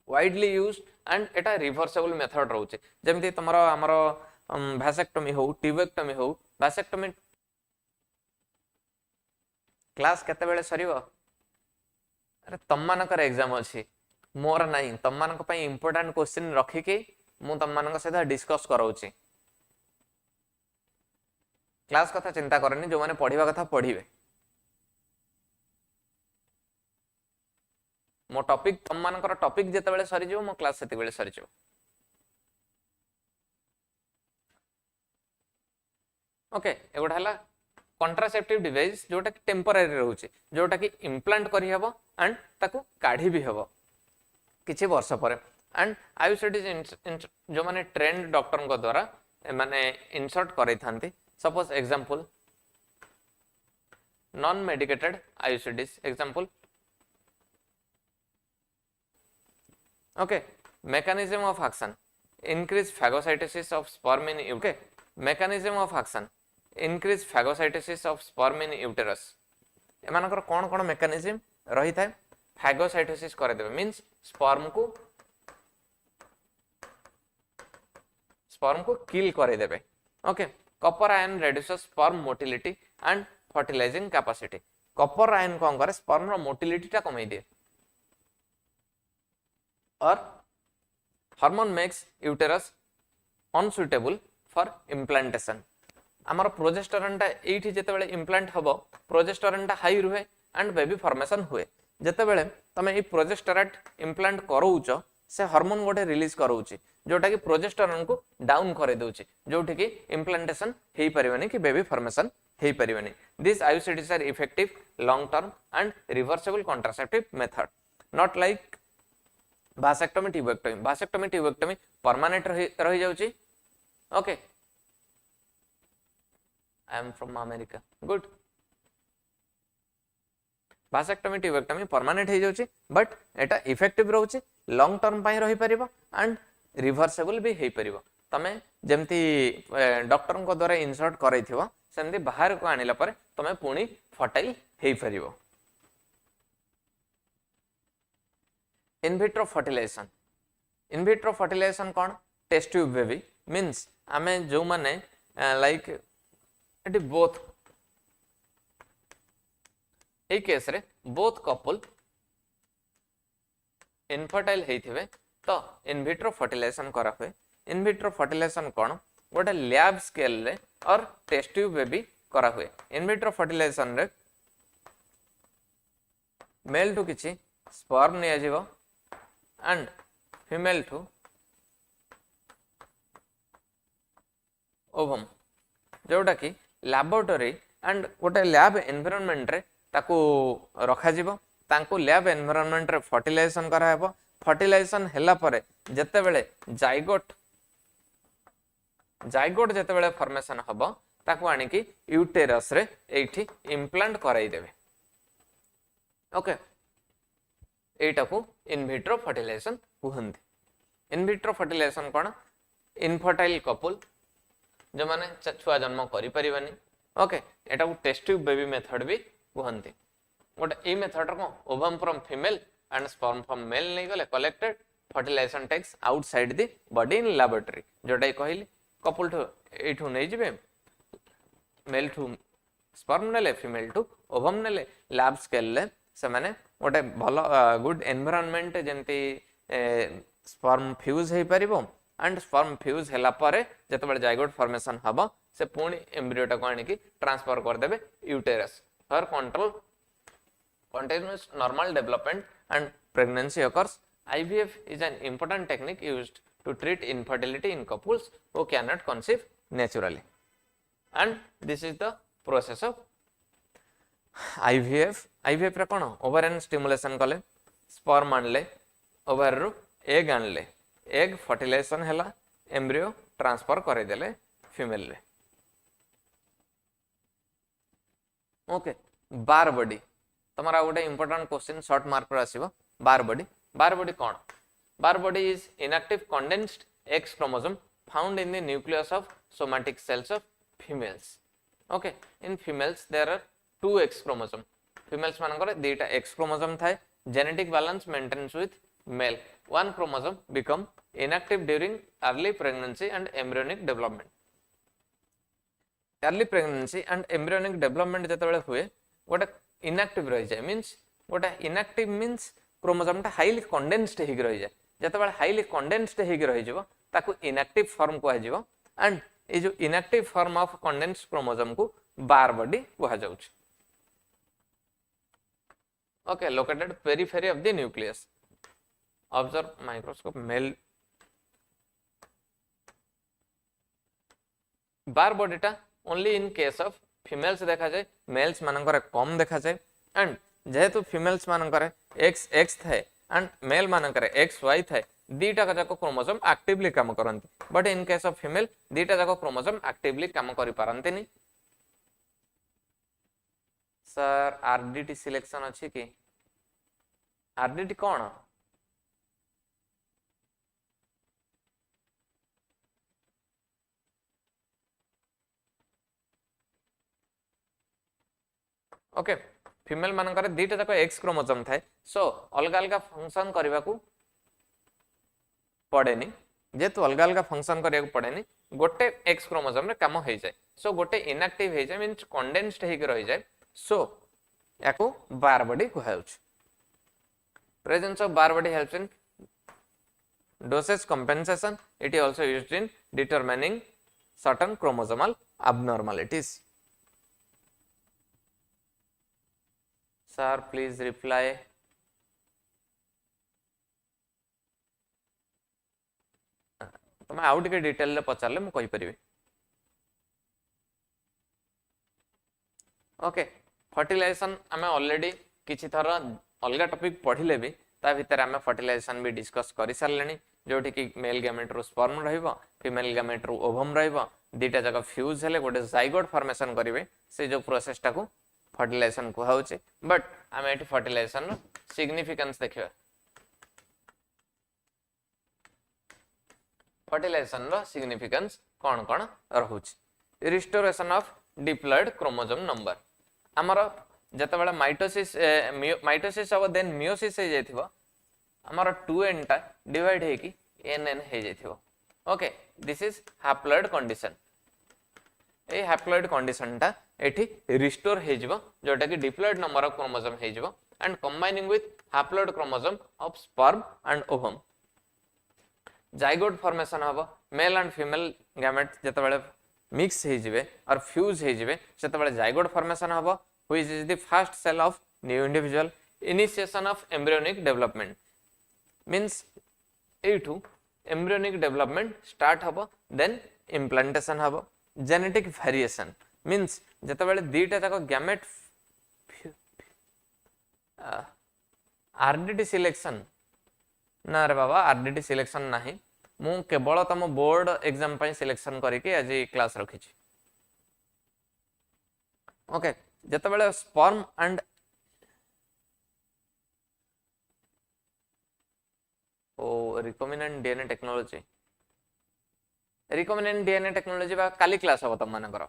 widely used and Etah reversible method रहउचे जेमति तमरो हमरो वैसेक्टोमी हो ट्यूबेक्टोमी हो वैसेक्टोमी क्लास केते बेले सरीबो अरे तम मानकर एग्जाम अछि मोर नाही तम मानक पई इंपोर्टेंट क्वेश्चन रखि के मु तम मानक सहित डिस्कस कराउछि क्लास कथा चिंता करनी जो माने पढिबा कथा पढिबे मो टॉपिक तम मानकर टॉपिक जेते बेले सरी जिवो मो क्लास सेते बेले सरी जिवो ओके एगोटा हला कॉन्ट्रासेप्टिव डिवाइस जोटा कि टेम्पररी रहउछि जोटा कि इम्प्लांट करि हेबो एंड ताकू काढी भी हेबो किछि वर्ष परे एंड IUCDs जो माने ट्रेंड डॉक्टर को द्वारा माने इंसर्ट करै थांती suppose example non medicated IUCDs example okay mechanism of action increase phagocytosis of sperm in okay mechanism of action increase phagocytosis of sperm in uterus एमानकर कोन कोन मेकानिज्म रही थाए फैगोसाइटोसिस करे देबे मींस स्पर्म को किल करे देबे okay copper ion reduces sperm motility and fertilizing capacity copper ion कोन करे स्पर्म रो मोटिलिटी टा कमाई दिए और hormone makes uterus unsuitable for implantation आमर प्रोजेस्टेरोन टा एठी जेते बेले इम्प्लांट हबो प्रोजेस्टेरोन टा हाई रुहे एंड बेबी फॉर्मेशन हुए जेते बेले तमे ए प्रोजेस्टेरोट इम्प्लांट करोउच से हार्मोन गोटे रिलीज करोउची जोटा कि प्रोजेस्टेरोन को डाउन करे दोची जोठी कि इम्प्लांटेशन हेई परिबनी कि बेबी फॉर्मेशन हेई परिबनी this IUCDs are effective long term and reversible contraceptive method not like vasectomy tubectomy permanent रही जाउची okay I am from America good vasectomy tubectomy permanent हो जाउची but Etah effective रहउची long term पई रही परिबो and reversible भी हेई परिबो तमे जेमती doctor को द्वारा इंसर्ट करैथिबो सेमती बाहर को आनिला पर तमे पुणी फर्टाइल हेई परिबो। इनविट्रो फर्टिलाइजेशन, इनविट्रो फर्टिलाइजेशन कौन? टेस्ट ट्यूब बेबी मीन्स आमे जो माने like eighty both A case रे बोथ कपल इनफर्टाइल हेइथिबे तो इनविट्रो फर्टिलाइजेशन करा हुए। इनविट्रो फर्टिलाइजेशन कौन? गोटे लैब स्केल रे और टेस्ट ट्यूब बेबी करा हुए। इनविट्रो फर्टिलाइजेशन रे मेल टू किछि स्पर्म निया जिवो एंड फीमेल टू ओवम, जोटा कि लैबोरेटरी एंड गोटे लैब एनवायरनमेंट रे ताकू रखा जिवो। तांको लैब एनवायरनमेंट रे फर्टिलाइजेशन करा हेबो। फर्टिलाइजेशन हैला परे जेतेबेले जाइगोट जेतेबेले फॉर्मेशन हबो ताकू आनी कि यूटेरस रे एठी इम्प्लांट कराई देबे। ओके, एटा को इनविट्रो फर्टिलाइजेशन कहंती। इनविट्रो फर्टिलाइजेशन कोन? इनफर्टाइल कपल जो माने छुआ जन्म करि परिबानी। ओके, एटा को टेस्ट ट्यूब बेबी मेथड भी कहंती। गोटे ए मेथड रो ovum from female and sperm from male नहीं गले collected, fertilization takes outside the body in laboratory. जोटा कहली कपल ठू एठू नै जिवे मेल ठू स्पर्म नेले फीमेल टू ओवम नेले लैब स्केल ले से माने गोटे भलो गुड एनवायरनमेंट जेमती स्पर्म फ्यूज हे परिबो एंड स्पर्म फ्यूज हैला परे जतबे जाइगोट फॉर्मेशन हबो से पुणी एम्ब्रियोटा को आनी कि ट्रांसफर कर देबे uterus for control continuous normal development and pregnancy occurs. IVF is an important technique used to treat infertility in couples who cannot conceive naturally. And this is the process of IVF. IVF रे कोन ovarian stimulation कले, sperm आनले, over रु egg आनले, egg fertilisation हैला, embryo transfer करे देले female रे। Okay, बार body तमरा गोटे important question short mark पर आसीबो। Barr body कौन? Barr body is inactive condensed X chromosome found in the nucleus of somatic cells of females. Okay, in females there are 2 X chromosome. Females मानकर दुईटा X chromosome थाए। Genetic balance maintains with male. 1 chromosome become inactive during early pregnancy and embryonic development. Early pregnancy and embryonic development जतबेले हुए गोटे inactive रही जाए means गोटे inactive means chromosome टा हाईली कंडेंस्ड हेगी रही जाए। जतबेले हाईली कंडेंस्ड हेगी रही जिवो ताकू इनएक्टिव फॉर्म कहा जिवो एंड ए जो inactive form of condensed chromosome को बार बॉडी कहा जाउछ। Okay, located periphery of the nucleus. Observe microscope male Barr बॉडीटा only in case of females देखा जाए, मेल्स मानकर कम देखा जाए एंड जेहेतु फीमेल्स मानकर एक्स एक्स थाए एंड मेल मानकर एक्स वाई थाए दीटा जाक क्रोमोसोम एक्टिवली काम करंती। But in case of female दीटा जाक क्रोमोसोम एक्टिवली काम करि पारंतीनी। सर आरडीटी सिलेक्शन अछि कि? आरडीटी कोन? ओके, फीमेल मानकर दीटा जाक एक्स क्रोमोसोम थाए सो अलग अलग फंक्शन करबा को पड़ेनी। जेतु अलग अलग फंक्शन करिया को पड़ेनी, गोटे एक्स क्रोमोसोम रे काम हो जाए। सो गोटे इनएक्टिव हो जाए मींस कंडेंस्ड हे के रह जाए। सो याको बार बॉडी कहउछ। Presence of Barr body helps in dosage compensation. It is also used in determining certain chromosomal abnormalities. Sir, please reply. तुम आउ टिके डिटेल ले पचारले मु कहि परिबे। ओके, फर्टिलाइजेशन आमे ऑलरेडी किछि थर अलगा टॉपिक पढिले भी ता भीतर आमे फर्टिलाइजेशन भी डिस्कस करि सारलेनी, जोठी कि मेल गैमेट रो स्पर्म रहइबो, फीमेल गैमेट रो ओवम रहइबो, दीटा जगह फ्यूज हेले गोटे जाइगोट फॉर्मेशन करिवे। से जो प्रोसेस टाको फर्टिलाइजेशन को होउचे। बट आमे एटी फर्टिलाइजेशन रो सिग्निफिकेंस देखिबा। फर्टिलाइजेशन रो सिग्निफिकेंस कोन कोन रहउछि restoration of diploid chromosome number हमर जते बेला माइटोसिस अब देन मियोसिस हे जायथिबो हमर 2n टा डिवाइड हे कि nn हे जायथिबो okay this is haploid condition ए हैप्लॉयड कंडीशन टा एठी रिस्टोर हे जिवो जोटा कि डिप्लॉयड नंबर ऑफ क्रोमोसोम हे जिवो and combining with haploid chromosome of sperm and ovum zygote formation हबो मेल एंड फीमेल गैमेट जते बेले मिक्स हे जिवे और फ्यूज हे जिवे सेते बेले जाइगोट फॉर्मेशन हबो which is the first cell of new individual initiation of embryonic development means एठू embryonic development start हबो देन इम्प्लांटेशन हबो जेनेटिक वेरिएशन मींस जते बेले दीटा जाक गैमेट आरडीटी सिलेक्शन ना रे बाबा आरडीटी सिलेक्शन नाही मु केवल तम बोर्ड एग्जाम पई सिलेक्शन करिके आज क्लास रखी छी ओके जते बेले स्पर्म एंड ओ रिकॉम्बिनेंट डीएनए टेक्नोलॉजी बा काली क्लास हो तम मानकर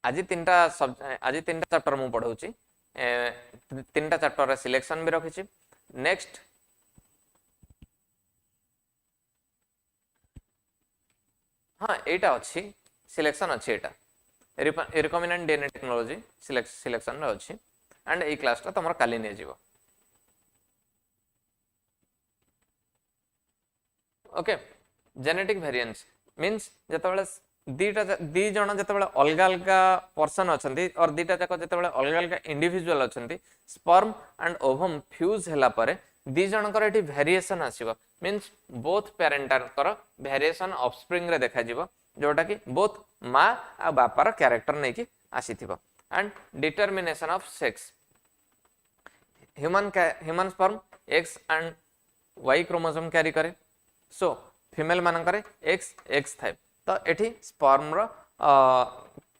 आज तीनटा चैप्टर मु पढौची तीनटा चैप्टर रे सिलेक्शन भी रखी नेक्स्ट हाँ एटा अच्छी सिलेक्शन अच्छी एटा रिकॉम्बिनेंट डीएनए टेक्नोलॉजी सिलेक्शन रे अच्छी एंड ए क्लास टा तमर काली ने जीवो ओके जेनेटिक वेरिएंस मींस जतबेले दी जण जतबेले अलग अलग पर्सन अछंती और दीटा जाक जतबेले अलग अलग इंडिविजुअल अछंती स्पर्म एंड ओवम फ्यूज हला परे दी जणकर एठी वेरिएशन आसीबो मींस बोथ पेरेंटर कर वेरिएशन ऑफस्प्रिंग रे देखा जीवो जोटा कि बोथ मां आ बापार कैरेक्टर नै कि आसीथिबो and determination of sex human sperm X and Y chromosome carry करे सो फीमेल मानकर एक्स एक्स थाए तो एठी स्पर्म रो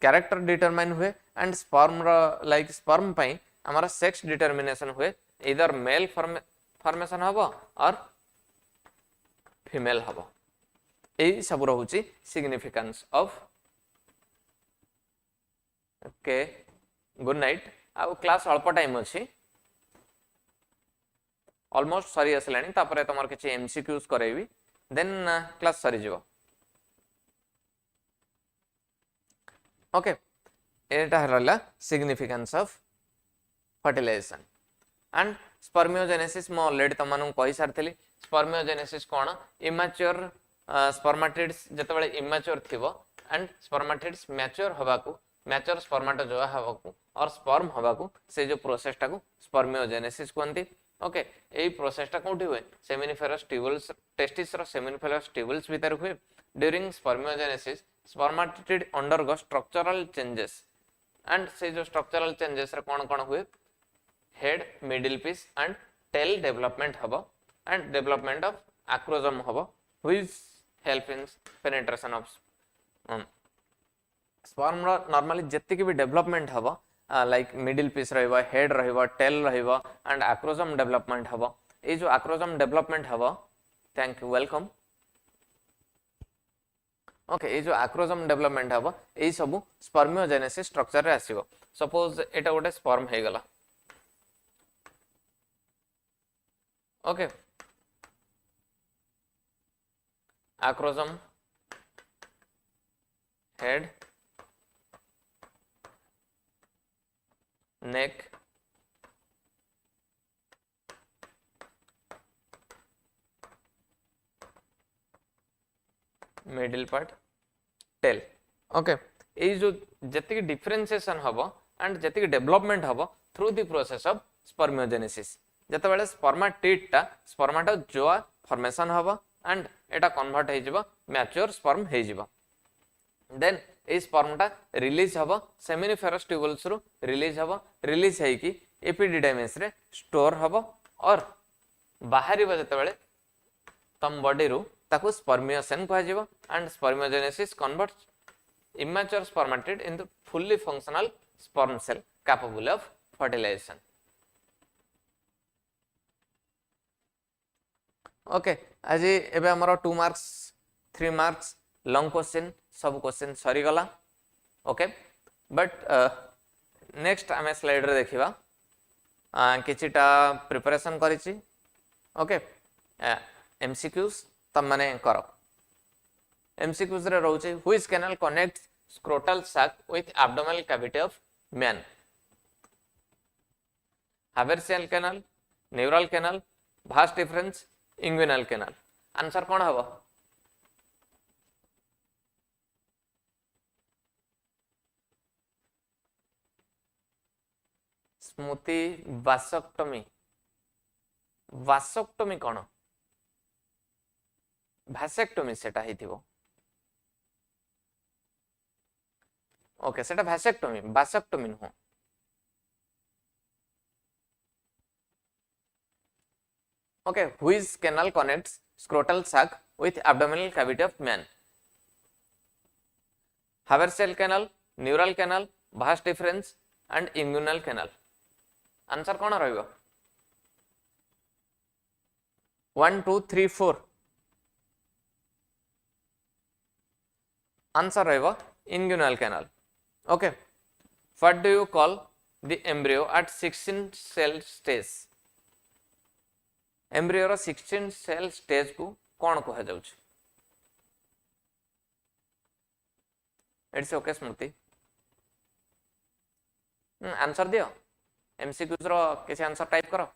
कैरेक्टर डिटरमाइन हुए एंड स्पर्म रो लाइक स्पर्म पई हमारा सेक्स डिटरमिनेशन हुए इधर मेल फॉर्मेशन हबो और फीमेल हबो एई सब रहउची significance of okay good night आ क्लास अल्प टाइम अछि ऑलमोस्ट सरी असलानी तापरे तमर किछि एमसीक्यूज करेबी देन क्लास सरी जिवो ओके एटा हरला significance of fertilization and spermiogenesis मो ऑलरेडी तमनु कहि सारथली स्पर्मियोजेनेसिस कोन इमैच्योर स्पर्मेटिड्स जतबेले इमैच्योर थिबो एंड स्पर्मेटिड्स मैच्योर हबाकू मैच्योर स्पर्मेटोजोआ हबाकू और स्पर्म हबाकू से जो प्रोसेस टाकू स्पर्मियोजेनेसिस कोनती ओके एई प्रोसेस टा कोठी हुए सेमिनिफेरस ट्यूबुल्स टेस्टिस रो सेमिनिफेरस ट्यूबुल्स भीतर हुए during spermiogenesis spermatid undergo structural changes and से जो structural changes रे कोन हुए head middle piece and tail development हबो and development of acrosome हबो which help in penetration of sperm row normally जत्ति के भी development हबो like middle piece रहइबो head रहइबो tail रहइबो and acrosome development हबो ए जो acrosome development हबो thank you welcome ओके ये जो एक्रोसोम डेवलपमेंट हबो एई सब स्पर्मियोजेनेसिस स्ट्रक्चर रे आसीबो सपोज एटा गोटे स्पर्म हे गला okay acrosome head neck middle part tail okay ए जो जति डिफरेंशिएशन हबो एंड जति डेवलपमेंट हबो through the process of spermiogenesis जते बेले स्पर्मेटिड टा स्पर्मेटोजोआ फॉर्मेशन हबो एंड एटा कन्वर्ट हे जिवो मैच्योर स्पर्म हे जिवो देन ए स्पर्म टा रिलीज हबो सेमिनिफेरस ट्यूबुल्स रु रिलीज हे कि एपिडिडाइमिस रे स्टोर हबो और बाहरी जते बेले तम बॉडी रु ताकू स्पर्मियोसेन कह जिवो and spermiogenesis converts immature spermatid into fully functional sperm cell capable of fertilization okay आज एबे हमर 2 मार्क्स 3 मार्क्स लॉन्ग क्वेश्चन सब क्वेश्चन सरी गला ओके बट नेक्स्ट आम स्लाइड रे देखिबा किछिटा प्रिपरेशन करिछि ओके एमसीक्यूज तम माने करो एमसीक्यूज रे रहउछि which canal connects scrotal sac with abdominal cavity of man haversial canal neural canal vast difference inguinal canal answer कौन हबो स्मृति वासक्टमी वासक्टमी कौन भासेक्टमी सेटा हिथिबो ओके सेटा भासेक्टमी वासक्टमी नुह okay which canal connects scrotal sac with abdominal cavity of man haversial canal neural canal vast difference and inguinal canal answer कौन रहिबो 1 2 3 4 answer रहिबो inguinal canal okay what do you call the embryo at 16 cell stage embryo row 16 cell stage को कौन कहा जाउछ it's okay Smriti answer दियो MCQs रो किसी आंसर टाइप करो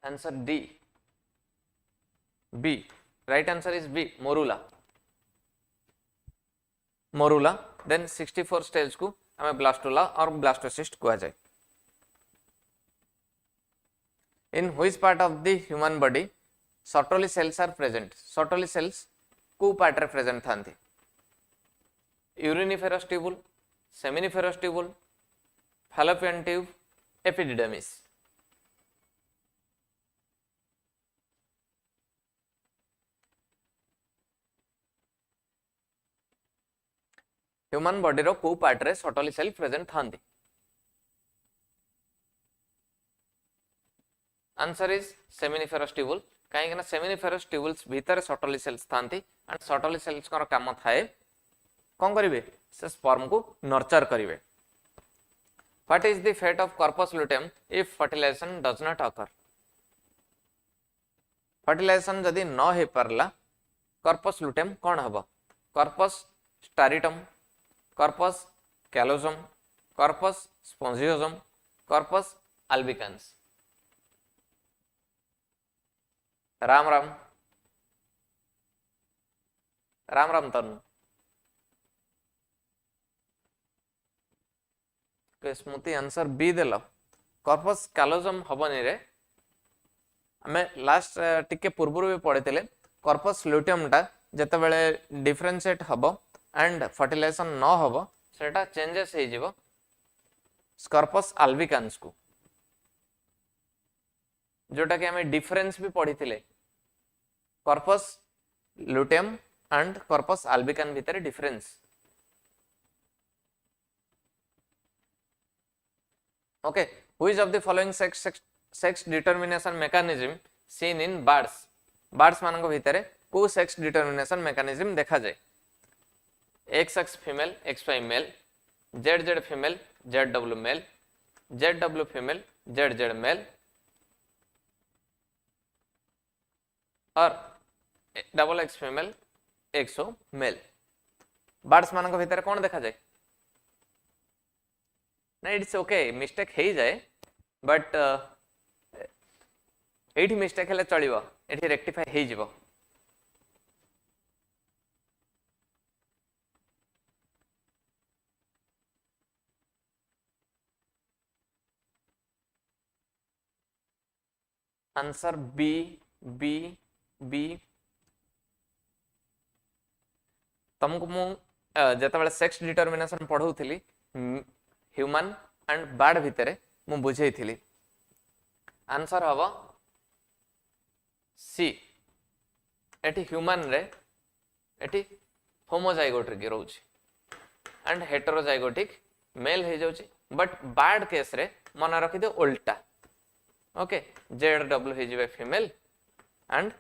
answer D B right answer is B morula morula then 64 stage को हमें ब्लास्टोला और ब्लास्टोसिस्ट कहा जाए in which part of the human body Sertoli cells are present Sertoli cells को पार्ट रे प्रेजेंट थांती uriniferous tubule seminiferous tubule fallopian tube epididymis human body रो को पार्ट रे Sertoli cell present थांती answer is seminiferous tubule कहीं ना seminiferous tubules भीतर Sertoli cells थांती एंड सर्टोली सेल्स का काम थाए कौन करिवे से स्पर्म को नर्चर करिवे what is the fate of corpus luteum if fertilization does not occur fertilization जदी न हे परला कॉर्पस लुटेम कौन हबो corpus striatum corpus callosum corpus spongiosum corpus albicans Ram Ram Ram Ram Tanu Smriti answer B देल कॉर्पस कैलोजम हबनी रे आमे लास्ट टिके पूर्व भी पढ़िथिले कॉर्पस ल्यूटियम टा जते बेले डिफरेंशिएट हबो एंड फर्टिलाइजेशन न हबो सेटा चेंजेस हे जिवो कॉर्पस अल्बिकन्स को जोटा कि हमें डिफरेंस भी पढ़िथिले corpus luteum and corpus albicans भीतर difference okay which of the following sex determination mechanism seen in birds birds मानक भीतर को सेक्स डिटरमिनेशन मेकानिज्म देखा जाए XX female XY male ZZ female ZW male ZW female ZZ male और XX female XO male birds मानक भीतर कौन देखा जाए ना इट्स ओके मिस्टेक हे जाए बट एठी मिस्टेक हेले चलिबो एठी रेक्टिफाई हे जिवो आंसर बी बी बी तुमको मु जतबेले सेक्स डिटरमिनेशन पढ़ौथिली ह्यूमन एंड बर्ड भितरे मु बुझेइथिली आंसर हबो सी एटी ह्यूमन रे एटी होमोजाइगोट रे रहउछि एंड हेटेरोजाइगोटिक मेल हो जाउची बट बैड केस रे मन रखि दे उल्टा ओके जेड डब्ल्यू हो जिवे female and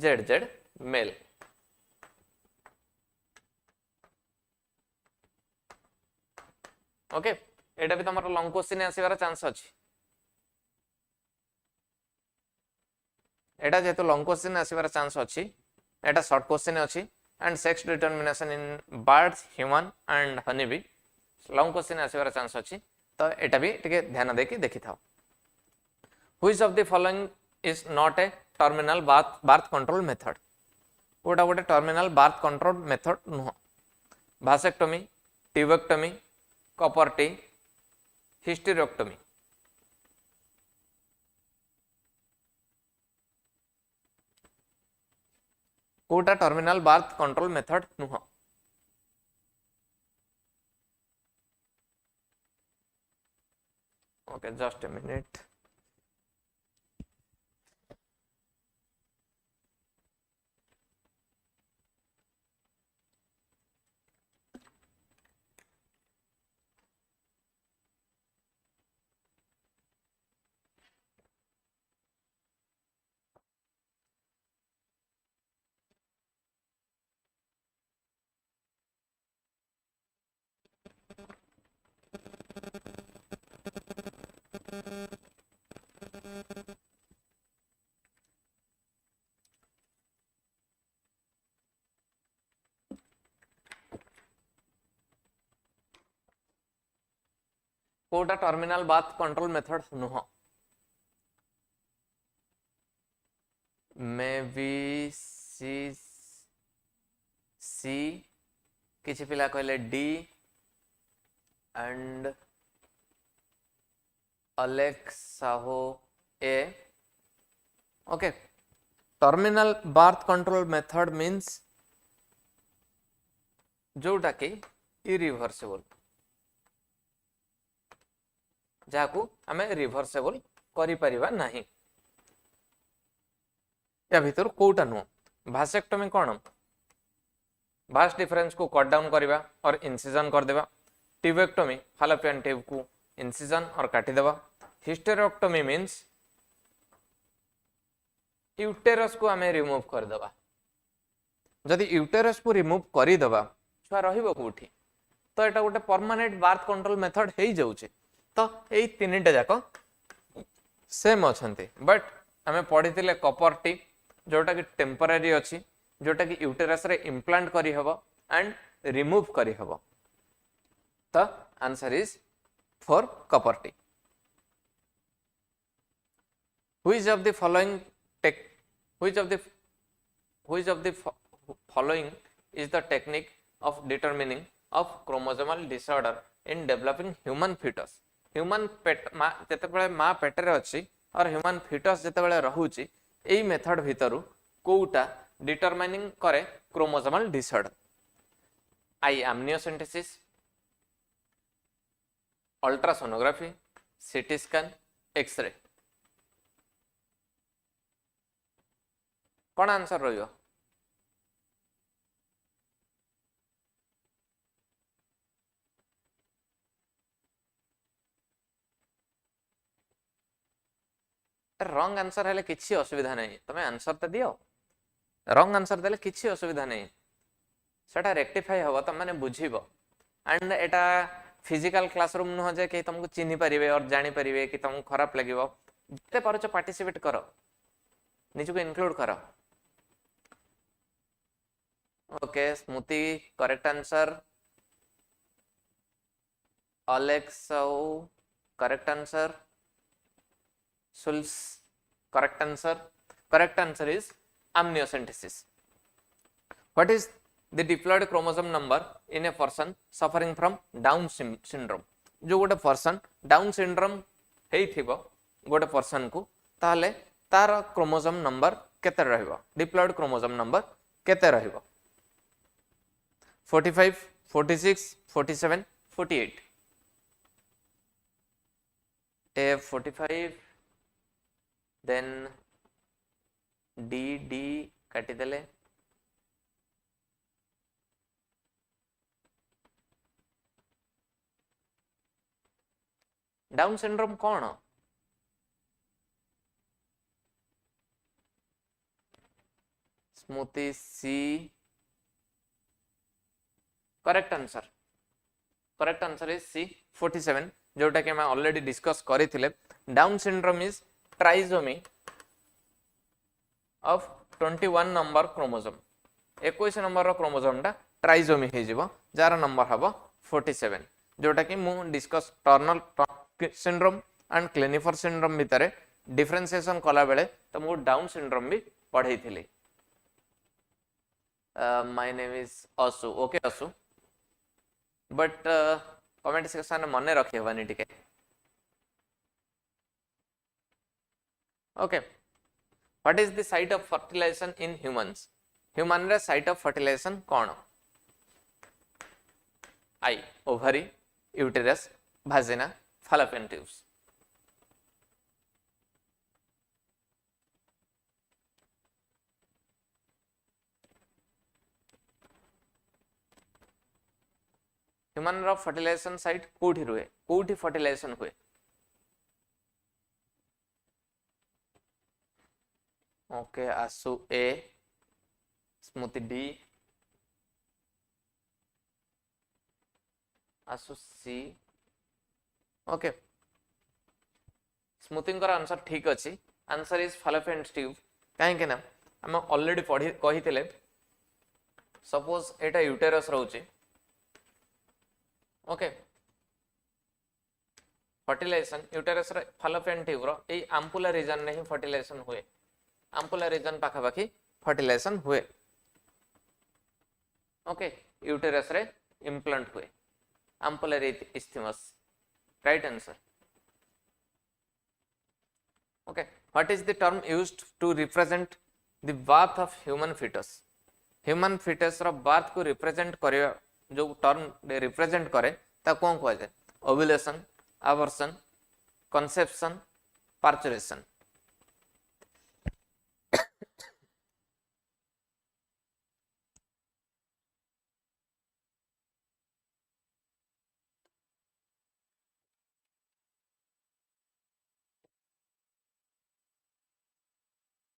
Z Z male okay एटा भी तमरो लॉन्ग क्वेश्चन आसीबार चांस अछि एटा जेतु लॉन्ग क्वेश्चन आसीबार चांस अछि एटा शॉर्ट क्वेश्चन अछि and sex determination in birds human and honey bee long question आसीबार चांस अछि तो एटा भी टिके ध्यान देकी देखि थाओ which of the following is not a terminal birth control method कोटा गोटे टर्मिनल बर्थ कंट्रोल मेथड नुह भासेक्टोमी ट्यूबेक्टोमी कॉपर टी हिस्टेरेक्टोमी कोटा टर्मिनल बर्थ कंट्रोल मेथड नुह ओके जस्ट ए मिनिट कोटा टर्मिनल बर्थ कंट्रोल मेथड नुह may B C किछि पिला कहले डी एंड अलेक्सा हो ए okay terminal birth control method means जोटा कि इरिवर्सिबल जाकू आमे रिवर्सिबल करि परिबा नाही या भीतर कोटा नु भासेक्टोमी कोन भास डिफरेंस को कट डाउन करबा और इंसिजन कर देबा ट्यूबेक्टोमी फालोपियन ट्यूब को इंसिजन और काटी देबा हिस्टेरेक्टोमी मींस यूटेरस को आमे रिमूव कर देबा जदि यूटेरस को रिमूव करि देबा छुआ रहिबो कोठी तो एटा गोटे परमानेंट बर्थ कंट्रोल मेथड हेई जाउचे तो एई तीनटा जाक सेम अछंती बट आमे पढितिले कॉपर टी जोटा कि टेम्पररी अछि जोटा कि यूटेरस रे इम्प्लांट करि हबो एंड रिमूव करि हबो तो answer is for copper T which of the following which of the following is the technique of determining of chromosomal disorder in developing human fetus human pet जते बेले मां पेट रे अछि और ह्यूमन फीटस जते बेले रहउची एई मेथड भितरु कोउटा डिटरमाइनिंग करे क्रोमोसोमल डिसऑर्डर आई amniocentesis ultrasonography CT scan X ray कोन आंसर रहियो रंग आंसर हेले किछि असुविधा नहीं तमे आंसर त दियो रंग आंसर देले किछि असुविधा नहीं सेटा रेक्टिफाई हबो त माने बुझिबो एंड एटा फिजिकल क्लासरूम न जे कि तुमको चिन्हि परिबे और जानि परिबे कि तुमको खराब लागिबो जते पारछ पार्टिसिपेट करो निजको इंक्लूड करो okay Smriti correct answer Alexa correct answer Sul's correct answer. Correct answer is amniocentesis. What is the diploid chromosome number in a person suffering from Down syndrome? जो गोटे पर्सन डाउन सिंड्रोम हेइथिबो गोटे person को ताले तार chromosome number केते रहइबो diploid chromosome number केते रहइबो 45 46 47 48 A 45 then D काटी देले डाउन सिंड्रोम कौन? स्मूथी C correct answer is C 47 जोटा कि मैं ऑलरेडी डिस्कस करथिले Down syndrome is trisomy of 21 number chromosome 21 number chromosome टा ट्राइसोमी हे जिवो जार नंबर हबो 47 जोटा कि मु discuss Turner syndrome and Klinefelter syndrome भितर डिफरेंशिएशन कला बेले तो मु डाउन सिंड्रोम भी पढ़ई थिली my name is Asu okay Asu but comment section में मन रखी हेबानी टिके okay what is the site of fertilization in humans human रे साइट ऑफ फर्टिलाइजेशन कौन आई ovary uterus vagina fallopian tubes human रो फर्टिलाइजेशन साइट कोठी रुए कोठी फर्टिलाइजेशन हुए ओके आसु ए स्मूथी डी आसु सी ओके स्मूथिंग कर आंसर ठीक अच्छी आंसर इज फैलोपियन ट्यूब कहीं ना आम ऑलरेडी पढ़ी कही सपोज एटा यूटेरस रोचे ओके फर्टिलाइजेशन यूटेरस रे फैलोपियन ट्यूब रो ए आम्पुला रीजन ने ही फर्टिलाइजेशन हुए आम्पुला रीजन पाखापाखि फर्टिलाइजेशन हुए ओके यूटेरस रे इम्प्लांट हुए आम्पुलर isthmus right answer okay what is the term used to represent the birth of human fetus row birth को represent करे जो term represent करे ता कौन कहा जाए ovulation abortion conception parturition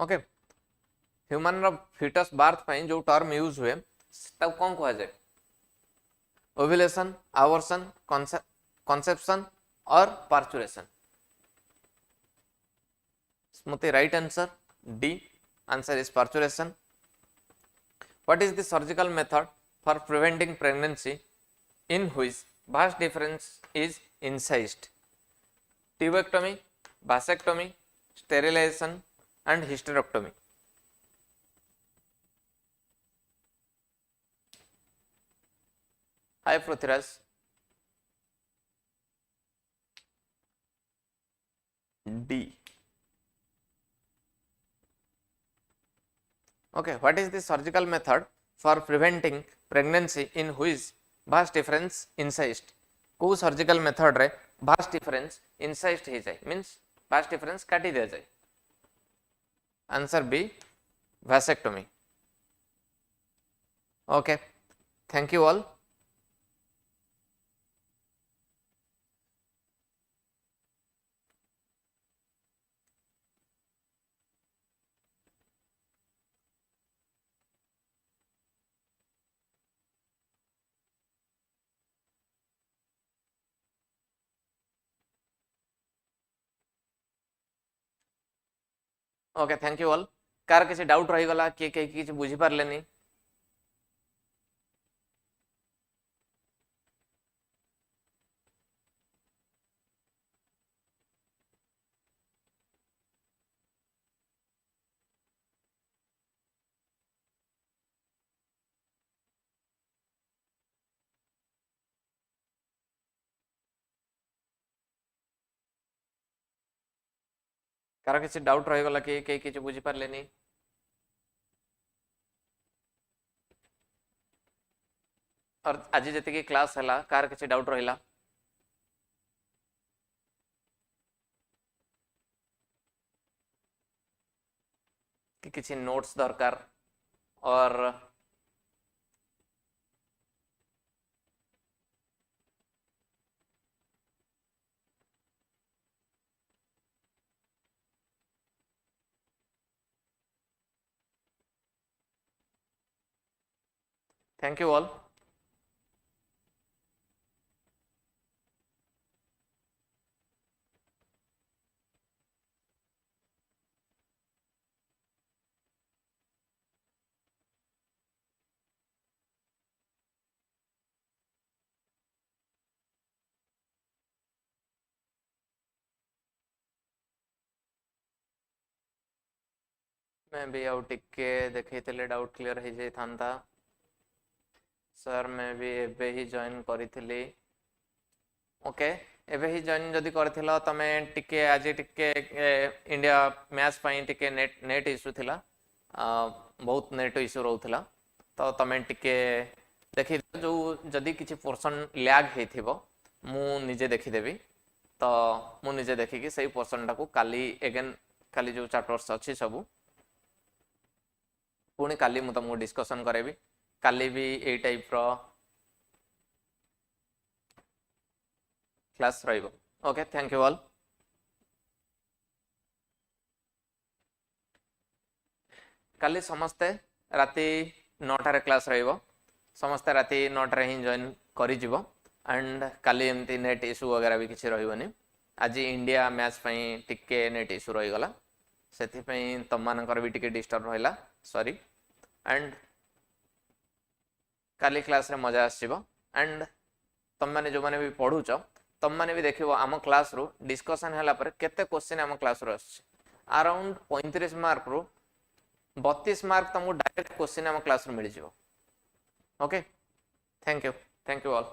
okay human रो फिटस बार्थ पई जो टर्म यूज हुए तब कौन कहा जाए ओव्यूलेशन एबॉर्शन कंसेप्शन और पार्चुरेशन स्मूथी right answer D answer is parturition what is the surgical method for preventing pregnancy in which vast difference is incised tubectomy vasectomy sterilization and hysterectomy hi Prithviraj D okay what is the surgical method for preventing pregnancy in which vast difference incised को surgical method रे vast difference incised हे जाय means vast difference काटी दे जाय answer B vasectomy okay thank you all okay thank you all कार किसी doubt रही गला किए किसी बुझी पारलेनी कार किसी डाउट रही गला कि किसी बुझी पारलेनी और आज जी क्लास है कार किसी डाउट रहा कि किसी नोट्स दरकार और थैंक यू ऑल। मैं भी आउ टिके देखैतले डाउट क्लियर हो जाई थांता। सर मैं भी एबे ही जॉइन करिथिली। ओके एबे ही जॉइन जदि करथिलो तमे टिके आज टिके इंडिया मैथ्स पई टिके नेट इशू थिला, बहुत नेट इशू रहउथिला, तो तमे टिके देखि जो जदि किछि पोर्शन लैग हेथिबो मु निजे देखि देबी, तो मु निजे देखिकी सही पोर्शन टाको काली एगेन काली जो चैप्टर्स अछि सब पुणी काली मु तुमको डिस्कशन करेबी। काली भी ए टाइप रो क्लास रहिबो। Okay thank you all. काली समस्ते राति 9 क्लास रहिबो, समस्ते राति 9 ही जॉइन करि जिवो एंड काली एमती नेट इशू वगैरह भी किसी रहिबोनी। आज इंडिया मैच पई टिके नेट इशू रही गला, सेथि पई तम मानकर भी टिके डिस्टर्ब रहिला, सॉरी। एंड काली क्लास रे मजा आसीबो एंड तुम माने जो माने भी पढुच तुम माने भी देखिबो आम क्लास रो डिस्कशन हला पर केते क्वेश्चन आम क्लास रो आछि। अराउंड 35 मार्क रो 32 मार्क तुमको डायरेक्ट क्वेश्चन आम क्लास रो मिल जिवो। Okay thank you all.